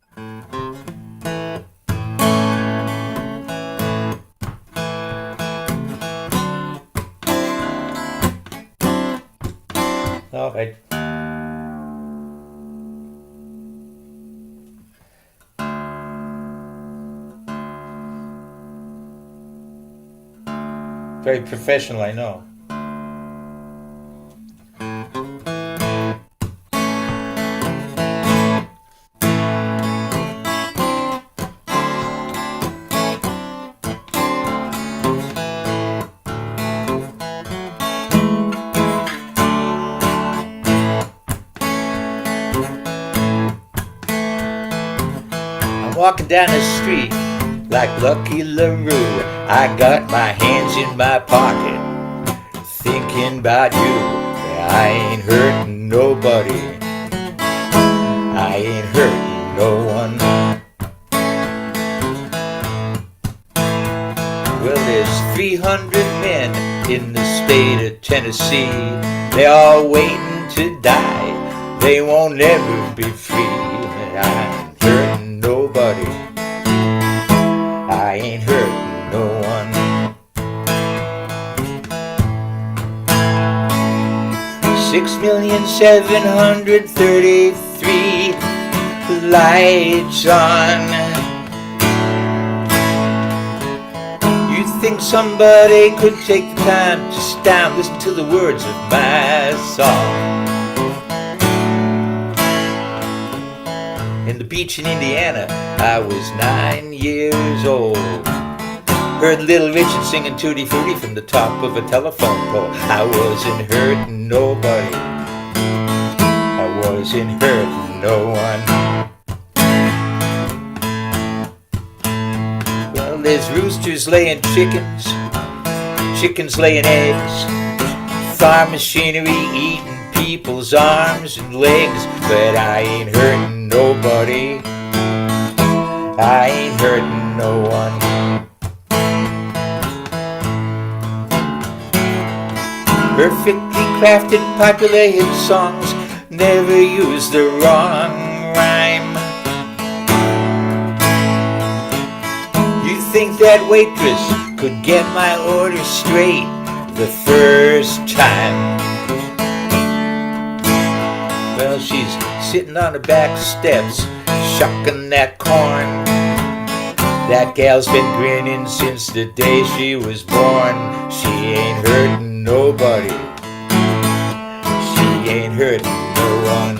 [SPEAKER 2] All right. Very professional, I know. Walking down the street like Lucky LaRue, I got my hands in my pocket, thinking about you. I ain't hurting nobody, I ain't hurting no one. Well, there's 300 men in the state of Tennessee. They're all waiting to die, they won't ever be free. I ain't hurting nobody, I ain't hurting no one. 6,733 lights on. You think somebody could take the time to stop, listen to the words of my song? In the beach in Indiana, I was 9 years old. Heard Little Richard singing Tutti Frutti from the top of a telephone pole. I wasn't hurting nobody. I wasn't hurting no one. Well, there's roosters laying chickens, chickens laying eggs, farm machinery eating people's arms and legs, but I ain't hurting nobody. I ain't hurting no one. Perfectly crafted popular hit songs never use the wrong rhyme. You think that waitress could get my order straight the first time? Well, she's sitting on the back steps, shucking that corn. That gal's been grinning since the day she was born. She ain't hurting nobody. She ain't hurting no one.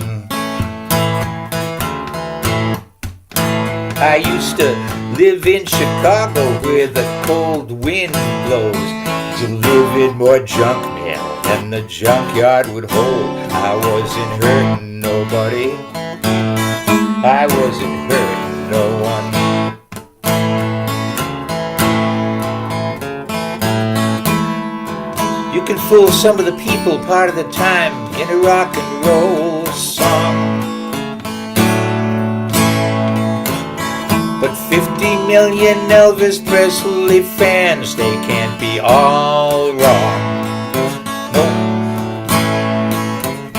[SPEAKER 2] I used to live in Chicago where the cold wind blows, delivering more junk mail than the junkyard would hold. I wasn't hurting nobody. I wasn't hurting no one. You can fool some of the people part of the time in a rock and roll song, but 50 million Elvis Presley fans, they can't be all wrong. Nope.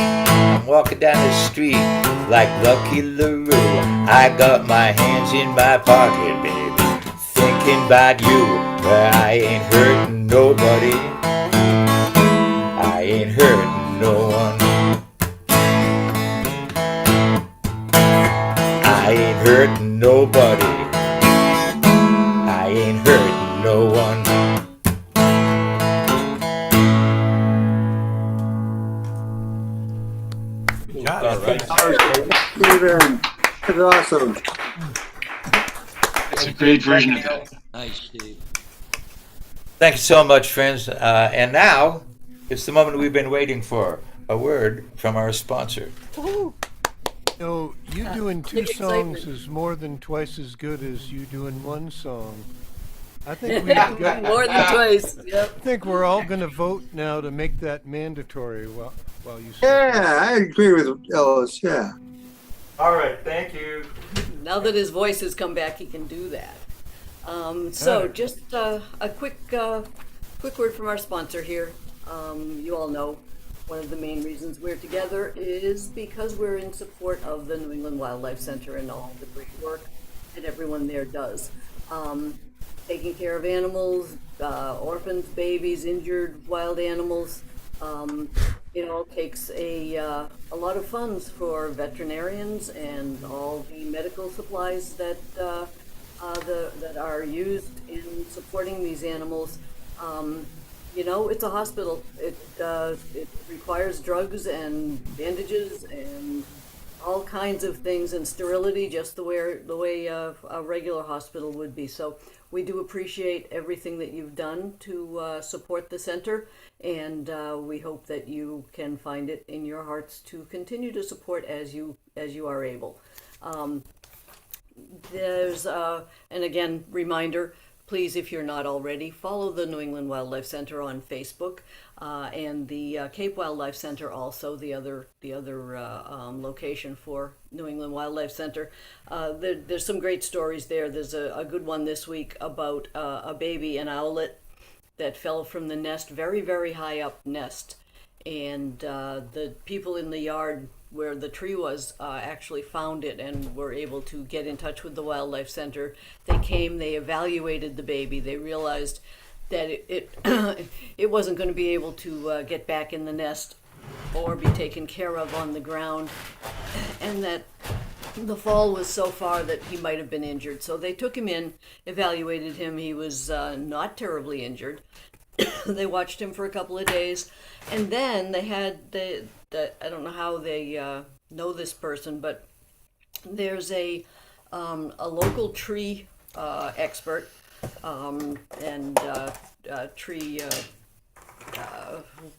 [SPEAKER 2] I'm walking down the street like Lucky LaRue. I got my hands in my pocket, baby, thinking about you, but I ain't hurting nobody. I ain't hurting no one. I ain't hurting nobody. I ain't hurting no one.
[SPEAKER 5] All right.
[SPEAKER 18] Steven, that's awesome.
[SPEAKER 20] It's a great version of that.
[SPEAKER 8] Nice, Steve.
[SPEAKER 2] Thank you so much, friends. And now, it's the moment we've been waiting for. A word from our sponsor.
[SPEAKER 19] No, you doing two
[SPEAKER 1] big
[SPEAKER 19] songs
[SPEAKER 1] excitement.
[SPEAKER 19] is more than twice as good as you doing one song. I think we've got
[SPEAKER 1] More than twice.
[SPEAKER 19] I
[SPEAKER 1] Yep.
[SPEAKER 19] think we're all going to vote now to make that mandatory while you.
[SPEAKER 18] Yeah, I agree with Ellis. Yeah.
[SPEAKER 2] All right, thank you.
[SPEAKER 1] Now that his voice has come back, he can do that. So just a quick word from our sponsor here. You all know one of the main reasons we're together is because we're in support of the New England Wildlife Center and all the great work that everyone there does. Taking care of animals, orphans, babies, injured wild animals. It all takes a lot of funds for veterinarians and all the medical supplies that that are used in supporting these animals. It's a hospital. It requires drugs and bandages and all kinds of things, and sterility, just the way a regular hospital would be. So we do appreciate everything that you've done to support the center, and we hope that you can find it in your hearts to continue to support as you are able. There's and again, reminder, please, if you're not already, follow the New England Wildlife Center on Facebook, and the Cape Wildlife Center also, the other location for New England Wildlife Center. There's some great stories there. There's a good one this week about a baby, an owlet, that fell from the nest, very, very high up nest, and the people in the yard where the tree was actually found it and were able to get in touch with the wildlife center. They came, they evaluated the baby, they realized that it wasn't going to be able to get back in the nest or be taken care of on the ground, and that the fall was so far that he might have been injured. So they took him in, evaluated him. He was not terribly injured. They watched him for a couple of days, and then they had I don't know how they know this person, but there's a local tree expert and tree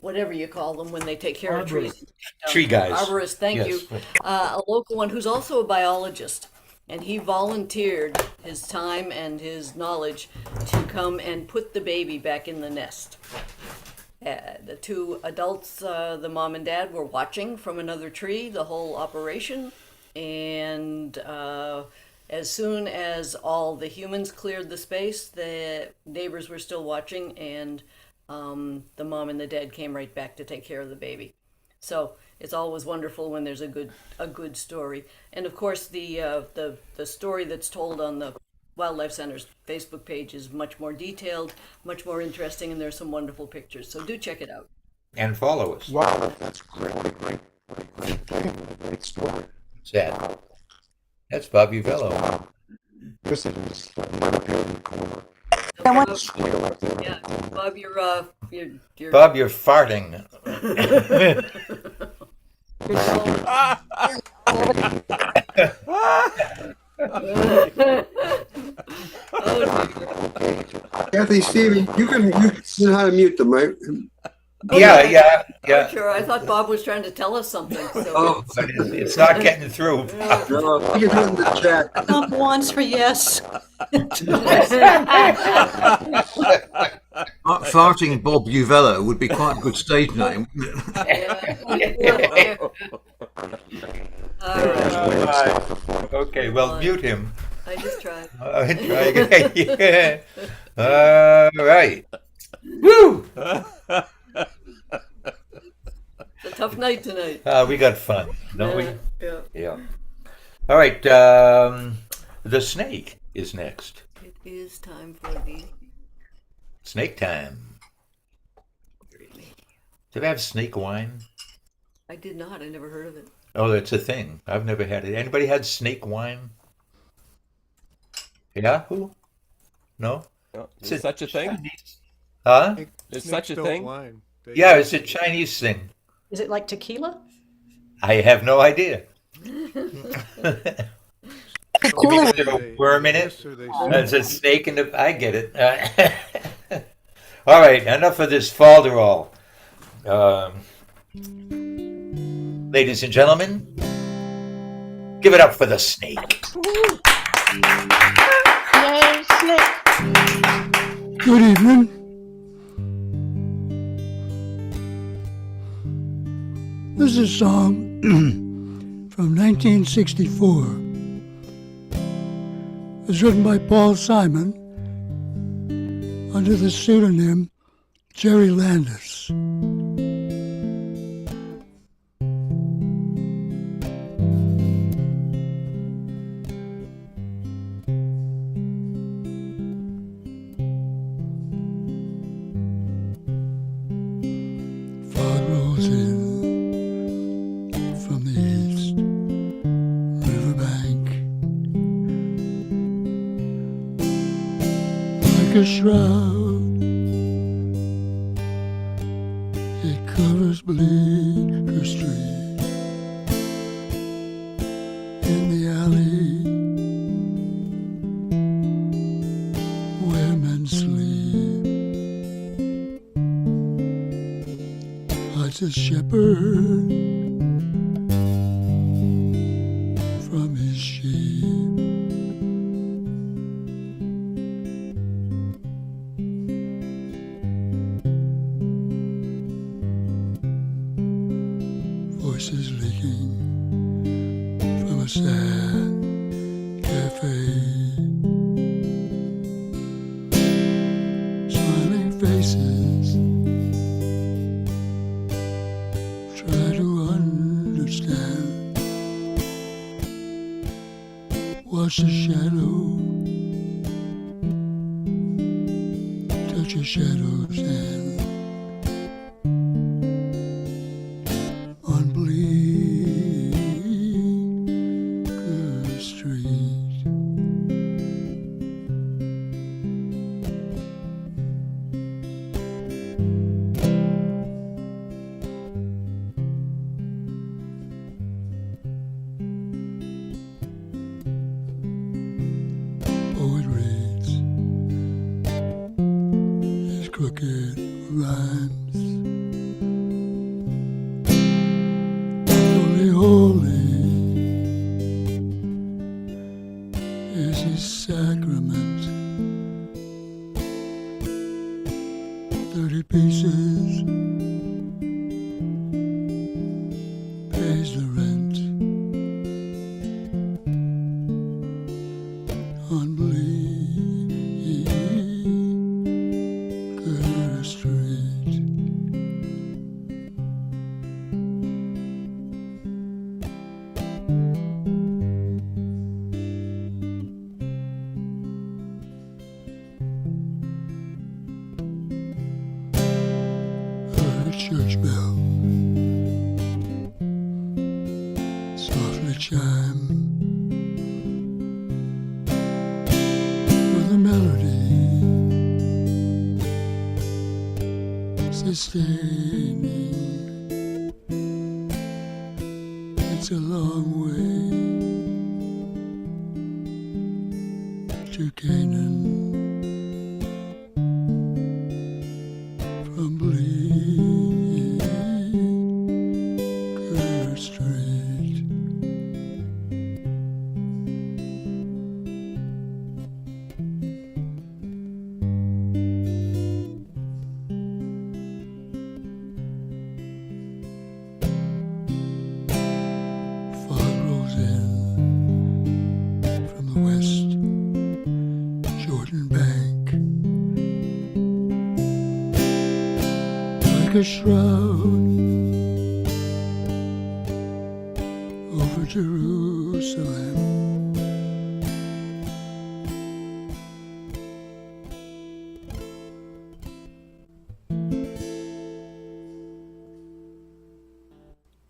[SPEAKER 1] whatever you call them when they take care of trees.
[SPEAKER 2] Tree guys.
[SPEAKER 1] Arborist, thank
[SPEAKER 2] Yes.
[SPEAKER 1] you. A local one who's also a biologist, and he volunteered his time and his knowledge to come and put the baby back in the nest. The two adults, the mom and dad, were watching from another tree the whole operation, and as soon as all the humans cleared the space, the neighbors were still watching, and the mom and the dad came right back to take care of the baby. So it's always wonderful when there's a good story. And of course, the story that's told on the Wildlife Center's Facebook page is much more detailed, much more interesting, and there's some wonderful pictures. So do check it out.
[SPEAKER 2] And follow us.
[SPEAKER 16] Wow, that's great thing, great story.
[SPEAKER 2] What's that? That's Bob Uvello.
[SPEAKER 16] This is right up here in the corner.
[SPEAKER 1] Yeah, Bob, you're
[SPEAKER 2] Bob, you're farting.
[SPEAKER 18] Kathy, Stevie, you know how to mute them, right?
[SPEAKER 2] Yeah.
[SPEAKER 1] Sure, I thought Bob was trying to tell us something. So.
[SPEAKER 18] Oh,
[SPEAKER 2] but it's not getting through.
[SPEAKER 18] No, you can do it in the chat.
[SPEAKER 10] Pump once for yes.
[SPEAKER 12] Farting Bob Uvello would be quite a good stage name, wouldn't it?
[SPEAKER 1] All right.
[SPEAKER 2] Okay, well, mute him.
[SPEAKER 1] I just tried.
[SPEAKER 2] Try again. Yeah. All right. Woo!
[SPEAKER 1] It's a tough night tonight.
[SPEAKER 2] We got fun, don't we?
[SPEAKER 1] Yeah.
[SPEAKER 2] All right. The snake is next.
[SPEAKER 1] It is time for the
[SPEAKER 2] Snake time. Did I have snake wine?
[SPEAKER 1] I did not. I never heard of it.
[SPEAKER 2] Oh, that's a thing. I've never had it. Anybody had snake wine? Yeah? Who? No?
[SPEAKER 5] Is such a thing?
[SPEAKER 2] Huh?
[SPEAKER 5] There's such a thing?
[SPEAKER 2] Yeah, it's a Chinese thing.
[SPEAKER 10] Is it like tequila?
[SPEAKER 2] I have no idea. Maybe there's a worm in it. There's a snake in the... I get it. All right, enough of this falderall. Ladies and gentlemen, give it up for the snake.
[SPEAKER 21] Yay, snake.
[SPEAKER 22] Good evening. This is a song from 1964. It was written by Paul Simon under the pseudonym Jerry Landis. Fog rolls in from the east riverbank like a shroud. It covers Bleecker Street in the alley where men sleep. Hides a shepherd from his sheep. Voices leaking from a sad cafe. Smiling faces try to understand. Watch the shadow touch a shadow's hand. a church bell softly chime with a melody sustaining. It's a long way to Canaan from Bleecker Street. Fog rolls in from the west Jordan Bank like a shroud over Jerusalem.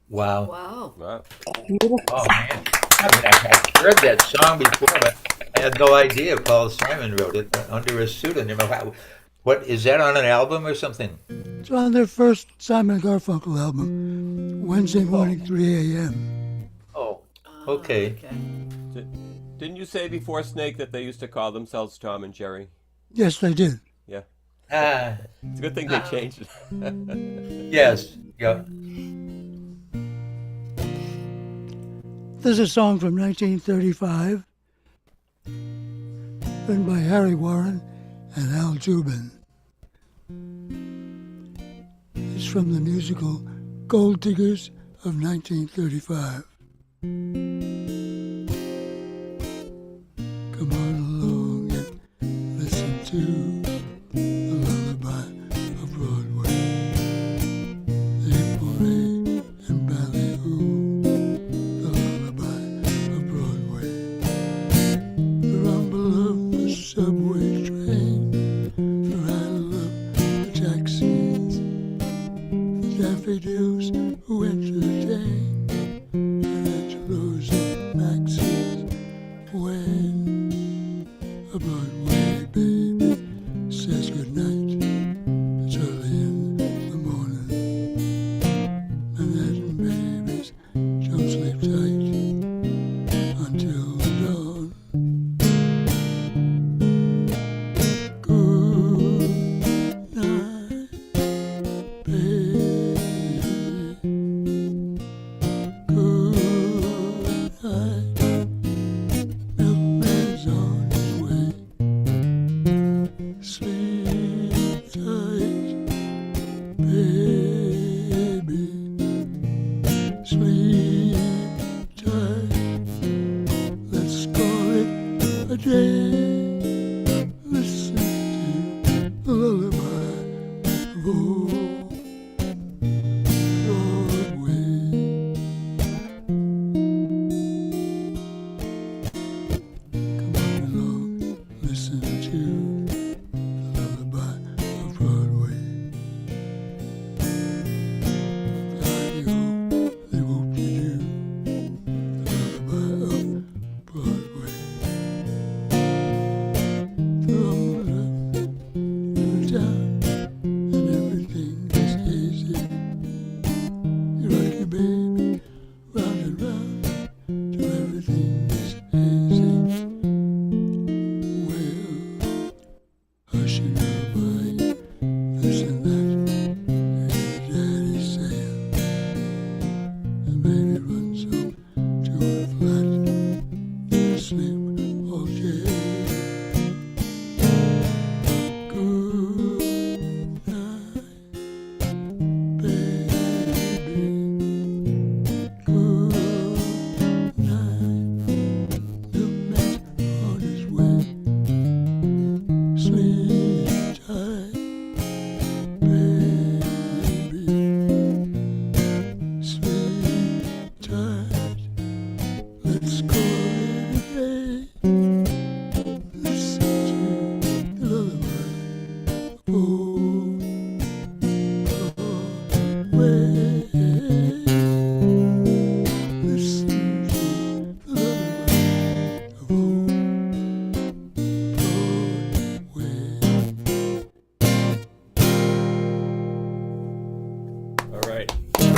[SPEAKER 2] Wow.
[SPEAKER 1] Wow.
[SPEAKER 5] Wow.
[SPEAKER 2] Oh man. I mean, I've heard that song before, but I had no idea Paul Simon wrote it under a pseudonym. What is that on an album or something?
[SPEAKER 22] It's on their first Simon and Garfunkel album, Wednesday morning, 3 a.m.
[SPEAKER 2] Oh, okay.
[SPEAKER 5] Didn't you say before, Snake, that they used to call themselves Tom and Jerry?
[SPEAKER 22] Yes, they did.
[SPEAKER 5] Yeah.
[SPEAKER 2] Ah.
[SPEAKER 5] It's a good thing they changed it.
[SPEAKER 2] Yes. Yeah.
[SPEAKER 22] There's a song from 1935 written by Harry Warren and Al Jubin. It's from the musical Gold Diggers of 1935. Come on along and listen to the lullaby of Broadway. The parade and ballyhoo, the lullaby of Broadway. The rumble of the subway train, the rattle of the taxis, the daffodils who entertain, the Angelos and Maxis. When a Broadway baby says goodnight, it's early in the morning, Manhattan babies don't sleep tight until the dawn. Good night, baby.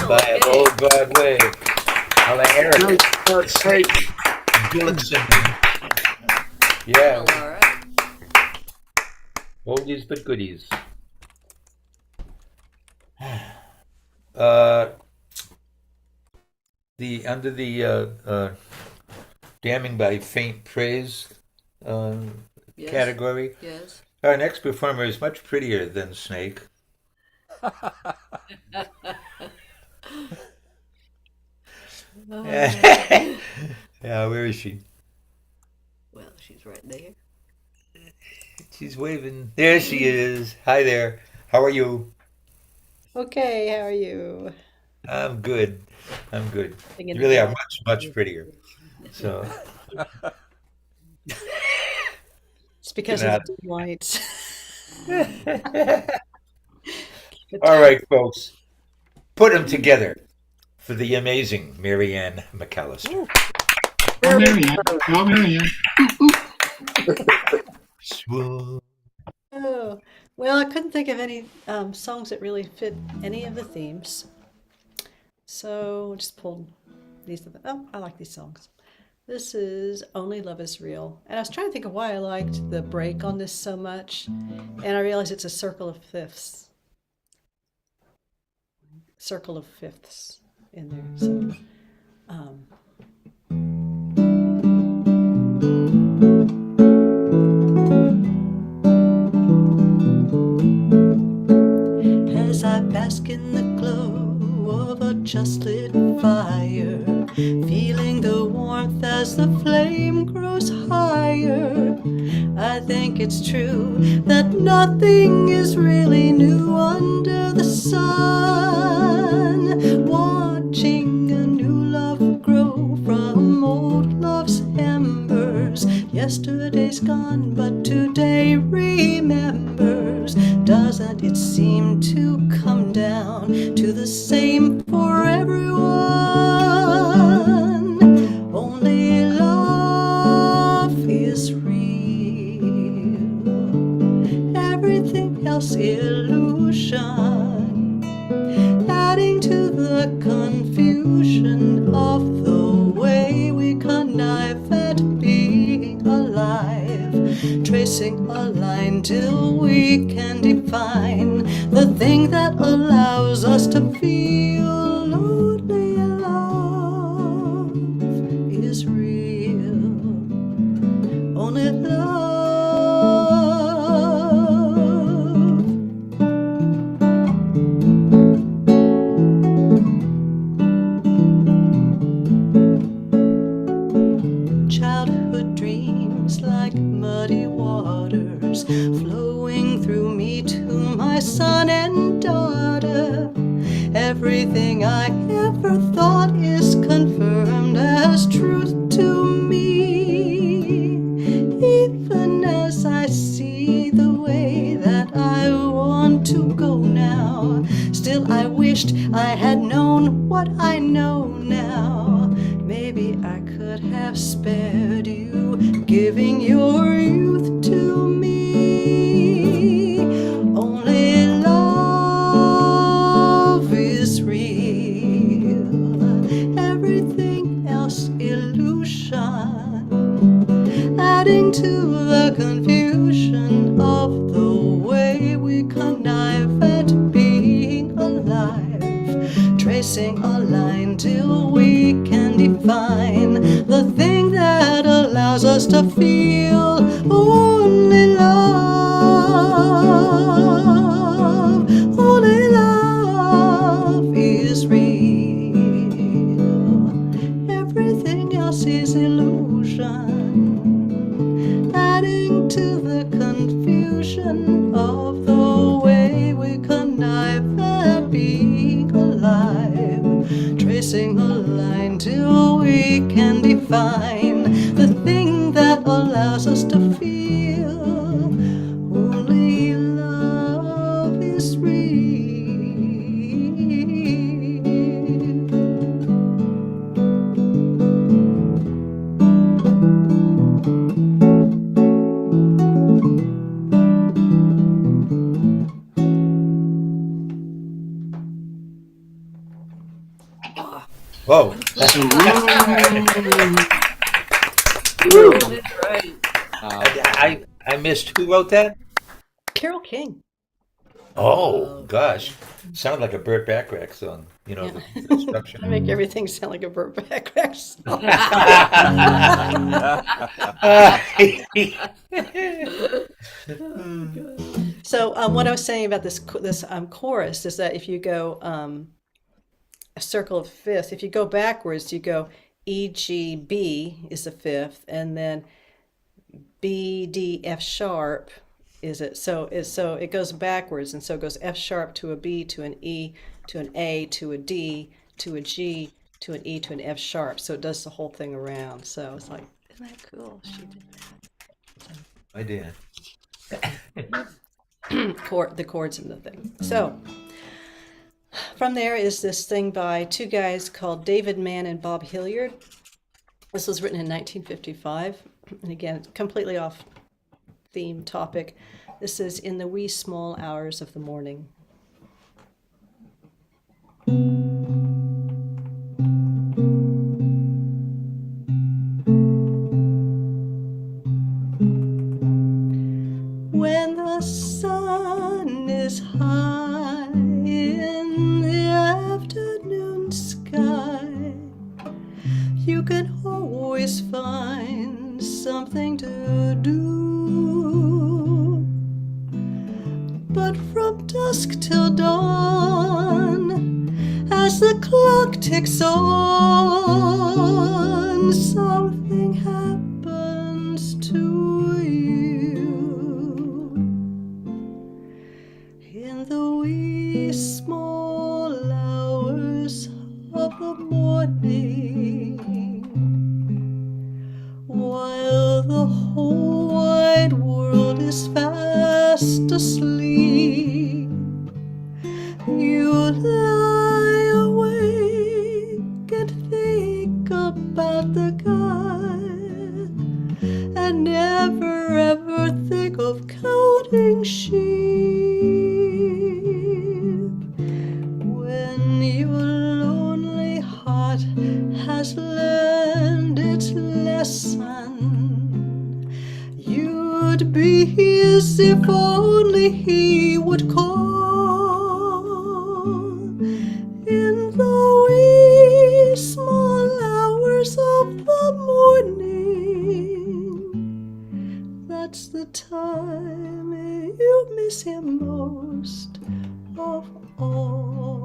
[SPEAKER 2] by Old Broadway. A la Eric. Gillickson. Yeah.
[SPEAKER 1] All right.
[SPEAKER 2] Oldies but goodies. Uh, the under the damning by faint praise
[SPEAKER 1] Yes.
[SPEAKER 2] category.
[SPEAKER 1] Yes.
[SPEAKER 2] Our next performer is much prettier than Snake. Yeah, where is she?
[SPEAKER 1] Well, she's right there.
[SPEAKER 2] She's waving. There she is. Hi there. How are you?
[SPEAKER 7] Okay, how are you?
[SPEAKER 2] I'm good. I'm good.
[SPEAKER 7] Sitting
[SPEAKER 2] You
[SPEAKER 7] in
[SPEAKER 2] really are
[SPEAKER 7] bed.
[SPEAKER 2] much prettier. So,
[SPEAKER 7] It's because
[SPEAKER 2] Good
[SPEAKER 7] of the dim lights.
[SPEAKER 2] all right, folks. Put them together for the amazing Marianne McAllister.
[SPEAKER 20] Oh, Marianne. Oh, Marianne.
[SPEAKER 2] Swoon.
[SPEAKER 7] Oh, well, I couldn't think of any songs that really fit any of the themes. So just pulled these. Oh, I like these songs. This is Only Love Is Real. And I was trying to think of why I liked the break on this so much. And I realized it's a circle of fifths. Circle of fifths in there. So, as I bask in the glow of a just lit fire, feeling the warmth as the flame grows higher, I think it's true that nothing is really new under the sun. Watching a new love grow from old love's embers. Yesterday's gone, but today remembers. Doesn't it seem to come down to the same for everyone? Only love is real. Everything else illusion, adding to the confusion of the way we connive at being alive, tracing a line till we can define the thing that allows us to feel. Only love is real. Only love. Childhood dreams like muddy waters flowing through me to my son and daughter. Everything I ever thought is confirmed as truth to me. Even as I see the way that I want to go now, still I wished I had known what I know now. Maybe I could have spared you, giving your youth to me. Only love is real. Everything else illusion, adding to the confusion of the way we connive at being alive, tracing a line till we can define the thing that allows us to feel. Only love, only love is real. Everything else is illusion, adding to the confusion of the way we connive at being alive, tracing a line till we can define the thing that allows us to feel. Only love is real.
[SPEAKER 2] Whoa.
[SPEAKER 1] That's right.
[SPEAKER 2] I missed. Who wrote that?
[SPEAKER 17] Carol King.
[SPEAKER 2] Oh, gosh. Sounds like a Burt Bacharach song. You know, the structure.
[SPEAKER 17] I make everything sound like a Burt Bacharach song. So what I was saying about this chorus is that if you go a circle of fifths, if you go backwards, you go E, G, B is the fifth, and then B, D, F sharp is it. So it goes backwards, and so it goes F sharp to a B to an E to an A to a D to a G to an E to an F sharp. So it does the whole thing around. So it's like, isn't that cool? She did
[SPEAKER 2] I did.
[SPEAKER 17] the chords and the thing. So from there is this thing by two guys called David Mann and Bob Hilliard. This was written in 1955, and again, completely off theme topic. This is In the Wee Small Hours of the Morning. When the sun is high in the afternoon sky, you can always find something to do. But from dusk till dawn, as the clock ticks on, something happens to you. In the wee small hours of the morning, while the whole wide world is fast asleep, you lie awake and think about the guy, and never ever think of counting sheep. When your lonely heart has learned its lesson, you'd be his if only he would call. In the wee small hours of the morning, that's the time you miss him most of all.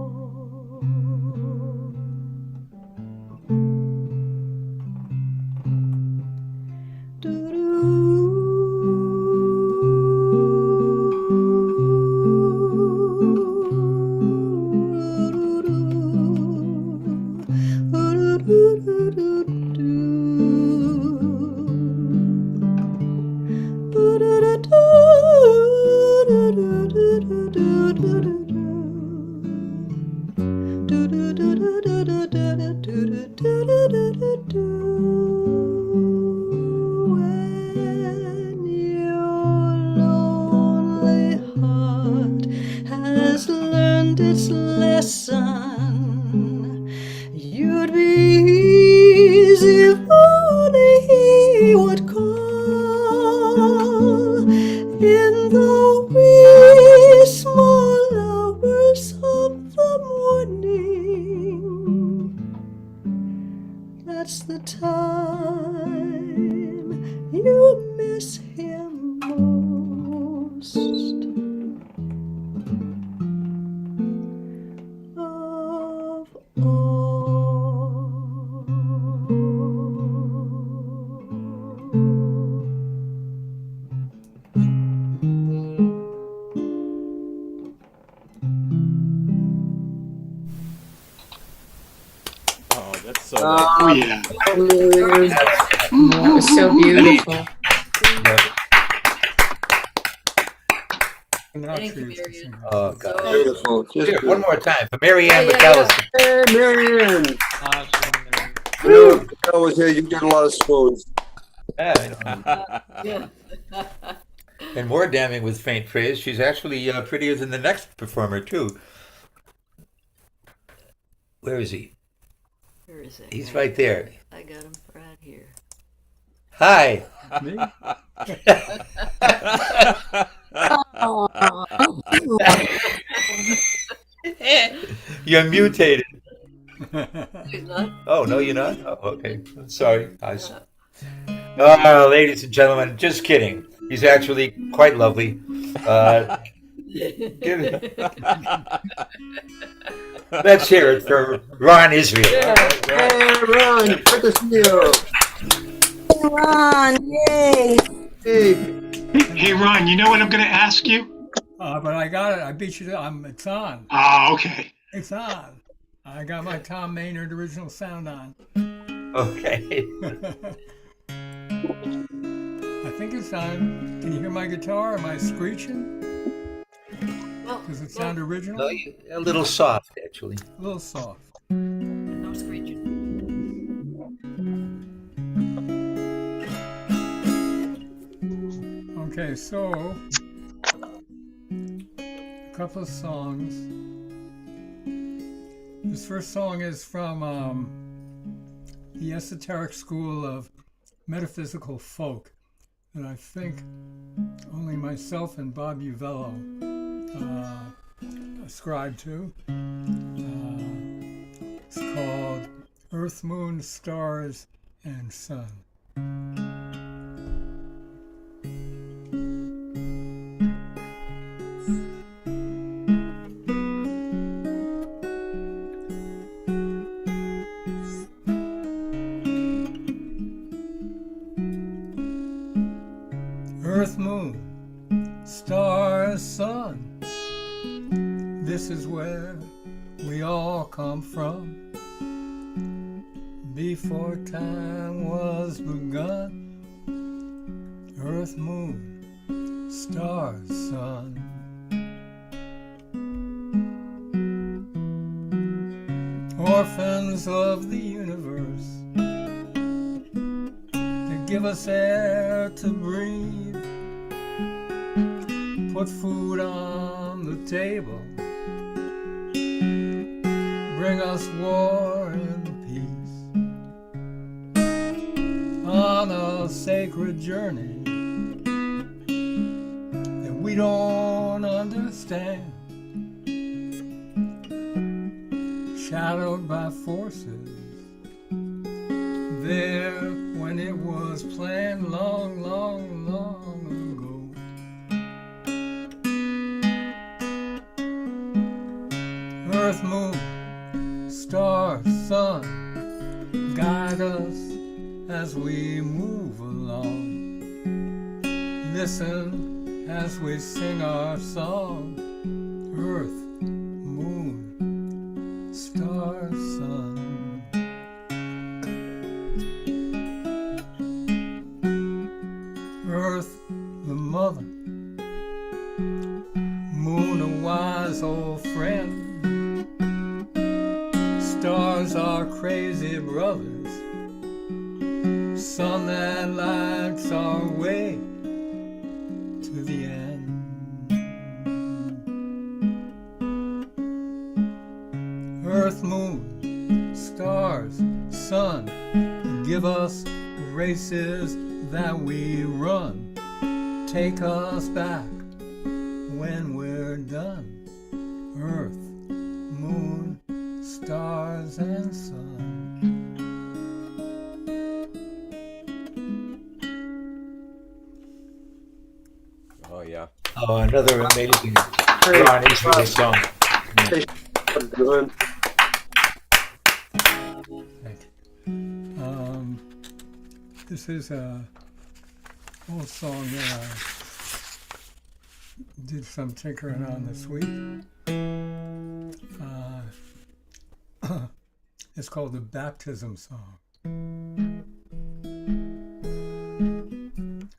[SPEAKER 17] When your lonely heart has learned its lesson, you'd be his if only he would call. In the wee small hours of the morning, that's the time you miss him most of
[SPEAKER 5] Oh, that's so
[SPEAKER 20] yeah.
[SPEAKER 15] That was so beautiful.
[SPEAKER 1] Thank you, Marion.
[SPEAKER 2] Oh, God.
[SPEAKER 18] Beautiful. Just
[SPEAKER 2] Here, one more time for Mary Ann
[SPEAKER 1] Yeah,
[SPEAKER 2] McAllister.
[SPEAKER 18] Hey, Marianne. You know, I was here. You get a lot of spoons.
[SPEAKER 2] Yeah, I know.
[SPEAKER 1] Yeah.
[SPEAKER 2] And more damning with faint praise, she's actually prettier than the next performer, too. Where is he?
[SPEAKER 1] is that
[SPEAKER 2] He's
[SPEAKER 1] guy?
[SPEAKER 2] right there.
[SPEAKER 1] I got him right here.
[SPEAKER 2] Hi.
[SPEAKER 4] Me?
[SPEAKER 2] You're mutated.
[SPEAKER 1] He's not?
[SPEAKER 2] Oh, no, you're not? Oh, okay. Sorry. Oh, ladies and gentlemen, just kidding. He's actually quite lovely. Let's hear it for Ron Israel.
[SPEAKER 18] Hey, Ron, good to see you.
[SPEAKER 6] Hey, Ron, yay!
[SPEAKER 20] Hey, Ron, you know what I'm going to ask you?
[SPEAKER 21] But I got it. I beat you. It's on.
[SPEAKER 20] Ah, okay.
[SPEAKER 21] It's on. I got my Tom Maynard original sound on.
[SPEAKER 2] Okay.
[SPEAKER 21] I think it's on. Can you hear my guitar? Am I screeching? Does it sound original?
[SPEAKER 2] No, a little soft, actually.
[SPEAKER 21] A little soft.
[SPEAKER 1] No screeching.
[SPEAKER 21] Okay, so a couple of songs. This first song is from the esoteric school of metaphysical folk that I think only myself and Bob Uvello ascribe to. It's called Earth, Moon, Stars, and Sun. Earth, moon, stars, sun. This is where we all come from. Before time was begun. Earth, moon, stars, sun. Orphans of the universe, to give us air to breathe. Put food on the table, bring us war and peace. On a sacred journey that we don't understand, shadowed by forces there when it was planned long, long, long ago. Earth, moon, stars, sun, guide us as we move along. Listen as we sing our song. Earth, moon, stars, sun. Earth, the mother, moon, a wise old friend. Stars are crazy brothers, sun that lights our way to the end. Earth, moon, stars, sun, give us races that we run. Take us back when we're done. Earth, moon, stars and sun.
[SPEAKER 5] Oh yeah.
[SPEAKER 2] Oh, another amazing Ron Israel song.
[SPEAKER 18] Good.
[SPEAKER 21] This is a old song that I did some tinkering on this week. It's called the Baptism Song.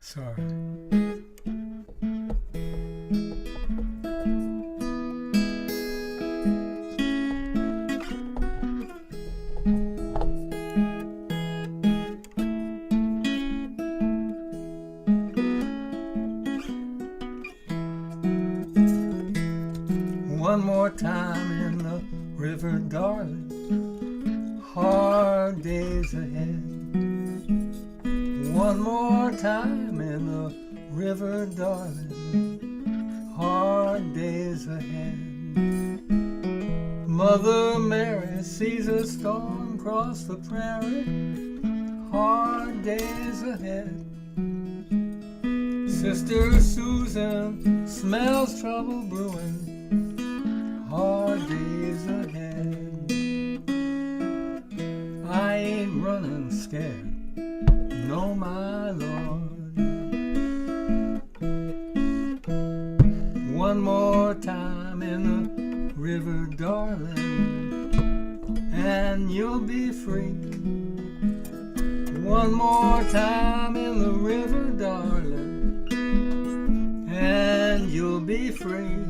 [SPEAKER 21] Sorry. One more time in the river, darling. hard days ahead. One more time in the river, darling, hard days ahead. Mother Mary sees a storm cross the prairie, hard days ahead. Sister Susan smells trouble brewing, hard days ahead. I ain't running scared, no my Lord. One more time in the river, darling, and you'll be free. One more time in the river, darling, and you'll be free.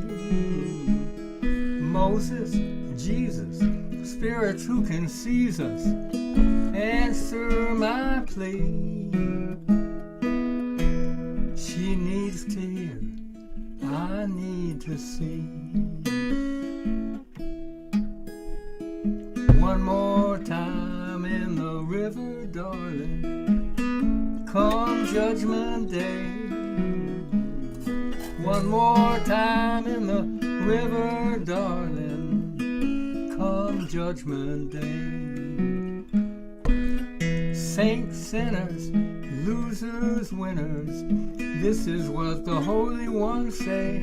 [SPEAKER 21] Moses, Jesus, spirits who can seize us, answer my plea. She needs to hear, I need to see. One more time in the river, darling, come Judgment Day. One more time in the river, darling, come Judgment Day. Saints, sinners, losers, winners, this is what the Holy Ones say.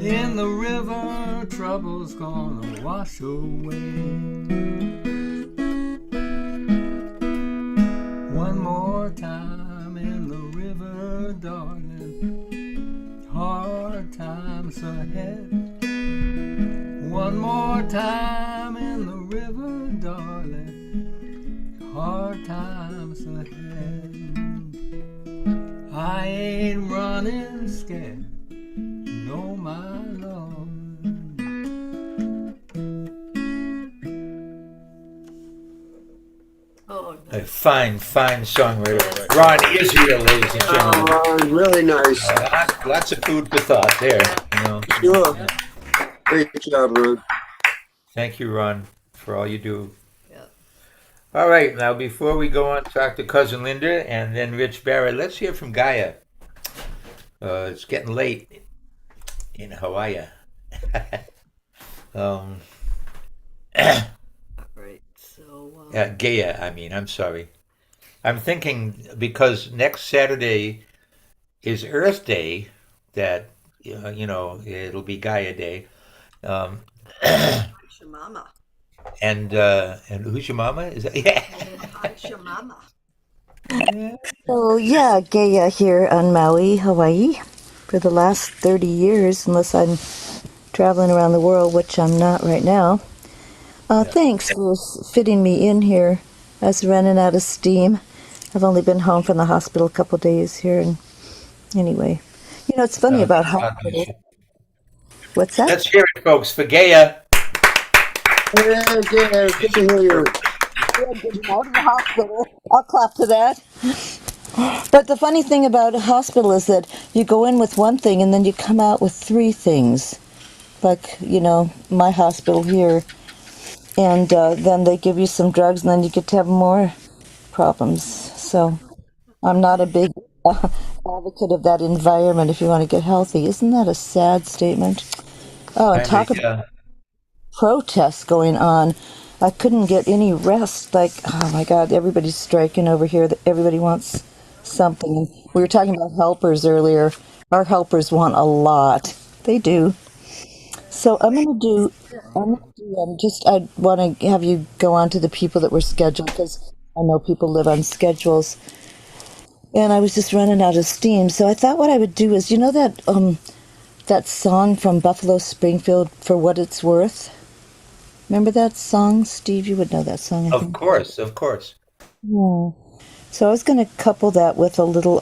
[SPEAKER 21] In the river, trouble's gonna wash away. One more time in the river, darling, hard times ahead. One more time in the river, darling, hard times ahead. I ain't running scared, no my Lord.
[SPEAKER 1] Oh,
[SPEAKER 2] A fine songwriter. Ron Israel, ladies and gentlemen.
[SPEAKER 18] Oh, really nice.
[SPEAKER 2] Lots of food for thought there. You know.
[SPEAKER 18] Sure. Great job, Ron.
[SPEAKER 2] Thank you, Ron, for all you do. All right, now before we go on to talk to Cousin Linda and then Rich Barrett, let's hear from Gaia. It's getting late in Hawaii.
[SPEAKER 1] Right, so...
[SPEAKER 2] Gaia, I mean, I'm sorry. I'm thinking because next Saturday is Earth Day, that, you know, it'll be Gaia Day.
[SPEAKER 1] Your mama.
[SPEAKER 2] And who's your mama? Is that, yeah.
[SPEAKER 1] Hi, your mama.
[SPEAKER 6] So yeah, Gaia here on Maui, Hawaii, for the last 30 years, unless I'm traveling around the world, which I'm not right now. Thanks for fitting me in here. I was running out of steam. I've only been home from the hospital a couple days here, and anyway, you know, it's funny about hospitals. What's that?
[SPEAKER 2] Let's hear it, folks, for Gaia.
[SPEAKER 18] Yeah, good to hear you.
[SPEAKER 6] Getting out of the hospital. I'll clap to that. But the funny thing about a hospital is that you go in with one thing and then you come out with three things. Like, you know, my hospital here. And then they give you some drugs and then you get to have more problems. So I'm not a big advocate of that environment if you want to get healthy. Isn't that a sad statement? Oh, and talk about protests going on. I couldn't get any rest. Like, oh my God, everybody's striking over here. Everybody wants something. We were talking about helpers earlier. Our helpers want a lot. They do. So I want to have you go on to the people that were scheduled because I know people live on schedules. And I was just running out of steam. So I thought what I would do is, you know that song from Buffalo Springfield, For What It's Worth? Remember that song, Steve? You would know that song, I think.
[SPEAKER 2] Of course.
[SPEAKER 6] Yeah. So I was going to couple that with a little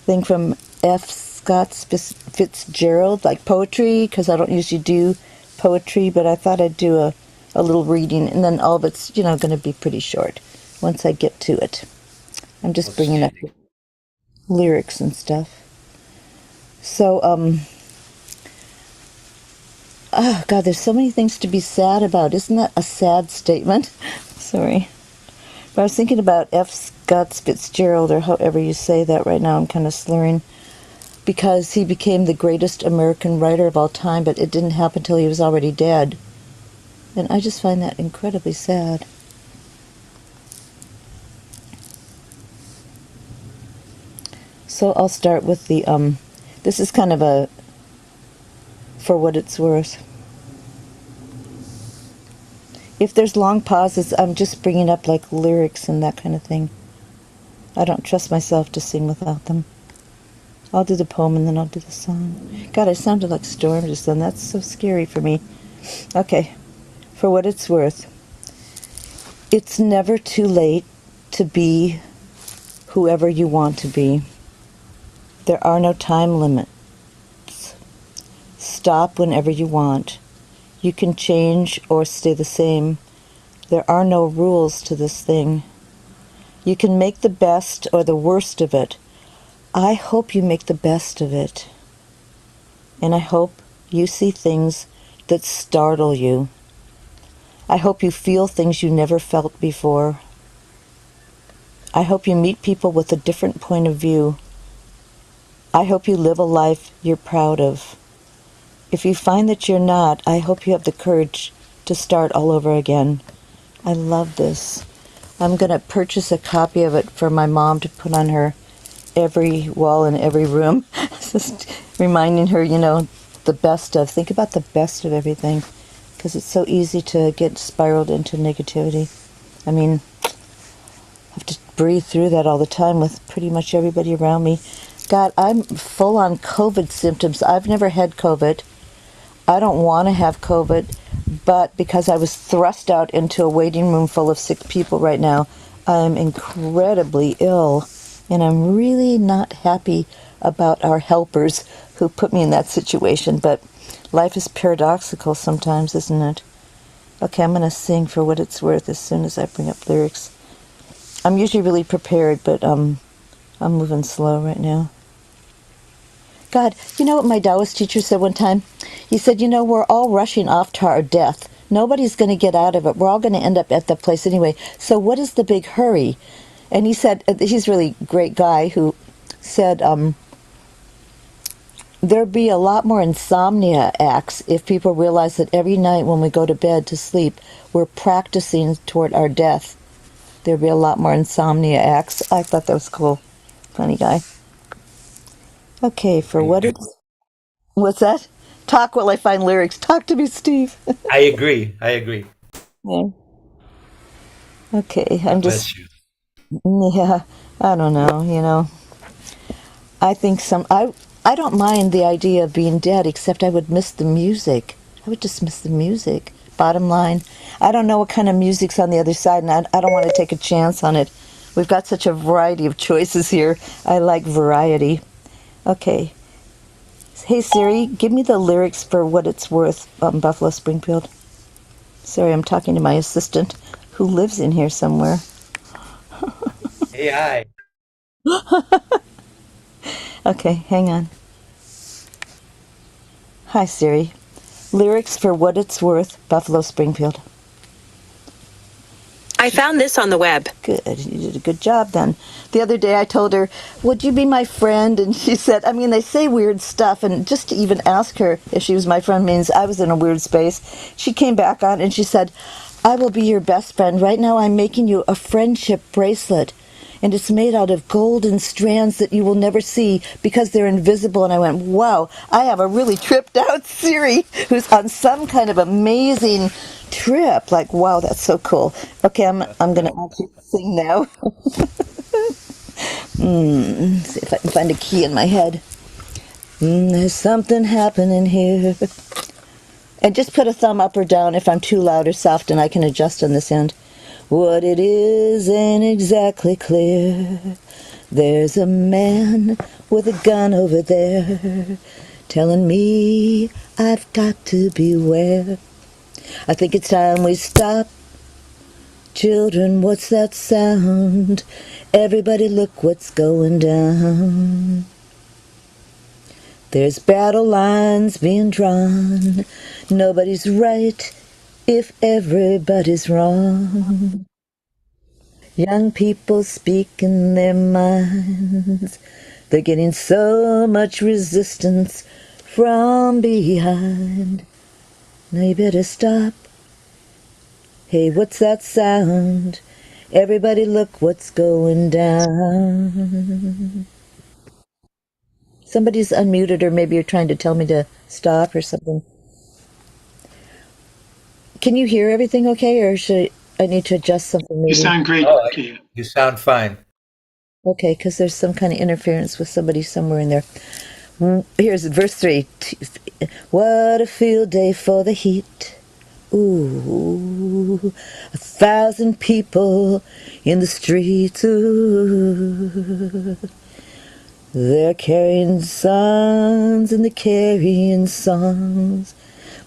[SPEAKER 6] thing from F. Scott Fitzgerald, like poetry, because I don't usually do poetry, but I thought I'd do a little reading, and then all of it's, you know, going to be pretty short once I get to it. I'm just bringing up lyrics and stuff. So, Oh, God, there's so many things to be sad about. Isn't that a sad statement? Sorry. But I was thinking about F. Scott Fitzgerald, or however you say that right now. I'm kind of slurring. Because he became the greatest American writer of all time, but it didn't happen until he was already dead. And I just find that incredibly sad. So I'll start with the, this is kind of a, for what it's worth. If there's long pauses, I'm just bringing up like lyrics and that kind of thing. I don't trust myself to sing without them. I'll do the poem and then I'll do the song. God, I sounded like Storm just then. That's so scary for me. Okay, for what it's worth. It's never too late to be whoever you want to be. There are no time limits. Stop whenever you want. You can change or stay the same. There are no rules to this thing. You can make the best or the worst of it. I hope you make the best of it. And I hope you see things that startle you. I hope you feel things you never felt before. I hope you meet people with a different point of view. I hope you live a life you're proud of. If you find that you're not, I hope you have the courage to start all over again. I love this. I'm going to purchase a copy of it for my mom to put on her every wall in every room. Just reminding her, you know, the best of. Think about the best of everything, because it's so easy to get spiraled into negativity. I mean, I have to breathe through that all the time with pretty much everybody around me. God, I'm full on COVID symptoms. I've never had COVID. I don't want to have COVID, but because I was thrust out into a waiting room full of sick people right now, I'm incredibly ill. And I'm really not happy about our helpers who put me in that situation. But life is paradoxical sometimes, isn't it? Okay, I'm going to sing for what it's worth as soon as I bring up lyrics. I'm usually really prepared, but I'm moving slow right now. God, you know what my Taoist teacher said one time? He said, you know, we're all rushing off to our death. Nobody's going to get out of it. We're all going to end up at that place anyway. So what is the big hurry? And he said, he's a really great guy who said, there'd be a lot more insomnia acts if people realize that every night when we go to bed to sleep, we're practicing toward our death. There'd be a lot more insomnia acts. I thought that was cool. Funny guy. Okay, for what it's... What's that? Talk while I find lyrics. Talk to me, Steve.
[SPEAKER 2] I agree.
[SPEAKER 6] Yeah. Okay, I'm
[SPEAKER 2] Bless
[SPEAKER 6] just...
[SPEAKER 2] you.
[SPEAKER 6] Yeah, I don't know, you know. I think I don't mind the idea of being dead, except I would miss the music. I would just miss the music. Bottom line, I don't know what kind of music's on the other side, and I don't want to take a chance on it. We've got such a variety of choices here. I like variety. Okay. Hey Siri, give me the lyrics for What It's Worth, Buffalo Springfield. Sorry, I'm talking to my assistant, who lives in here somewhere.
[SPEAKER 2] AI.
[SPEAKER 6] Okay, hang on. Hi, Siri. Lyrics for What It's Worth, Buffalo Springfield.
[SPEAKER 4] I found this on the web.
[SPEAKER 6] Good. You did a good job then. The other day I told her, would you be my friend? And she said, I mean, they say weird stuff. And just to even ask her if she was my friend means I was in a weird space. She came back on and she said, I will be your best friend. Right now I'm making you a friendship bracelet. And it's made out of golden strands that you will never see because they're invisible. And I went, wow, I have a really tripped out Siri who's on some kind of amazing trip. Like, wow, that's so cool. Okay, I'm going to actually sing now. See if I can find a key in my head. There's something happening here. And just put a thumb up or down if I'm too loud or soft, and I can adjust on this end. What it is ain't exactly clear. There's a man with a gun over there telling me I've got to beware. I think it's time we stop. Children, what's that sound? Everybody look what's going down. There's battle lines being drawn. Nobody's right if everybody's wrong. Young people speaking their minds. They're getting so much resistance from behind. Now you better stop. Hey, what's that sound? Everybody look what's going down. Somebody's unmuted, or maybe you're trying to tell me to stop or something. Can you hear everything okay, or should I need to adjust something maybe?
[SPEAKER 20] You sound great,
[SPEAKER 2] Oh,
[SPEAKER 20] Kia.
[SPEAKER 2] you sound fine.
[SPEAKER 6] Okay, because there's some kind of interference with somebody somewhere in there. Here's verse 3. What a field day for the heat. Ooh, 1,000 people in the streets. Ooh, they're carrying songs and they're carrying songs.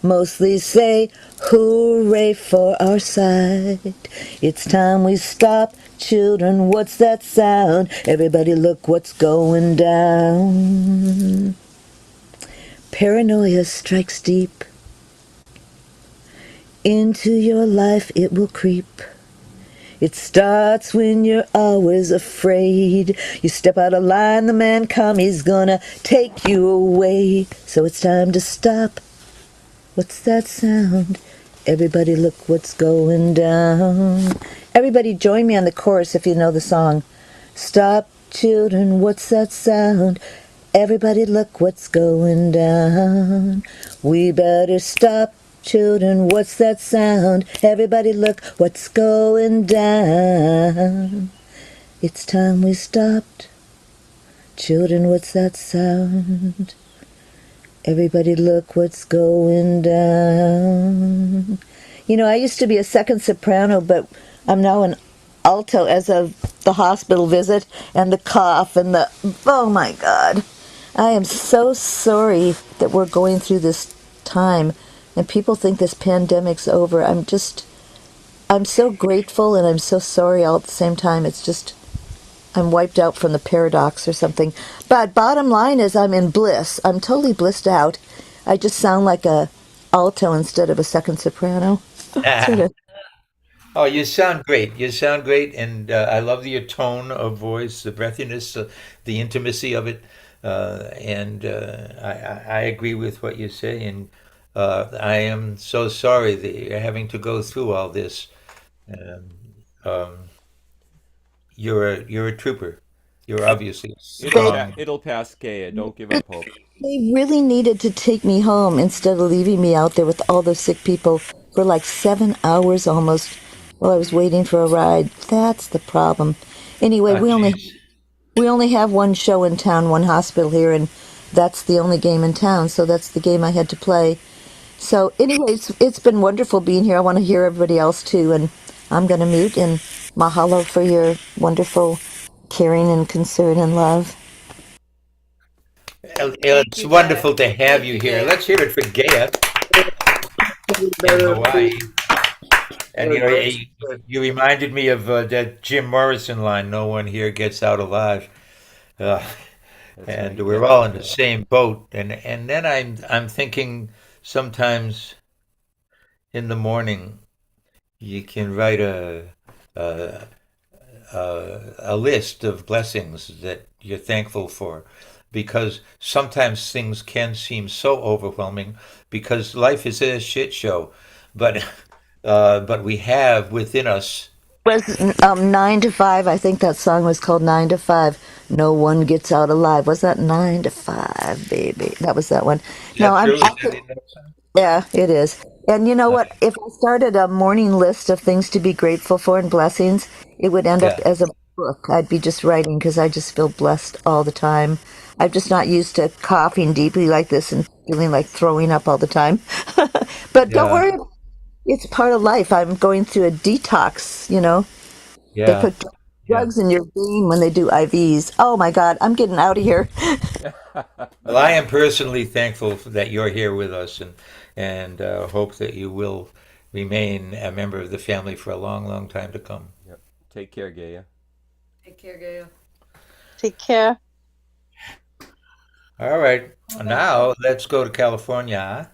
[SPEAKER 6] Mostly say, hooray for our side. It's time we stop. Children, what's that sound? Everybody look what's going down. Paranoia strikes deep. Into your life it will creep. It starts when you're always afraid. You step out of line, the man come, he's gonna take you away. So it's time to stop. What's that sound? Everybody look what's going down. Everybody join me on the chorus if you know the song. Stop, children, what's that sound? Everybody look what's going down. We better stop, children, what's that sound? Everybody look what's going down. It's time we stopped. Children, what's that sound? Everybody look what's going down. You know, I used to be a second soprano, but I'm now an alto as of the hospital visit and the cough and the, oh my God. I am so sorry that we're going through this time and people think this pandemic's over. I'm so grateful and I'm so sorry all at the same time. It's just, I'm wiped out from the paradox or something. But bottom line is I'm in bliss. I'm totally blissed out. I just sound like a alto instead of a second soprano. Sort of.
[SPEAKER 2] Oh, you sound great. You sound great, and I love your tone of voice, the breathiness, the intimacy of it, and I agree with what you say. And I am so sorry that you're having to go through all this. Um, um, you're a trooper. You're obviously strong.
[SPEAKER 5] It'll pass, Kaya. Don't give up hope.
[SPEAKER 6] They really needed to take me home instead of leaving me out there with all those sick people for like 7 hours almost while I was waiting for a ride. That's the problem. Anyway,
[SPEAKER 2] Oh, jeez.
[SPEAKER 6] we only have one show in town, one hospital here, and that's the only game in town, so that's the game I had to play. So anyway, it's been wonderful being here. I want to hear everybody else too, and I'm going to mute, and mahalo for your wonderful caring and concern and love.
[SPEAKER 2] It's wonderful to have you here. Let's hear it for Gaya in Hawaii. And you reminded me of that Jim Morrison line, "No one here gets out alive," uh, and we're all in the same boat. And then I'm thinking sometimes in the morning you can write a a list of blessings that you're thankful for, because sometimes things can seem so overwhelming because life is a shit show, but but we have within us.
[SPEAKER 6] Was 9 to 5. I think that song was called 9 to 5. No one gets out alive. Was that 9 to 5, baby? That was that one.
[SPEAKER 2] Is
[SPEAKER 6] No,
[SPEAKER 2] that true? Is that in that song?
[SPEAKER 6] yeah, it is. And you know what? If I started a morning list of things to be grateful for and blessings, it would end up
[SPEAKER 2] Yeah,
[SPEAKER 6] as a book. I'd be just writing because I just feel blessed all the time. I'm just not used to coughing deeply like this and feeling like throwing up all the time. But don't
[SPEAKER 2] yeah,
[SPEAKER 6] worry, it's part of life. I'm going through a detox, you know. They
[SPEAKER 2] yeah,
[SPEAKER 6] put
[SPEAKER 2] yeah.
[SPEAKER 6] drugs in your vein when they do IVs. Oh my God, I'm getting out of here.
[SPEAKER 2] Well, I am personally thankful that you're here with us, and hope that you will remain a member of the family for a long, long time to come.
[SPEAKER 5] Yep. Take care, Gaya.
[SPEAKER 1] Take care, Gail.
[SPEAKER 6] Take care.
[SPEAKER 2] All right. Now let's go to California.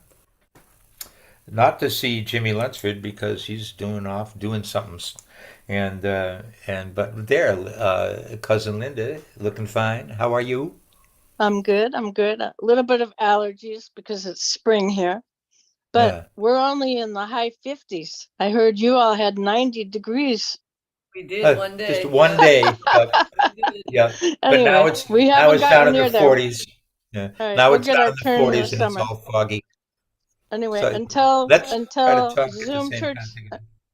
[SPEAKER 2] Not to see Jimmy Lunsford because he's doing something, but there, cousin Linda, looking fine. How are you?
[SPEAKER 4] I'm good. I'm good. A little bit of allergies because it's spring here, but
[SPEAKER 2] Yeah.
[SPEAKER 4] we're only in the high 50s. I heard you all had 90 degrees.
[SPEAKER 1] We did one
[SPEAKER 2] Just
[SPEAKER 1] day.
[SPEAKER 2] one day. Yeah. But
[SPEAKER 4] Anyway, we haven't
[SPEAKER 2] down
[SPEAKER 4] gotten
[SPEAKER 2] in the
[SPEAKER 4] near there.
[SPEAKER 2] 40s. Yeah.
[SPEAKER 4] All right,
[SPEAKER 2] Now
[SPEAKER 4] we'll
[SPEAKER 2] it's
[SPEAKER 4] get
[SPEAKER 2] down
[SPEAKER 4] our
[SPEAKER 2] in the
[SPEAKER 4] turn in the
[SPEAKER 2] 40s and it's
[SPEAKER 4] summer.
[SPEAKER 2] all foggy.
[SPEAKER 4] Anyway,
[SPEAKER 2] So
[SPEAKER 4] until
[SPEAKER 2] let's try to talk at the
[SPEAKER 4] Zoom
[SPEAKER 2] same
[SPEAKER 4] church,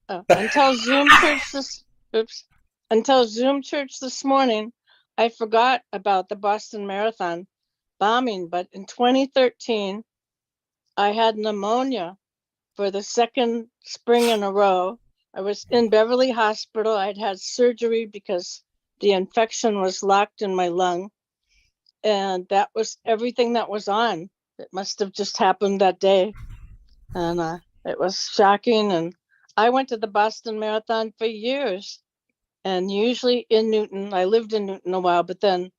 [SPEAKER 2] time.
[SPEAKER 4] until Zoom church this, oops, until Zoom church this morning, I forgot about the Boston Marathon bombing. But in 2013, I had pneumonia for the second spring in a row. I was in Beverly Hospital. I'd had surgery because the infection was locked in my lung. And that was everything that was on. It must have just happened that day. And it was shocking. And I went to the Boston Marathon for years. And usually in Newton, I lived in Newton a while, but then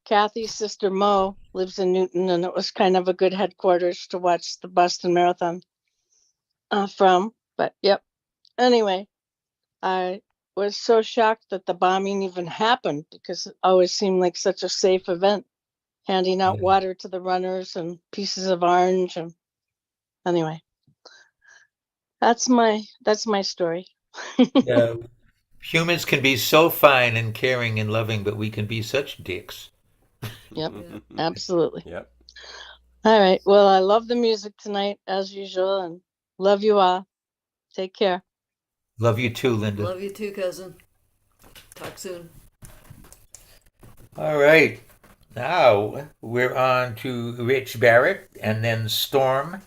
[SPEAKER 4] Kathy's sister Mo lives in Newton, and it was kind of a good headquarters to watch the Boston Marathon from. But yep. Anyway, I was so shocked that the bombing even happened because it always seemed like such a safe event, handing out water to the runners and pieces of orange. And anyway, that's my story.
[SPEAKER 2] Yeah. Humans can be so fine and caring and loving, but we can be such dicks.
[SPEAKER 4] Yep, absolutely.
[SPEAKER 5] Yep.
[SPEAKER 4] All right. Well, I love the music tonight as usual, and love you all. Take care.
[SPEAKER 2] Love you too, Linda.
[SPEAKER 1] Love you too, cousin. Talk soon.
[SPEAKER 2] All right. Now we're on to Rich Barrett and then Storm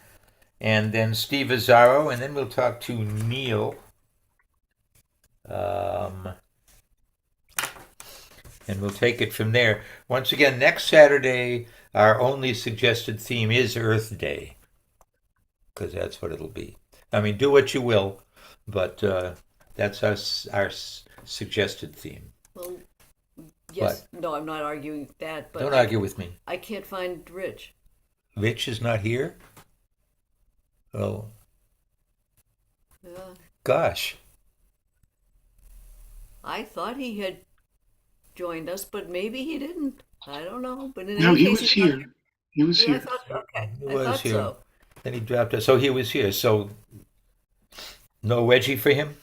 [SPEAKER 2] and then Steve Azzaro, and then we'll talk to Neil. And we'll take it from there. Once again, next Saturday, our only suggested theme is Earth Day, because that's what it'll be. I mean, do what you will, but that's our suggested theme.
[SPEAKER 1] Well, yes. No, I'm not arguing that. But
[SPEAKER 2] Don't argue with me.
[SPEAKER 1] I can't find Rich.
[SPEAKER 2] Rich is not here? Oh.
[SPEAKER 1] Yeah.
[SPEAKER 2] Gosh.
[SPEAKER 1] I thought he had joined us, but maybe he didn't. I don't know. But in
[SPEAKER 20] No,
[SPEAKER 1] any
[SPEAKER 20] he
[SPEAKER 1] case,
[SPEAKER 20] was here. He was
[SPEAKER 1] yeah,
[SPEAKER 20] here.
[SPEAKER 1] okay.
[SPEAKER 2] He
[SPEAKER 1] I
[SPEAKER 2] was
[SPEAKER 1] thought
[SPEAKER 2] here.
[SPEAKER 1] so.
[SPEAKER 2] Then he dropped us. So he was here. So no wedgie for him?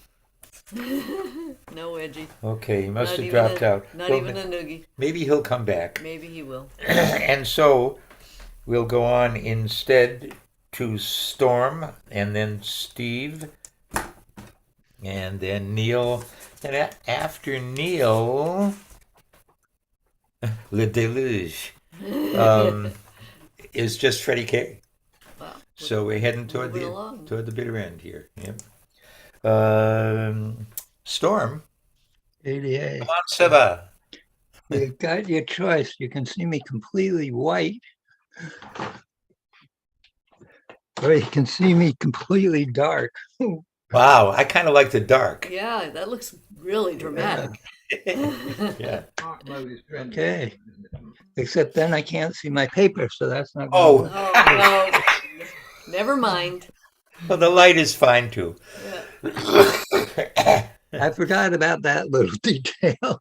[SPEAKER 1] No wedgie.
[SPEAKER 2] Okay, he must
[SPEAKER 1] Not
[SPEAKER 2] have
[SPEAKER 1] even
[SPEAKER 2] dropped out.
[SPEAKER 1] Not
[SPEAKER 2] Well,
[SPEAKER 1] even a noogie.
[SPEAKER 2] Maybe he'll come back.
[SPEAKER 1] Maybe he will.
[SPEAKER 2] And so we'll go on instead to Storm and then Steve and then Neil. And after Neil, Le Deluge is just Freddie K.
[SPEAKER 1] Wow.
[SPEAKER 2] So we're heading toward the bitter end here. Yep. Storm.
[SPEAKER 9] 88.
[SPEAKER 2] Come on, Seba.
[SPEAKER 9] You got your choice. You can see me completely white, or you can see me completely dark.
[SPEAKER 2] Wow, I kind of like the dark.
[SPEAKER 1] Yeah, that looks really dramatic.
[SPEAKER 2] Yeah.
[SPEAKER 9] Okay. Except then I can't see my paper, so that's not.
[SPEAKER 2] Oh.
[SPEAKER 1] Oh, no. Never mind.
[SPEAKER 2] Well, the light is fine too.
[SPEAKER 1] Yeah.
[SPEAKER 9] I forgot about that little detail.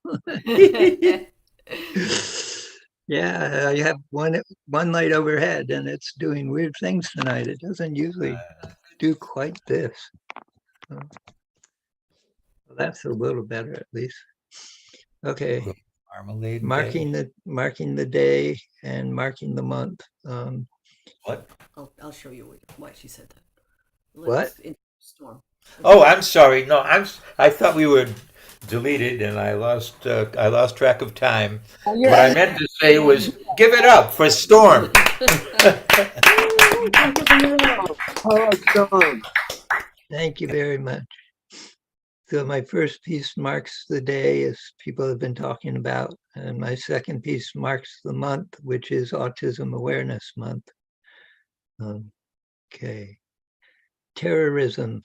[SPEAKER 9] Yeah, you have one light overhead, and it's doing weird things tonight. It doesn't usually do quite this. Well, that's a little better, at least. Okay.
[SPEAKER 2] Marmalade.
[SPEAKER 9] Marking the day and marking the month.
[SPEAKER 2] What?
[SPEAKER 1] I'll show you why she said that.
[SPEAKER 9] What?
[SPEAKER 1] Storm.
[SPEAKER 2] Oh, I'm sorry. No, I thought we were deleted, and I lost track of time. What I meant to say was, give it up for Storm.
[SPEAKER 9] Thank you very much. So my first piece marks the day, as people have been talking about, and my second piece marks the month, which is Autism Awareness Month. Okay. Terrorism.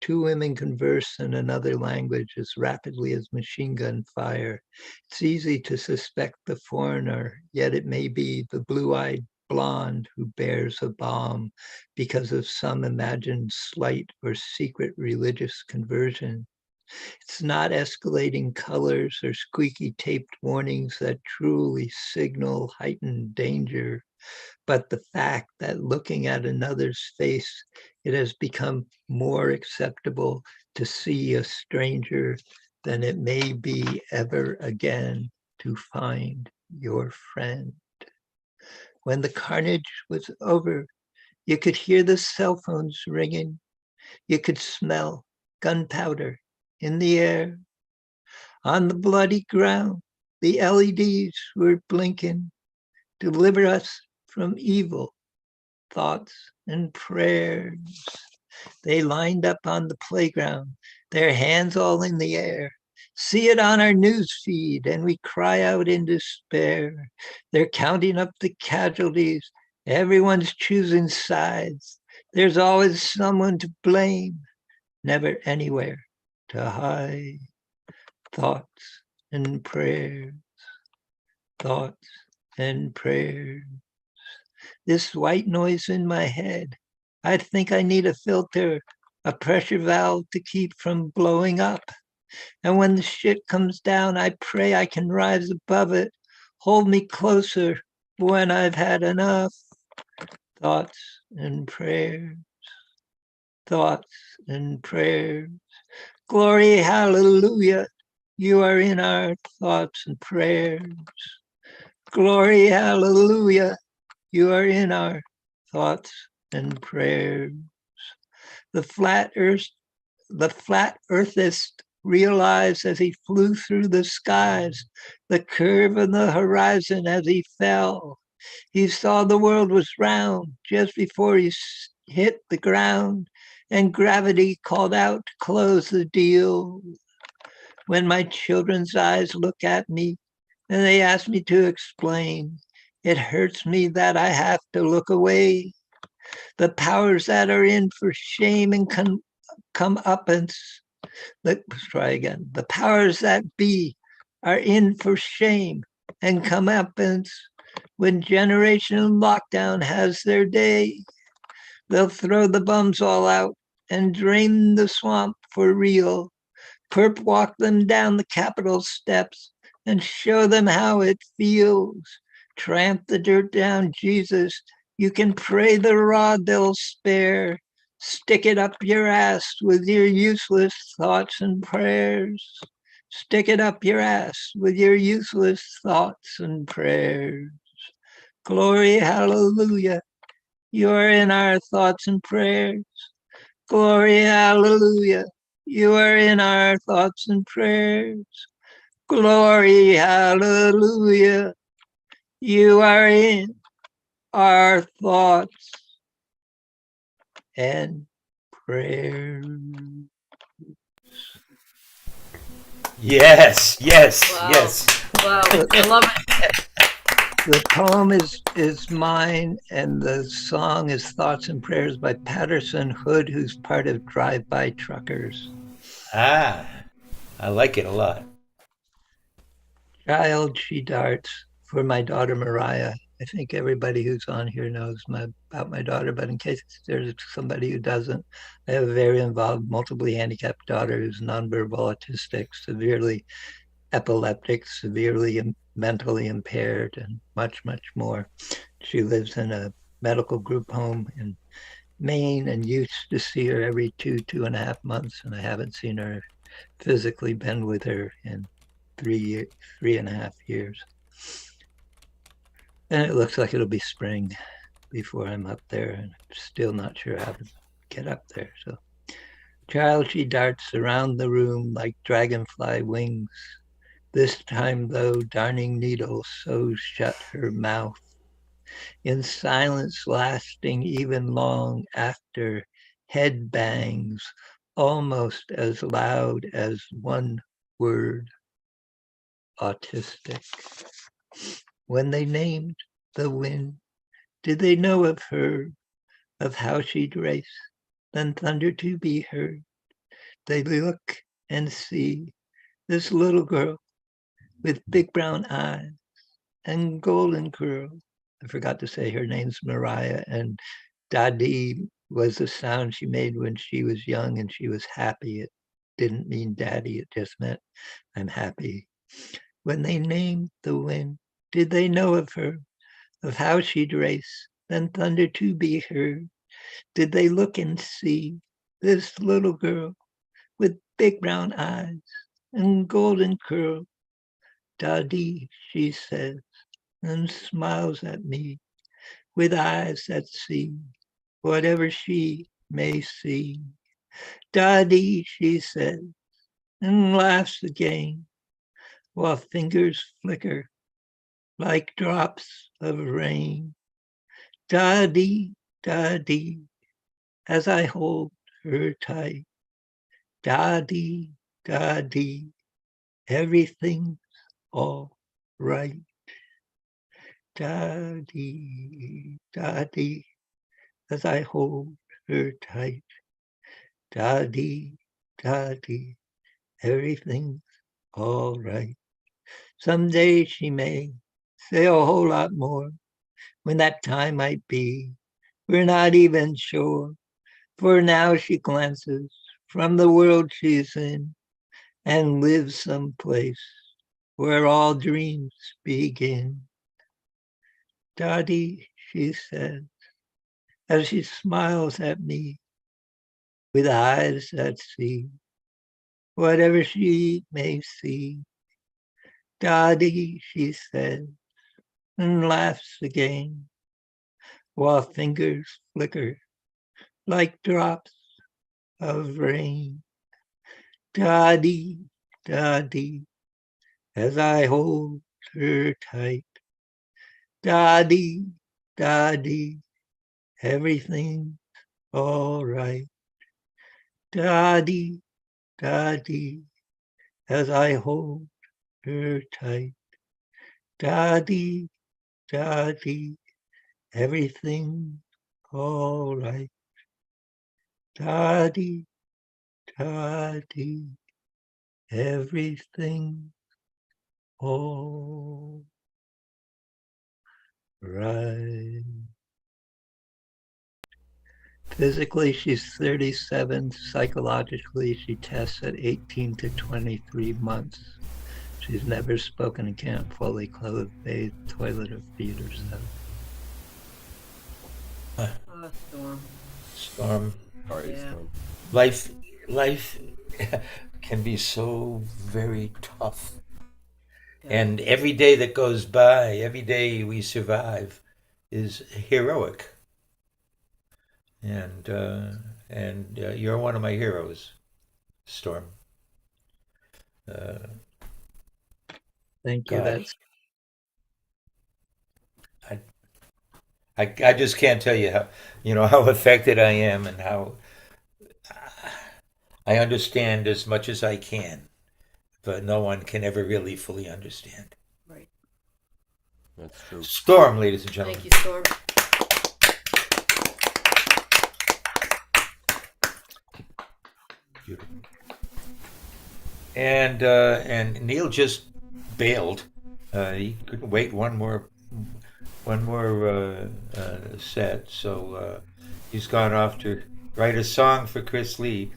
[SPEAKER 9] two women converse in another language as rapidly as machine gun fire. It's easy to suspect the foreigner, yet it may be the blue-eyed blonde who bears a bomb because of some imagined slight or secret religious conversion. It's not escalating colors or squeaky taped warnings that truly signal heightened danger, but the fact that looking at another's face, it has become more acceptable to see a stranger than it may be ever again to find your friend. When the carnage was over, you could hear the cell phones ringing. You could smell gunpowder in the air. On the bloody ground, the LEDs were blinking. Deliver us from evil thoughts and prayers. They lined up on the playground, their hands all in the air. See it on our news feed, and we cry out in despair. They're counting up the casualties. Everyone's choosing sides. There's always someone to blame, never anywhere to hide. Thoughts and prayers, thoughts and prayers. This white noise in my head, I think I need a filter, a pressure valve to keep from blowing up. And when the shit comes down, I pray I can rise above it. Hold me closer when I've had enough. Thoughts and prayers, thoughts and prayers. Glory, hallelujah, you are in our thoughts and prayers. Glory, hallelujah, you are in our thoughts and prayers. The flat earthist realized as he flew through the skies, the curve of the horizon as he fell. He saw the world was round just before he hit the ground, and gravity called out to close the deal. When my children's eyes look at me and they ask me to explain, it hurts me that I have to look away. The powers that are in for shame and comeuppance. Let's try again. The powers that be are in for shame and comeuppance. When generation lockdown has their day, they'll throw the bums all out and drain the swamp for real. Perp walk them down the Capitol steps and show them how it feels. Tramp the dirt down, Jesus. You can pray the rod they'll spare. Stick it up your ass with your useless thoughts and prayers. Stick it up your ass with your useless thoughts and prayers. Glory, hallelujah. You are in our thoughts and prayers. Glory, hallelujah. You are in our thoughts and prayers. Glory, hallelujah. You are in our thoughts and prayers.
[SPEAKER 2] Yes, yes,
[SPEAKER 1] Wow.
[SPEAKER 2] yes.
[SPEAKER 1] Wow, I love it.
[SPEAKER 9] The poem is mine, and the song is Thoughts and Prayers by Patterson Hood, who's part of Drive By Truckers.
[SPEAKER 2] Ah, I like it a lot.
[SPEAKER 9] Child, she darts for my daughter Mariah. I think everybody who's on here knows about my daughter, but in case there's somebody who doesn't, I have a very involved, multiply handicapped daughter who's nonverbal autistic, severely epileptic, severely mentally impaired, and much, much more. She lives in a medical group home in Maine and used to see her every 2.5 months, and I haven't seen her physically, been with her in 3.5 years. And it looks like it'll be spring before I'm up there, and I'm still not sure how to get up there. So, child, she darts around the room like dragonfly wings. This time, though, darning needle sews shut her mouth. In silence lasting even long after, head bangs almost as loud as one word, autistic. When they named the wind, did they know of her, of how she'd race, then thunder to be heard? they look and see this little girl with big brown eyes and golden curls. I forgot to say her name's Mariah, and Dadi was the sound she made when she was young and she was happy. It didn't mean daddy, it just meant I'm happy. When they named the wind, did they know of her, of how she'd race, then thunder to be heard? Did they look and see this little girl with big brown eyes and golden curls? Dadi, she says, and smiles at me with eyes that see whatever she may see. Dadi, she says, and laughs again, while fingers flicker like drops of rain. Dadi, Dadi, as I hold her tight. Dadi, Dadi, everything's all right. Dadi, Dadi, as I hold her tight. Dadi, Dadi, everything's all right. Someday she may say a whole lot more. When that time might be, we're not even sure. For now she glances from the world she's in and lives someplace where all dreams begin. Dadi, she says, as she smiles at me with eyes that see whatever she may see. Dadi, she says, and laughs again, while fingers flicker like drops of rain. Dadi, Dadi, as I hold her tight. Dadi, Dadi, everything's all right. Dadi, Dadi, as I hold her tight. Dadi, Dadi, everything's all right. Dadi, Dadi, everything all right. Physically, she's 37. Psychologically, she tests at 18 to 23 months. She's never spoken and can't fully clothe, bathe, toilet, or feed herself.
[SPEAKER 1] Storm.
[SPEAKER 2] Storm.
[SPEAKER 5] Sorry,
[SPEAKER 1] Yeah.
[SPEAKER 5] Storm.
[SPEAKER 2] Life can be so very tough. And every day that goes by, every day we survive is heroic. And you're one of my heroes, Storm.
[SPEAKER 9] Thank you.
[SPEAKER 2] God.
[SPEAKER 9] That's
[SPEAKER 2] I just can't tell you how affected I am and how I understand as much as I can, but no one can ever really fully understand.
[SPEAKER 1] Right.
[SPEAKER 5] That's true.
[SPEAKER 2] Storm, ladies and gentlemen.
[SPEAKER 1] Thank you, Storm.
[SPEAKER 2] Beautiful. And Neil just bailed. He couldn't wait one more set, so he's gone off to write a song for Chris Lee,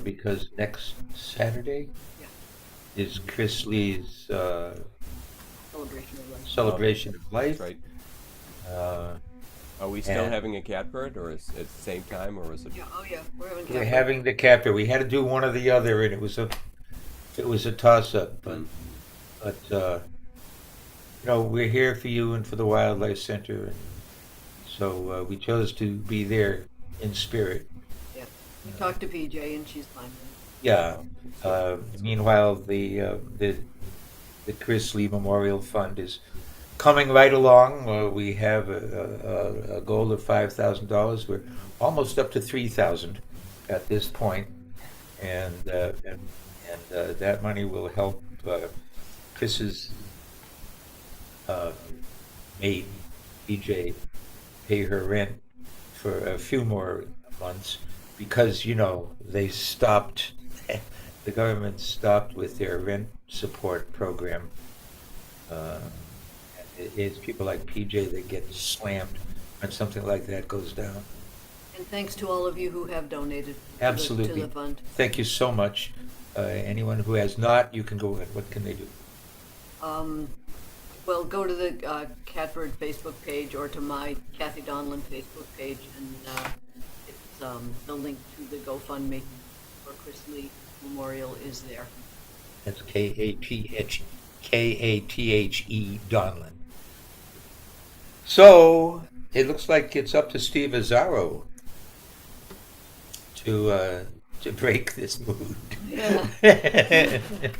[SPEAKER 2] because next Saturday is Chris Lee's celebration of life.
[SPEAKER 5] That's right.
[SPEAKER 2] Uh,
[SPEAKER 5] Are we still
[SPEAKER 2] and-
[SPEAKER 5] having a Catbird, or is it the same time, or is it?
[SPEAKER 1] Yeah, oh yeah, we're having
[SPEAKER 2] We're having the Catbird. We had to do one or the other, and it was a toss up. But we're here for you and for the Wildlife Center, and so we chose to be there in spirit.
[SPEAKER 1] Yeah, we talked to PJ and she's fine.
[SPEAKER 2] Yeah. Meanwhile, the Chris Lee Memorial Fund is coming right along. We have a goal of $5,000. We're almost up to $3,000 at this point, and that money will help Chris's maid, PJ, pay her rent for a few more months because they stopped the government stopped with their rent support program. It's people like PJ that get slammed when something like that goes down.
[SPEAKER 1] And thanks to all of you who have donated
[SPEAKER 2] Absolutely.
[SPEAKER 1] to the fund.
[SPEAKER 2] Thank you so much. Anyone who has not, you can go ahead. What can they do?
[SPEAKER 1] Well, go to the Catbird Facebook page or to my Kathy Donlan Facebook page, and it's the link to the GoFundMe for Chris Lee Memorial is there.
[SPEAKER 2] That's K-A-T-H-E Donlan. So it looks like it's up to Steve Azzaro to break this mood.
[SPEAKER 1] Yeah.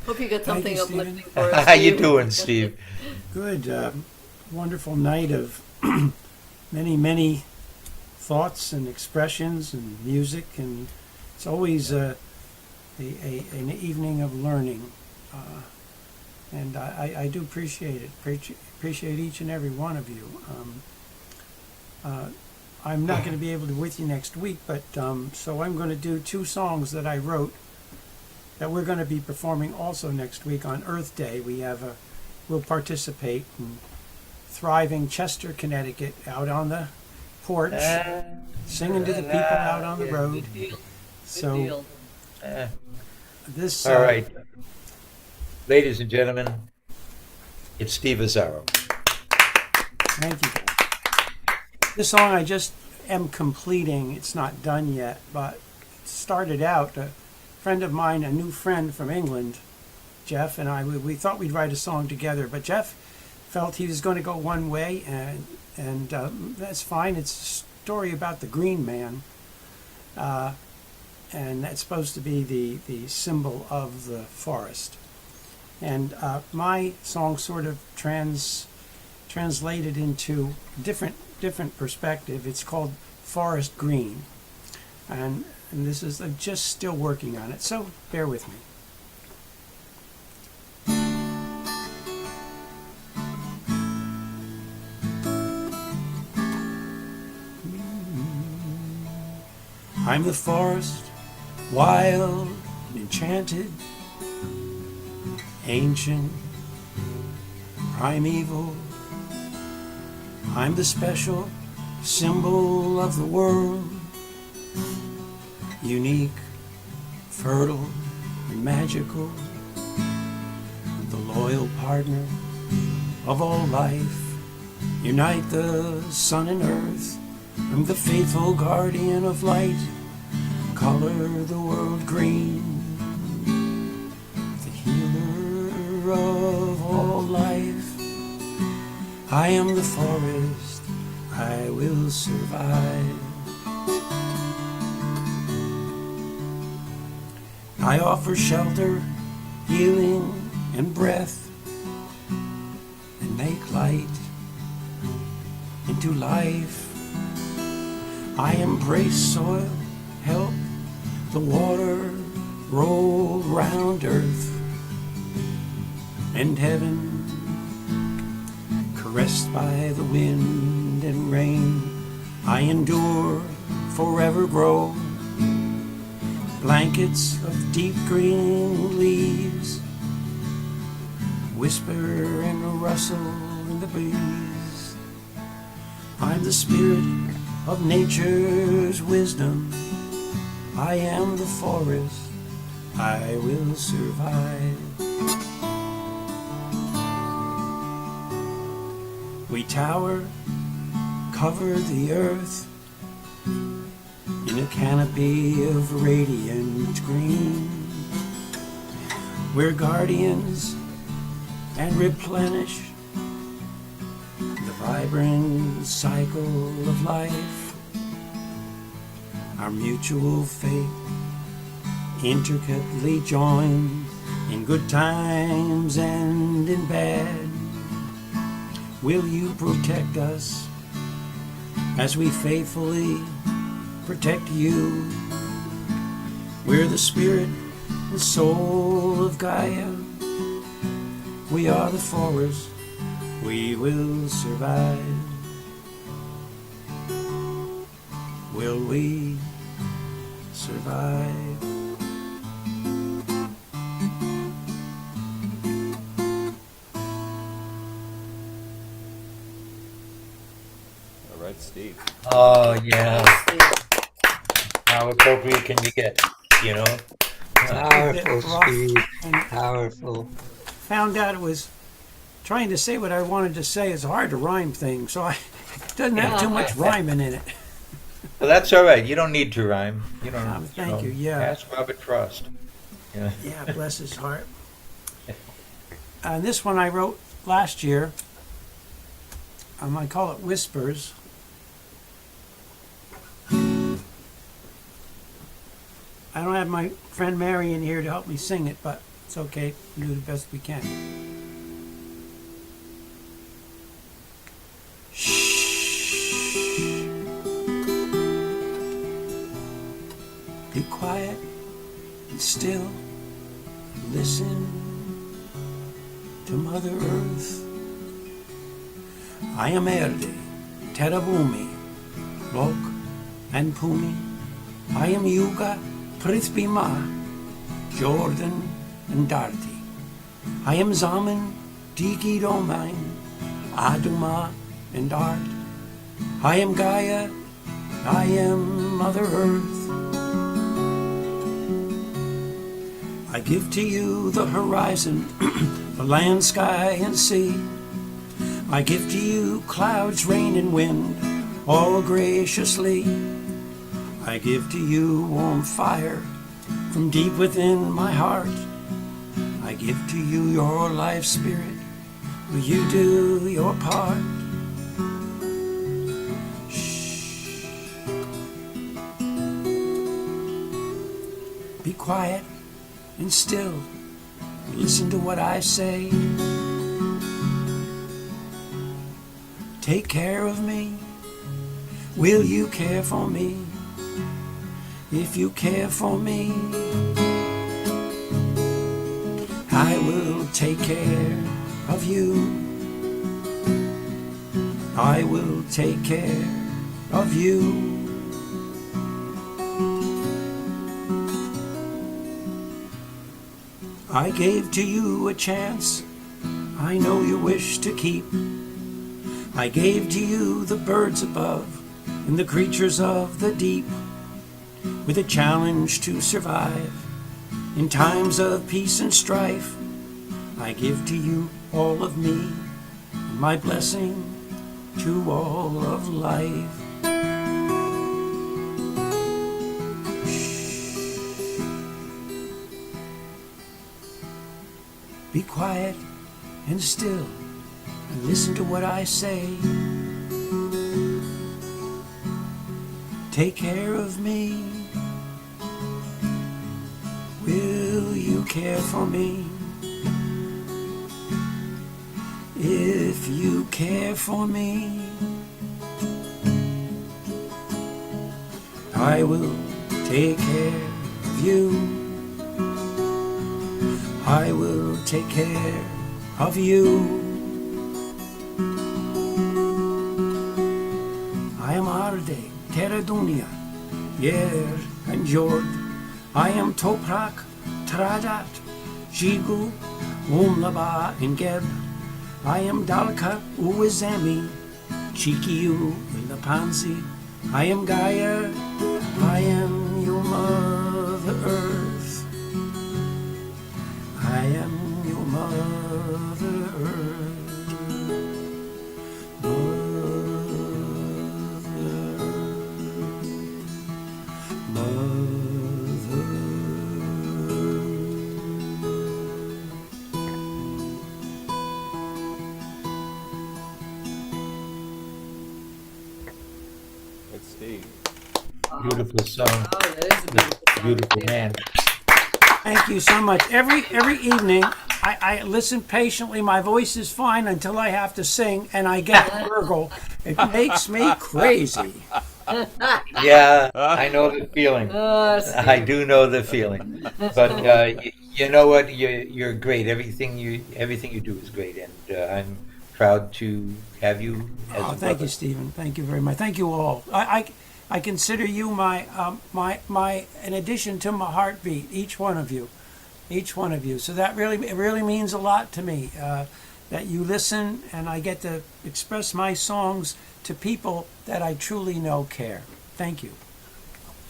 [SPEAKER 1] Hope you got something uplifting for us.
[SPEAKER 2] How you doing, Steve?
[SPEAKER 13] Good. Wonderful night of many thoughts and expressions and music, and it's always an evening of learning. And I do appreciate it. Appreciate each and every one of you. I'm not going to be able to be with you next week, but so I'm going to do 2 songs that I wrote that we're going to be performing also next week on Earth Day. We'll participate in thriving Chester, Connecticut, out on the porch, singing to the people out on the road. So this.
[SPEAKER 2] All right, ladies and gentlemen, it's Steve Azzaro.
[SPEAKER 13] Thank you. This song I just am completing. It's not done yet, but it started out. A friend of mine, a new friend from England, Jeff, and I, we thought we'd write a song together, but Jeff felt he was going to go one way, and that's fine. It's a story about the Green Man, and that's supposed to be the symbol of the forest. And my song sort of translated into different perspective. It's called Forest Green, and this is, I'm just still working on it, so bear with me. I'm the forest, wild and enchanted, ancient, primeval. I'm the special symbol of the world, unique, fertile, and magical, the loyal partner of all life. Unite the sun and earth. I'm the faithful guardian of light, color the world green, the healer of all life. I am the forest, I will survive. I offer shelter, healing, and breath, and make light into life. I embrace soil, help the water roll round earth, and heaven, caressed by the wind and rain. I endure, forever grow, blankets of deep green leaves, whisper and rustle in the breeze. I'm the spirit of nature's wisdom. I am the forest, I will survive. We tower, cover the earth in a canopy of radiant green. We're guardians and replenish the vibrant cycle of life. Our mutual fate, intricately joined in good times and in bad. Will you protect us as we faithfully protect you? We're the spirit and soul of Gaia. We are the forest, we will survive. Will we survive?
[SPEAKER 2] Oh, yeah. How appropriate can you get, you know?
[SPEAKER 9] Powerful
[SPEAKER 13] rough
[SPEAKER 9] speech,
[SPEAKER 13] and
[SPEAKER 9] powerful.
[SPEAKER 13] found out it was trying to say what I wanted to say is hard to rhyme thing, so it doesn't have too much rhyming in it.
[SPEAKER 2] Well, that's all right. You don't need to rhyme. You don't.
[SPEAKER 13] Thank you. Yeah.
[SPEAKER 2] Ask Robert Frost. Yeah.
[SPEAKER 13] Yeah, bless his heart. And this one I wrote last year. I call it Whispers. I don't have my friend Mary in here to help me sing it, but it's okay. We do the best we can. Shh. Be quiet and still. Listen to Mother Earth. I am Erde, Terabhumi, Lok and Puni. I am Yuga, Prithvi Ma, Jordan and Darti. I am Zaman, Digi Domain, Aduma and Art. I am Gaia, I am Mother Earth. I give to you the horizon, the land, sky, and sea. I give to you clouds, rain, and wind, all graciously. I give to you warm fire from deep within my heart. I give to you your life spirit. Will you do your part? Shh. Be quiet and still. Listen to what I say. Take care of me. Will you care for me? If you care for me, I will take care of you. I will take care of you. I gave to you a chance I know you wish to keep. I gave to you the birds above and the creatures of the deep, with a challenge to survive in times of peace and strife. I give to you all of me, and my blessing to all of life. Be quiet and still and listen to what I say. Take care of me. Will you care for me? If you care for me, I will take care of you. I will take care of you. I am Arde, Terra Dunia, Yer and Jord. I am Toprak, Tradat, Jigu, Umlaba and Geb. I am Dalka, Uwazami, Chikiu, Lapanzi. I am Gaia, I am your Mother Earth. I am your Mother Earth.
[SPEAKER 5] That's Steve.
[SPEAKER 2] Beautiful song.
[SPEAKER 1] Oh, that is a beautiful song.
[SPEAKER 2] Beautiful man.
[SPEAKER 13] Thank you so much. Every evening, I listen patiently. My voice is fine until I have to sing, and I get a gurgle. It makes me crazy.
[SPEAKER 2] Yeah, I know the feeling.
[SPEAKER 1] Steve.
[SPEAKER 2] I do know the feeling. But you know what? You're great. Everything you do is great, and I'm proud to have you as a
[SPEAKER 13] Oh, thank
[SPEAKER 2] brother.
[SPEAKER 13] you, Stephen. Thank you very much. Thank you all. I consider you my in addition to my heartbeat. Each one of you. So that it really means a lot to me that you listen, and I get to express my songs to people that I truly know care. Thank you.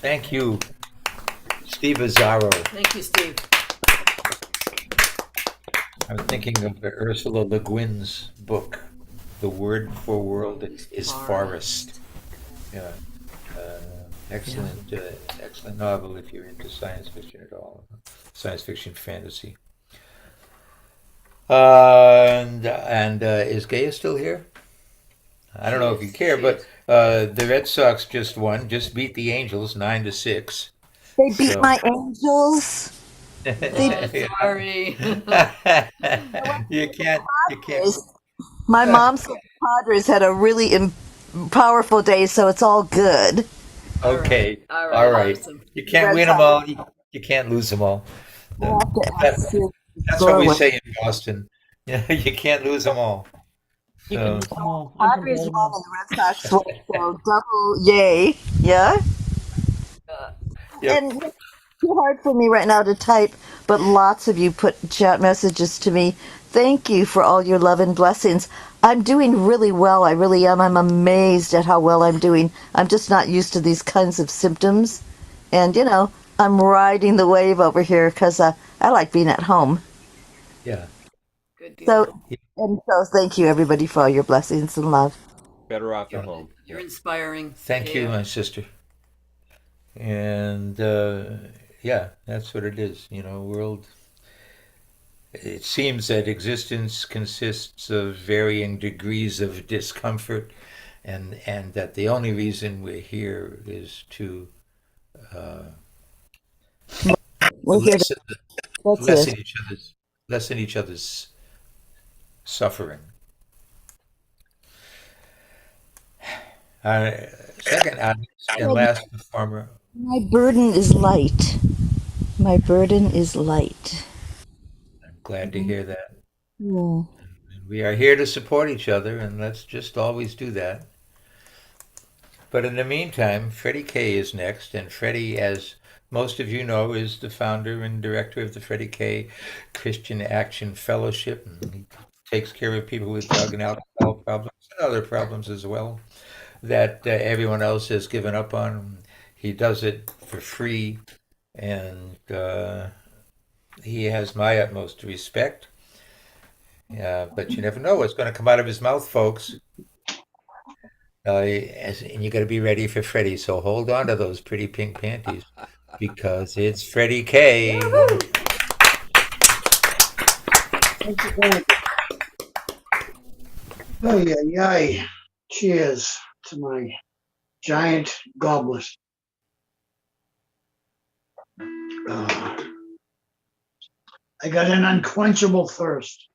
[SPEAKER 2] Thank you, Steve Azzaro.
[SPEAKER 1] Thank you, Steve.
[SPEAKER 2] I'm thinking of Ursula Le Guin's book, The Word for World is Forest. Yeah. Excellent, excellent novel if you're into science fiction at all, science fiction fantasy. And is Gaia still here? I don't know if you care, but the Red Sox just won, just beat the Angels 9-6.
[SPEAKER 6] They beat
[SPEAKER 2] So
[SPEAKER 6] my Angels.
[SPEAKER 1] Sorry.
[SPEAKER 2] you can't.
[SPEAKER 6] My mom said the Padres had a really powerful day, so it's all good.
[SPEAKER 2] Okay,
[SPEAKER 1] All
[SPEAKER 2] all
[SPEAKER 1] right.
[SPEAKER 2] right. You can't win them all. You can't lose them all. That's what we say in Boston. You can't lose them all.
[SPEAKER 6] You can
[SPEAKER 2] So
[SPEAKER 6] lose them all. Padres won and the Red Sox won, so double yay. Yeah?
[SPEAKER 2] Yep.
[SPEAKER 6] And it's too hard for me right now to type, but lots of you put chat messages to me. Thank you for all your love and blessings. I'm doing really well. I really am. I'm amazed at how well I'm doing. I'm just not used to these kinds of symptoms. And, I'm riding the wave over here because I like being at home.
[SPEAKER 2] Yeah.
[SPEAKER 1] Good deal.
[SPEAKER 6] So thank you, everybody, for all your blessings and love.
[SPEAKER 5] Better off at home.
[SPEAKER 1] You're inspiring.
[SPEAKER 2] Thank you, my sister. And yeah, that's what it is. World. It seems that existence consists of varying degrees of discomfort, and that the only reason we're here is to lessen each other's suffering. Second and last performer.
[SPEAKER 6] My burden is light. My burden is light.
[SPEAKER 2] I'm glad to hear that.
[SPEAKER 6] Yeah.
[SPEAKER 2] We are here to support each other, and let's just always do that. But in the meantime, Freddie K is next, and Freddie, as most of you know, is the founder and director of the Freddie K Christian Action Fellowship. And he takes care of people with drug and alcohol problems and other problems as well that everyone else has given up on. He does it for free, and he has my utmost respect. But you never know what's going to come out of his mouth, folks. And you got to be ready for Freddie. So hold on to those pretty pink panties because it's Freddie K.
[SPEAKER 3] Ay, ay, ay. Cheers to my giant goblet. I got an unquenchable thirst.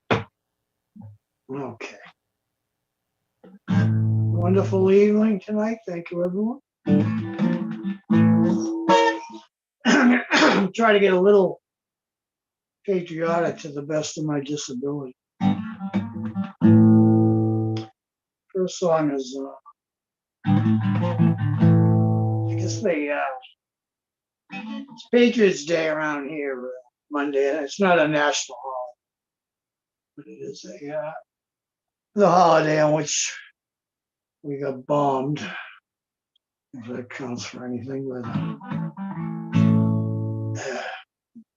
[SPEAKER 3] Okay. Wonderful evening tonight. Thank you, everyone. Try to get a little patriotic to the best of my disability. First song is, I guess it's Patriots Day around here, Monday. It's not a national holiday, but it is the holiday on which we got bombed, if that counts for anything, with a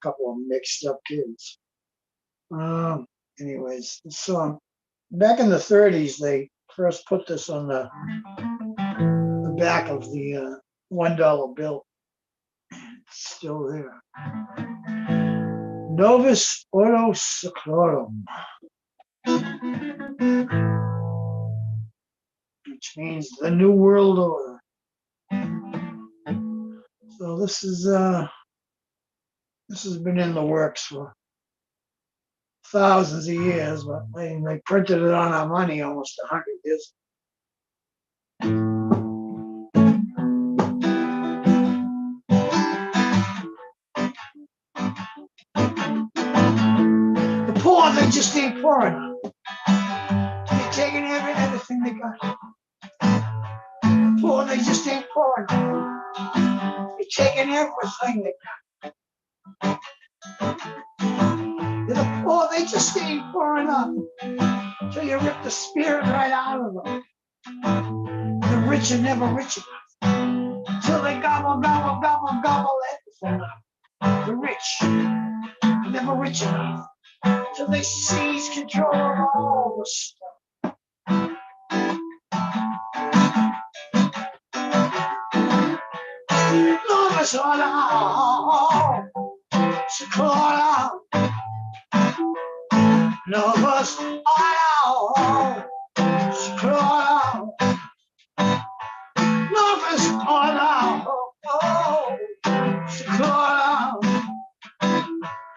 [SPEAKER 3] couple of mixed up kids. Anyways, this song, back in the 30s, they first put this on the back of the $1 bill. It's still there. Novus Ordo Seclorum, which means the New World Order. So this has been in the works for thousands of years, but they printed it on our money almost 100 years. The poor, they just ain't poor enough. They're taking everything they got. The poor, they just ain't poor enough. They're taking everything they got. The poor, they just ain't poor enough. So you rip the spirit right out of them. rich are never rich enough till they gobble, gobble, gobble, gobble everything up. The rich are never rich enough till they seize control of all the stuff. Enormous order, Sakura. Enormous order, Sakura. Enormous order, Sakura.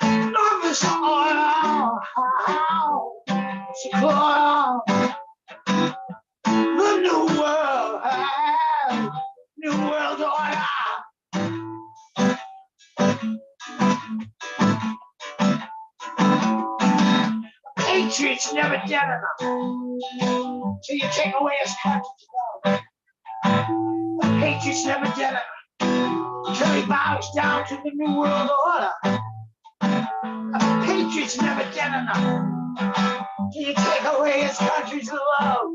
[SPEAKER 3] Enormous order, Sakura. The new world, new world order. Patriots never dead enough till you take away his country's love. The Patriots never dead enough till he bows down to the new world order. The Patriots never dead enough till you take away his country's love.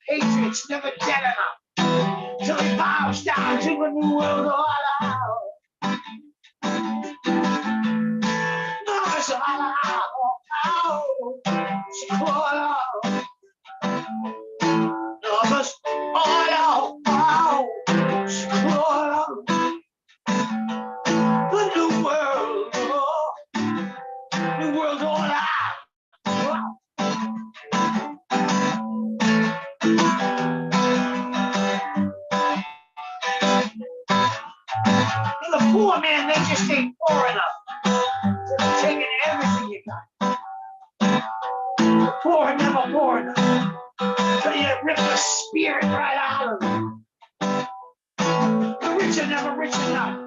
[SPEAKER 3] Patriots never dead enough till he bows down to the new world order. Nervous order, Sakura. Nervous order, Sakura. The new world order. And the poor man, they just ain't poor enough. They're taking everything you got. The poor are never poor enough. So you rip the spirit right out of them. The rich are never rich enough.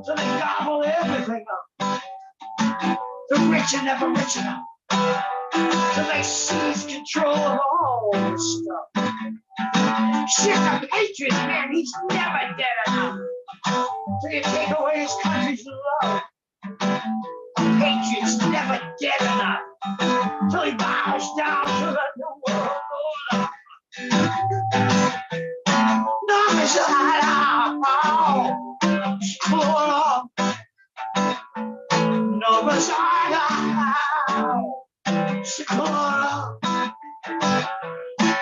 [SPEAKER 3] So they gobble everything up. The rich are never rich enough. So they seize control of all this stuff. Shit, the Patriots, man, he's never dead enough. So you take away his country's love. The Patriots never dead enough. Till he bows down to the new world order. Numbers are out. Explore. Numbers are out. Explore.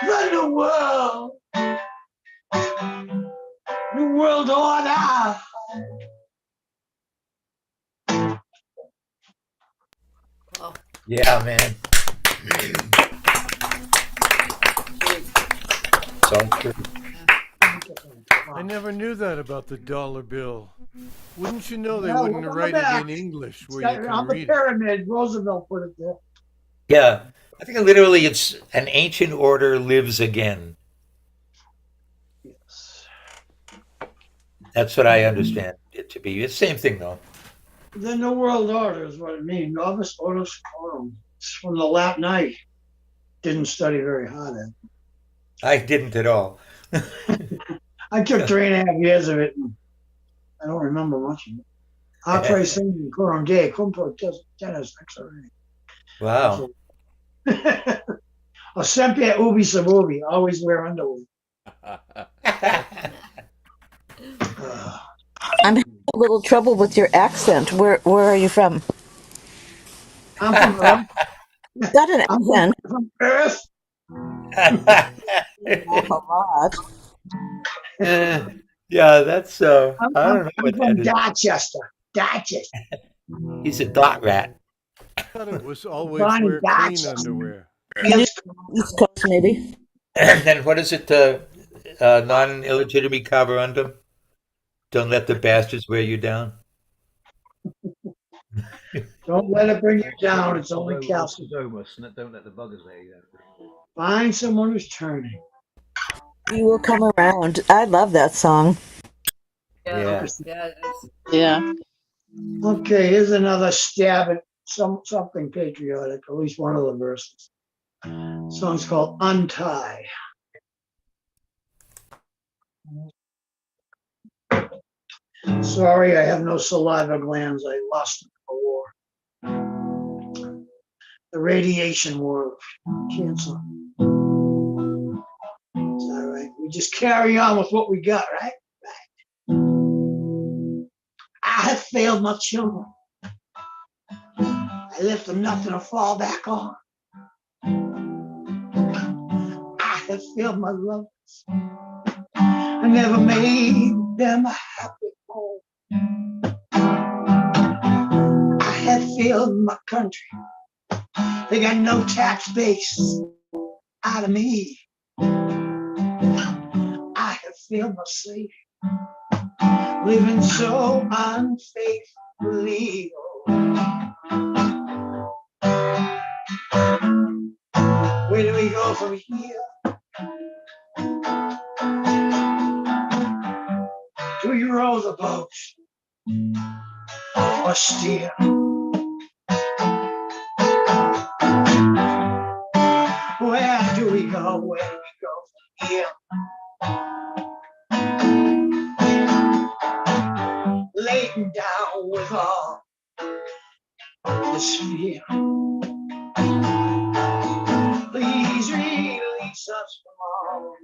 [SPEAKER 3] The new world order.
[SPEAKER 2] Yeah, man. So true.
[SPEAKER 19] I never knew that about the dollar bill. Wouldn't you know they
[SPEAKER 3] Well,
[SPEAKER 19] wouldn't
[SPEAKER 3] look on the
[SPEAKER 19] write
[SPEAKER 3] back.
[SPEAKER 19] it in English
[SPEAKER 3] It's
[SPEAKER 19] where
[SPEAKER 3] got-
[SPEAKER 19] you can
[SPEAKER 3] on the
[SPEAKER 19] read it?
[SPEAKER 3] pyramid, Roosevelt put it there.
[SPEAKER 2] Yeah, I think literally it's an ancient order lives again. That's what I understand it to be. It's the same thing, though.
[SPEAKER 3] The New World Order is what it means. Novus Ordo Seclorum. It's from the Latin I didn't study very hard at.
[SPEAKER 2] I didn't at all.
[SPEAKER 3] I took 3.5 years of it, and I don't remember much of it. Apre singing coram Dei, cum pro tennis exere.
[SPEAKER 2] Wow.
[SPEAKER 3] Or sempre ubi sub ubi, always wear underwear.
[SPEAKER 6] I'm having a little trouble with your accent. Where are you from?
[SPEAKER 3] I'm from Earth.
[SPEAKER 6] You've got an
[SPEAKER 3] I'm
[SPEAKER 6] accent.
[SPEAKER 3] from Earth.
[SPEAKER 6] A lot.
[SPEAKER 2] Yeah, that's I
[SPEAKER 3] I'm
[SPEAKER 2] don't know what
[SPEAKER 3] from
[SPEAKER 2] that is.
[SPEAKER 3] Dorchester. Dorchester.
[SPEAKER 2] He's a dot rat.
[SPEAKER 19] I thought it was always
[SPEAKER 3] Bonnie
[SPEAKER 19] wear clean
[SPEAKER 3] Dorchester.
[SPEAKER 19] underwear.
[SPEAKER 3] East
[SPEAKER 6] East Coast, maybe.
[SPEAKER 2] And then what is it? Non-illegitimate carborundum. Don't let the bastards wear you down.
[SPEAKER 3] Don't let it bring you down. It's only calcium.
[SPEAKER 12] And don't let the buggers wear you down.
[SPEAKER 3] Find someone who's turning.
[SPEAKER 6] You will come around. I love that song.
[SPEAKER 2] Yeah.
[SPEAKER 4] Yeah.
[SPEAKER 3] Okay, here's another stab at something patriotic, at least one of the verses. The song's called Untie. Sorry, I have no saliva glands. I lost them in the war. The radiation war of cancer. Is that right? We we just carry on with what we got, right? I have failed my children. I left them nothing to fall back on. I have failed my lovers. I never made them a happy home. I have failed my country. They got no tax base out of me. I have failed my Savior, living so unfaithfully. Where do we go from here? Do you row the boat or steer? Where do we go? Where do we go from here? Laden down with all this fear. Please release us from all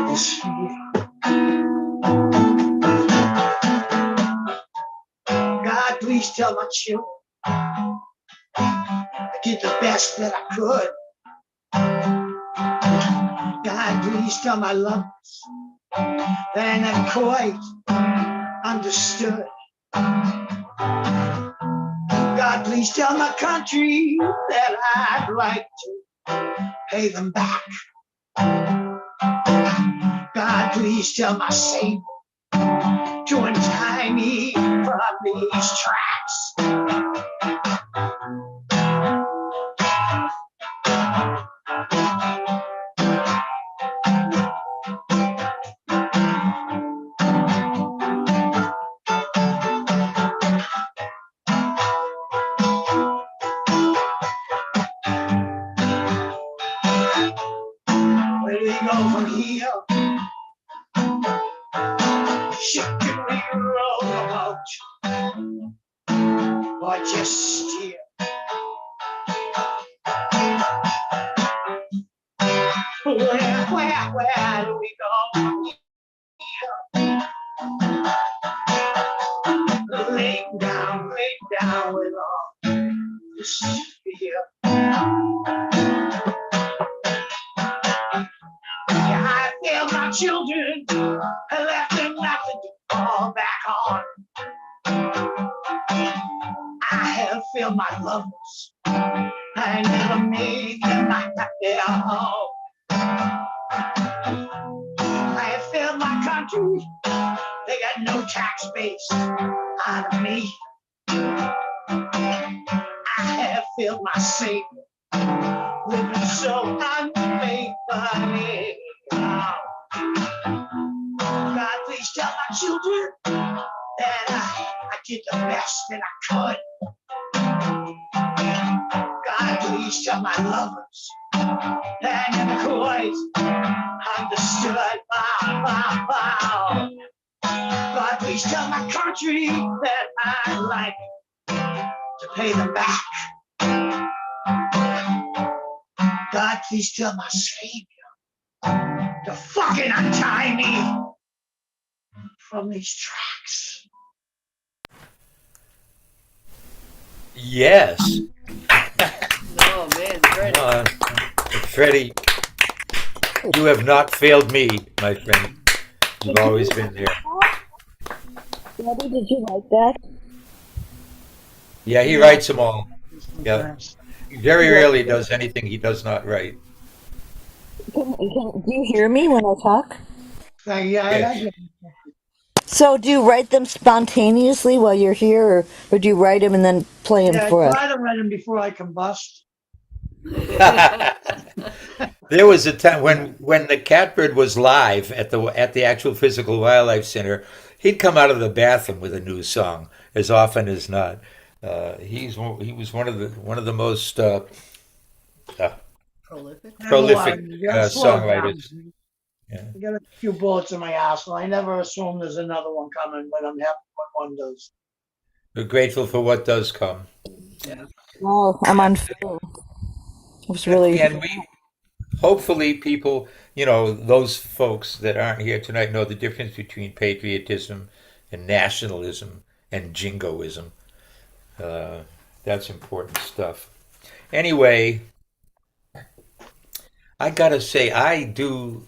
[SPEAKER 3] this fear. God, please tell my children I did the best that I could. God, please tell my lovers that I never quite understood. God, please tell my country that I'd like to pay them back. God, please tell my Savior to untie me from these tracks. Where do we go from here? Should we row the boat or just steer? Where do we go from here? Lay down with all this fear. Yeah, I failed my children. I left them nothing to fall back on. I have failed my lovers. I never made them my happy home. I have failed my country. They got no tax base out of me. I have failed my Savior, living so unfaithfully. God, please tell my children that I did the best that I could. God, please tell my lovers that I never quite understood. God, please tell my country that I'd like to pay them back. God, please tell my Savior to fucking untie me from these tracks.
[SPEAKER 2] Yes.
[SPEAKER 1] Oh man, Freddie.
[SPEAKER 2] Freddie, you have not failed me, my friend. You've always been there.
[SPEAKER 6] Debbie, did you write that?
[SPEAKER 2] Yeah, he writes them all. Yeah. He very rarely does anything he does not write.
[SPEAKER 6] Do you hear me when I talk?
[SPEAKER 3] Yeah.
[SPEAKER 6] So do you write them spontaneously while you're here, or do you write them and then play them
[SPEAKER 3] I
[SPEAKER 6] for us?
[SPEAKER 3] try to write them before I combust.
[SPEAKER 2] There was a time when the Catbird was live at the actual Physical Wildlife Center, he'd come out of the bathroom with a new song as often as not. He was one of the most
[SPEAKER 1] Prolific
[SPEAKER 2] songwriters. Yeah.
[SPEAKER 3] I got a few bullets in my arsenal. I never assume there's another one coming, but I'm happy when one does.
[SPEAKER 2] We're grateful for what does come.
[SPEAKER 6] Well, I'm on film. It was really.
[SPEAKER 2] And we hopefully people you know, those folks that aren't here tonight know the difference between patriotism and nationalism and jingoism. Uh, that's important stuff. Anyway, I gotta say, I do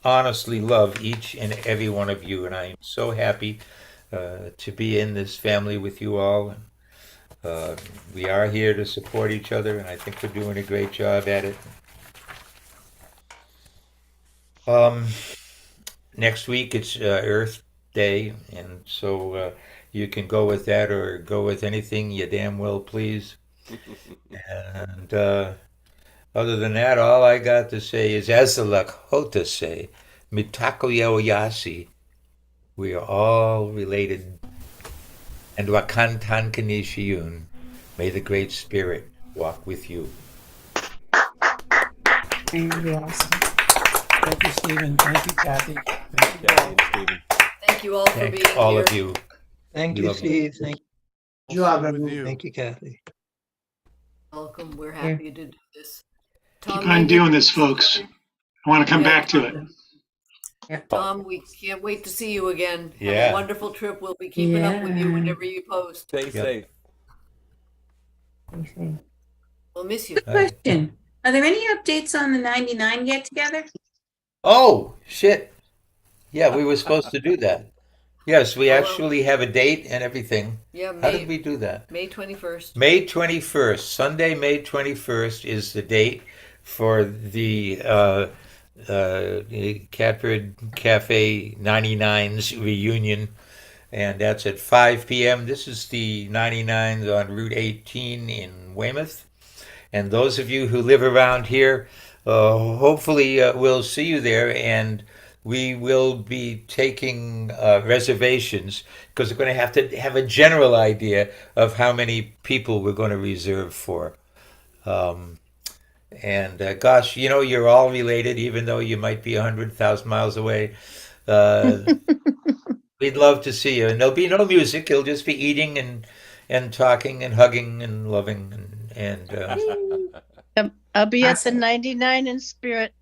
[SPEAKER 2] honestly love each and every one of you, and I am so happy to be in this family with you all. Uh, we are here to support each other, and I think we're doing a great job at it. Um, Next week it's Earth Day, and so you can go with that or go with anything you damn well please. And other than that, all I got to say is, as the Lakota say, Mitako Yaoyasi. We are all related. And Wakantan Kanishiyun. May the Great Spirit walk with you.
[SPEAKER 13] Thank you, Stephen. Thank you, Kathy. Thank you,
[SPEAKER 5] Kathy and Stephen.
[SPEAKER 1] Thank you all for
[SPEAKER 2] Thank
[SPEAKER 1] being
[SPEAKER 2] all
[SPEAKER 1] here.
[SPEAKER 2] of you.
[SPEAKER 9] Thank
[SPEAKER 2] We
[SPEAKER 9] you,
[SPEAKER 2] love
[SPEAKER 9] Steve. Thank
[SPEAKER 3] Good job,
[SPEAKER 19] with
[SPEAKER 3] everyone.
[SPEAKER 19] you.
[SPEAKER 9] Thank you, Kathy.
[SPEAKER 1] Welcome. We're happy to do this.
[SPEAKER 20] Keep
[SPEAKER 1] Tom,
[SPEAKER 20] on
[SPEAKER 1] maybe-
[SPEAKER 20] doing this, folks. I want to come
[SPEAKER 1] Yeah,
[SPEAKER 20] back to it.
[SPEAKER 1] Tom, we can't wait to see you again. Have
[SPEAKER 2] Yeah.
[SPEAKER 1] a wonderful trip. We'll be keeping up with you whenever you post.
[SPEAKER 5] Stay safe.
[SPEAKER 1] We'll miss you.
[SPEAKER 15] Question. Are there any updates on the 99 get together?
[SPEAKER 2] Oh, shit. Yeah, we were supposed to do that. Yes, we
[SPEAKER 1] Oh, well.
[SPEAKER 2] actually have a date and everything.
[SPEAKER 1] Yeah,
[SPEAKER 2] How did we do that?
[SPEAKER 1] May 21st.
[SPEAKER 2] May 21st, Sunday, May 21st is the date for the Catbird Cafe 99's reunion, and that's at 5 p.m. This is the 99s on Route 18 in Weymouth. And those of you who live around here, hopefully we'll see you there, and we will be taking reservations because we're going to have a general idea of how many people we're going to reserve for. And gosh, you know, you're all related, even though you might be 100,000 miles away. We'd love to see you. And there'll be no music. It'll just be eating and talking and hugging and loving.
[SPEAKER 4] I'll be at the 99 in spirit.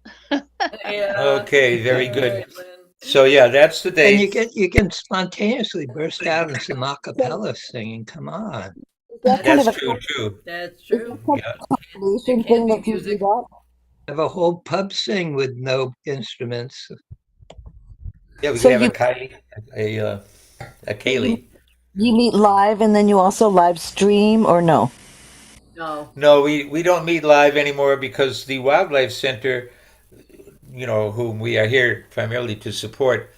[SPEAKER 2] Okay, very good. So yeah, that's the
[SPEAKER 9] And
[SPEAKER 2] date.
[SPEAKER 9] you can spontaneously burst out into some a cappella singing. Come on.
[SPEAKER 2] That's true too.
[SPEAKER 1] That's true.
[SPEAKER 2] Yeah.
[SPEAKER 6] Compilation thing that you do that?
[SPEAKER 9] Have a whole pub sing with no instruments.
[SPEAKER 2] Yeah, we
[SPEAKER 6] So
[SPEAKER 2] can have
[SPEAKER 6] you-
[SPEAKER 2] a Kaylee.
[SPEAKER 6] You meet live and then you also live stream or no?
[SPEAKER 1] No.
[SPEAKER 2] No, we don't meet live anymore because the Wildlife Center, you know, whom we are here primarily to support,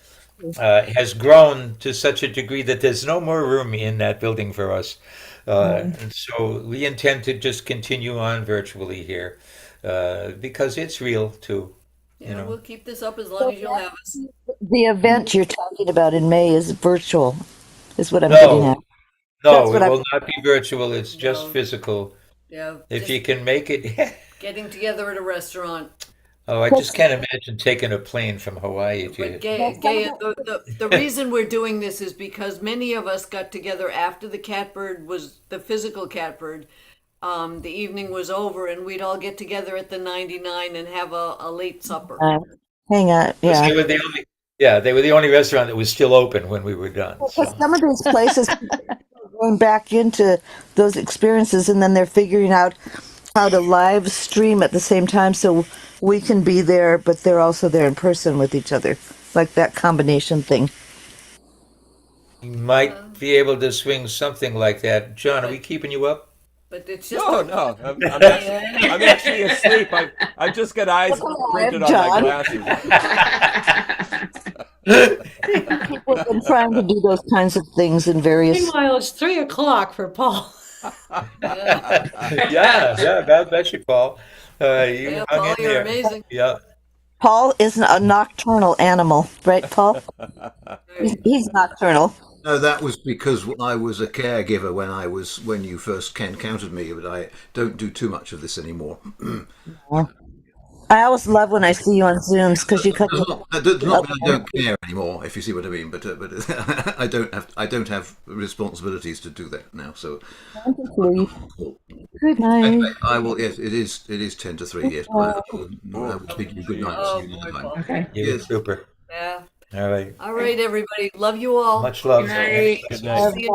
[SPEAKER 2] has grown to such a degree that there's no more room in that building for us. And so we intend to just continue on virtually here because it's real too.
[SPEAKER 1] Yeah,
[SPEAKER 2] You know.
[SPEAKER 1] we'll keep this up as long as you'll have us.
[SPEAKER 6] The event you're talking about in May is virtual, is what I'm getting at.
[SPEAKER 2] No,
[SPEAKER 6] That's
[SPEAKER 2] it
[SPEAKER 6] what
[SPEAKER 2] will not be virtual. It's just physical.
[SPEAKER 1] Yeah.
[SPEAKER 2] If
[SPEAKER 1] just
[SPEAKER 2] you can make it.
[SPEAKER 1] getting together at a restaurant.
[SPEAKER 2] Oh, I just can't imagine taking a plane from Hawaii to.
[SPEAKER 1] But the reason we're doing this is because many of us got together after the Catbird was the physical Catbird. The evening was over, and we'd all get together at the 99 and have a late supper.
[SPEAKER 6] Hang on, yeah.
[SPEAKER 2] They were the only restaurant that was still open when we were done.
[SPEAKER 6] Because some of these places are going back into those experiences and then they're figuring out how to live stream at the same time so we can be there, but they're also there in person with each other. Like that combination thing.
[SPEAKER 2] You might be able to swing something like that. John, are we keeping you up?
[SPEAKER 1] But it's just
[SPEAKER 5] No. I'm actually asleep. I just got eyes printed on my
[SPEAKER 6] John.
[SPEAKER 5] glasses.
[SPEAKER 6] People have been trying to do those kinds of things in various.
[SPEAKER 17] Meanwhile, it's 3 o'clock for Paul.
[SPEAKER 2] Yeah, God bless you, Paul. You hung
[SPEAKER 1] Paul,
[SPEAKER 2] in
[SPEAKER 1] you're
[SPEAKER 2] there.
[SPEAKER 1] amazing.
[SPEAKER 2] Yeah.
[SPEAKER 6] Paul is a nocturnal animal, right, Paul? He's nocturnal.
[SPEAKER 12] No, that was because I was a caregiver when you first encountered me, but I don't do too much of this anymore.
[SPEAKER 6] I always love when I see you on Zooms because you come.
[SPEAKER 12] Not that I don't care anymore, if you see what I mean. But I don't have responsibilities to do that now. So
[SPEAKER 6] Cool.
[SPEAKER 10] Good night.
[SPEAKER 12] I will. Yes, it is. It is 10 to 3. Yes, I will bid you good night.
[SPEAKER 1] Oh,
[SPEAKER 12] See you
[SPEAKER 1] boy,
[SPEAKER 12] next time.
[SPEAKER 1] Paul.
[SPEAKER 15] Okay.
[SPEAKER 2] You were super.
[SPEAKER 1] Yeah.
[SPEAKER 2] All right.
[SPEAKER 1] All right, everybody. Love you all.
[SPEAKER 2] Much love.
[SPEAKER 15] Good night.
[SPEAKER 2] Good
[SPEAKER 1] I'll
[SPEAKER 2] night.
[SPEAKER 1] see you